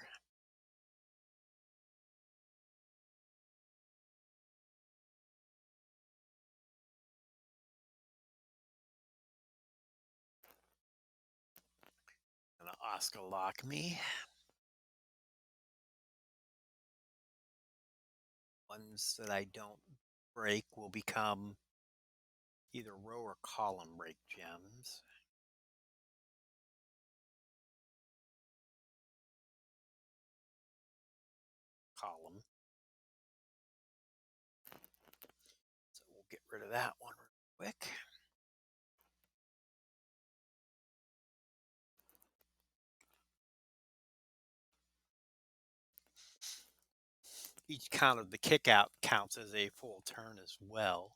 Gonna Oscar lock me. Ones that I don't break will become either row or column break gems. Column. So we'll get rid of that one real quick. Each count of the kick out counts as a full turn as well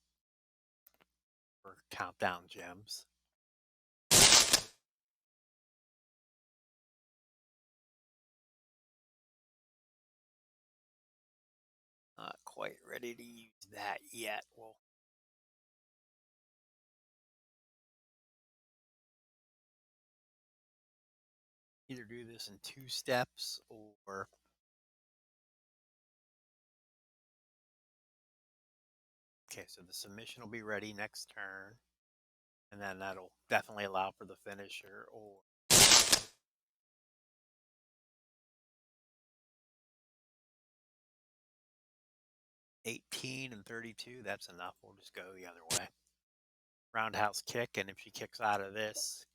for countdown gems. Not quite ready to use that yet. We'll either do this in 2 steps or okay, so the submission will be ready next turn, and then that'll definitely allow for the finisher or 18 and 32. That's enough. We'll just go the other way. Roundhouse kick, and if she kicks out of this,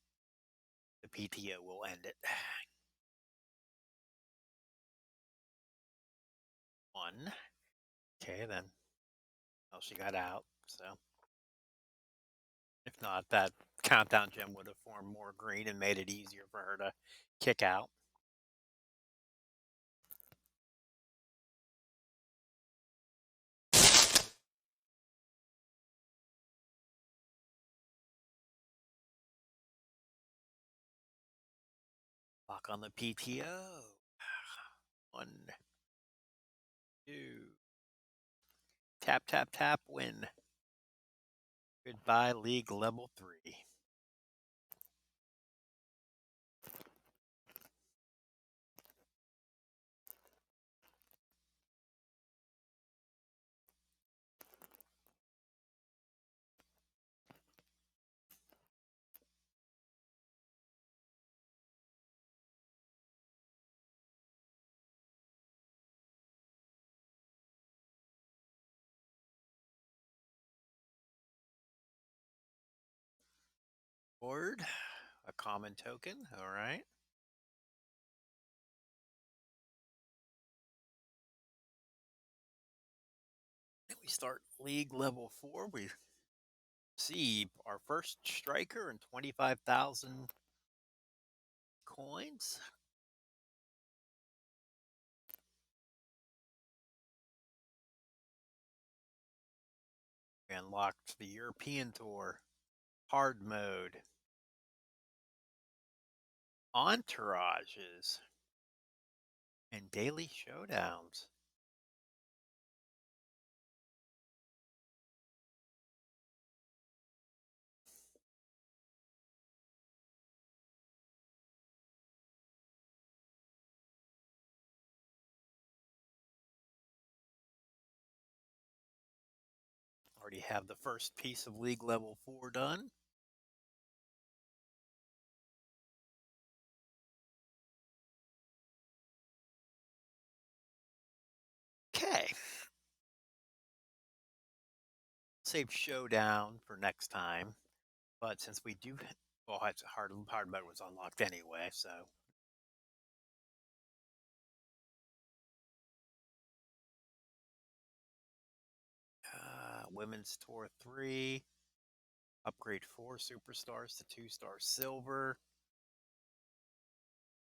the PTO will end it. 1. Okay, then. Well, she got out, so. If not, that countdown gem would have formed more green and made it easier for her to kick out. Lock on the PTO. 1, 2. Tap, tap, tap, win. Goodbye, League Level 3. Board, a common token, all right. Then we start League Level 4. We see our first striker and 25,000 coins. We unlocked the European Tour, hard mode, entourages, and daily showdowns. Already have the first piece of League Level 4 done. Okay. Save showdown for next time. But since we do, well, it's hard mode was unlocked anyway, so Women's Tour 3. Upgrade 4 superstars to 2-star silver.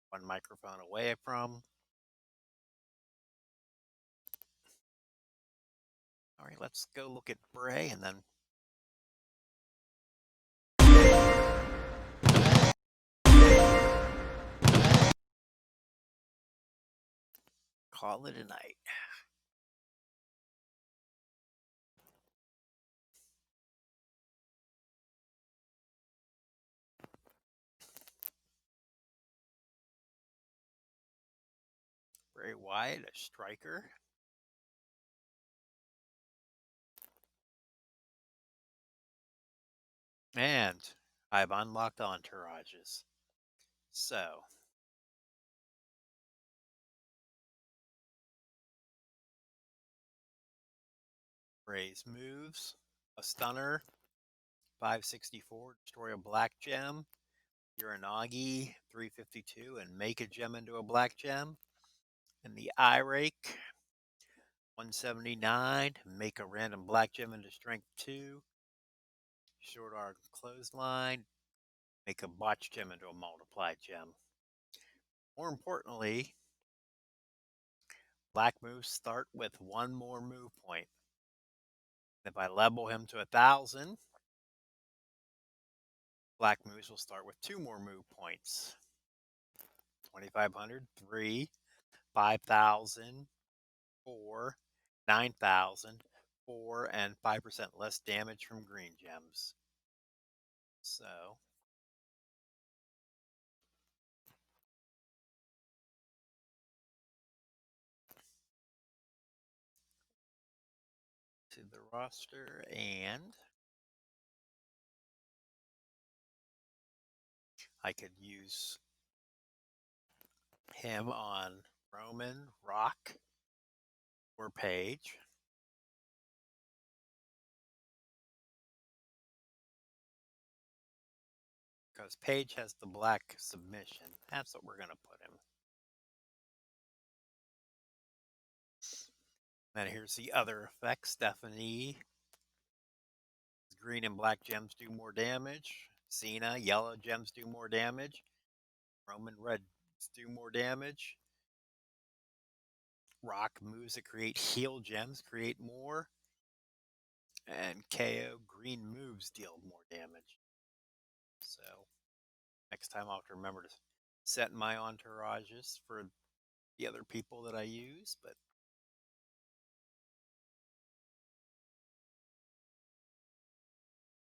One microphone away from. All right, let's go look at Bray and then call it a night. Bray Wyatt, a striker. And I've unlocked entourages. So, Bray's moves, a stunner, 564, destroy a black gem, Uranagi, 352, and make a gem into a black gem. And the eye rake, 179, make a random black gem into strength 2. Short arc clothesline, make a botch gem into a multiplied gem. More importantly, black moves start with one more move point. If I level him to 1,000, black moves will start with 2 more move points. 2,500, 3, 5,000, 4, 9,000, 4, and 5% less damage from green gems. So, to the roster, and I could use him on Roman, Rock, or Page. Because Page has the black submission. That's what we're going to put him. Then here's the other effect. Stephanie. Green and black gems do more damage. Cena, yellow gems do more damage. Roman, red do more damage. Rock moves that create heal gems create more. And KO, green moves deal more damage. So next time I'll have to remember to set my entourages for the other people that I use, but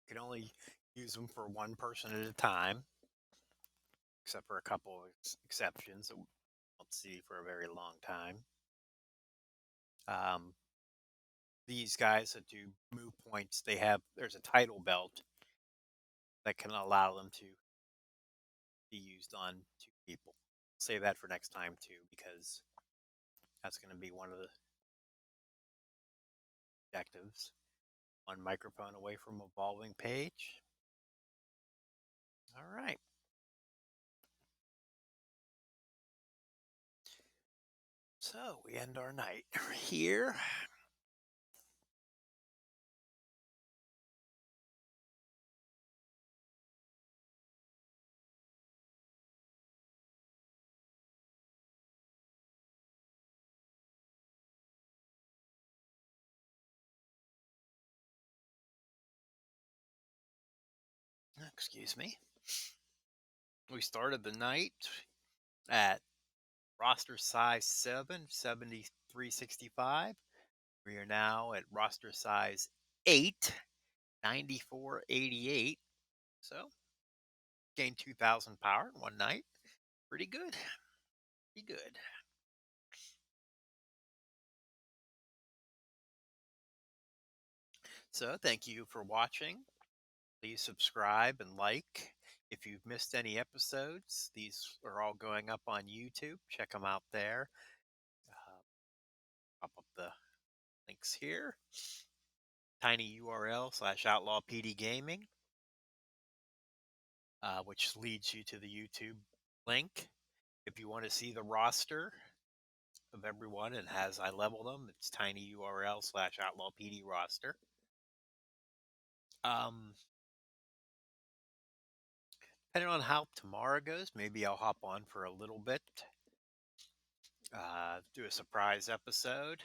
you can only use them for one person at a time, except for a couple of exceptions that we'll see for a very long time. These guys that do move points, there's a title belt that can allow them to be used on 2 people. Save that for next time too, because that's going to be one of the objectives. One microphone away from evolving Page. All right. So we end our night here. Excuse me. We started the night at roster size 7, 73.65. We are now at roster size 8, 94.88. So, gained 2,000 power in one night. Pretty good. Pretty good. So, thank you for watching. Please subscribe and like. If you've missed any episodes, these are all going up on YouTube. Check them out there. Pop up the links here. Tiny URL/outlawpd gaming, which leads you to the YouTube link. If you want to see the roster of everyone and as I level them, it's tiny URL/outlawpd roster. Depending on how tomorrow goes, maybe I'll hop on for a little bit, do a surprise episode.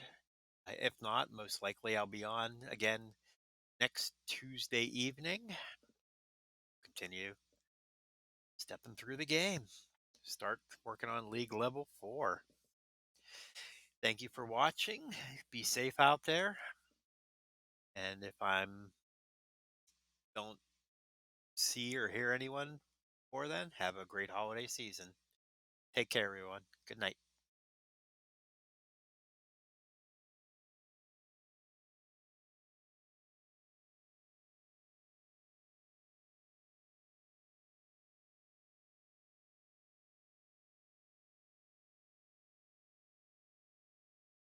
If not, most likely I'll be on again next Tuesday evening. Continue stepping through the game. Start working on League Level 4. Thank you for watching. Be safe out there. And if I'm don't see or hear anyone before then, have a great holiday season. Take care, everyone. Good night.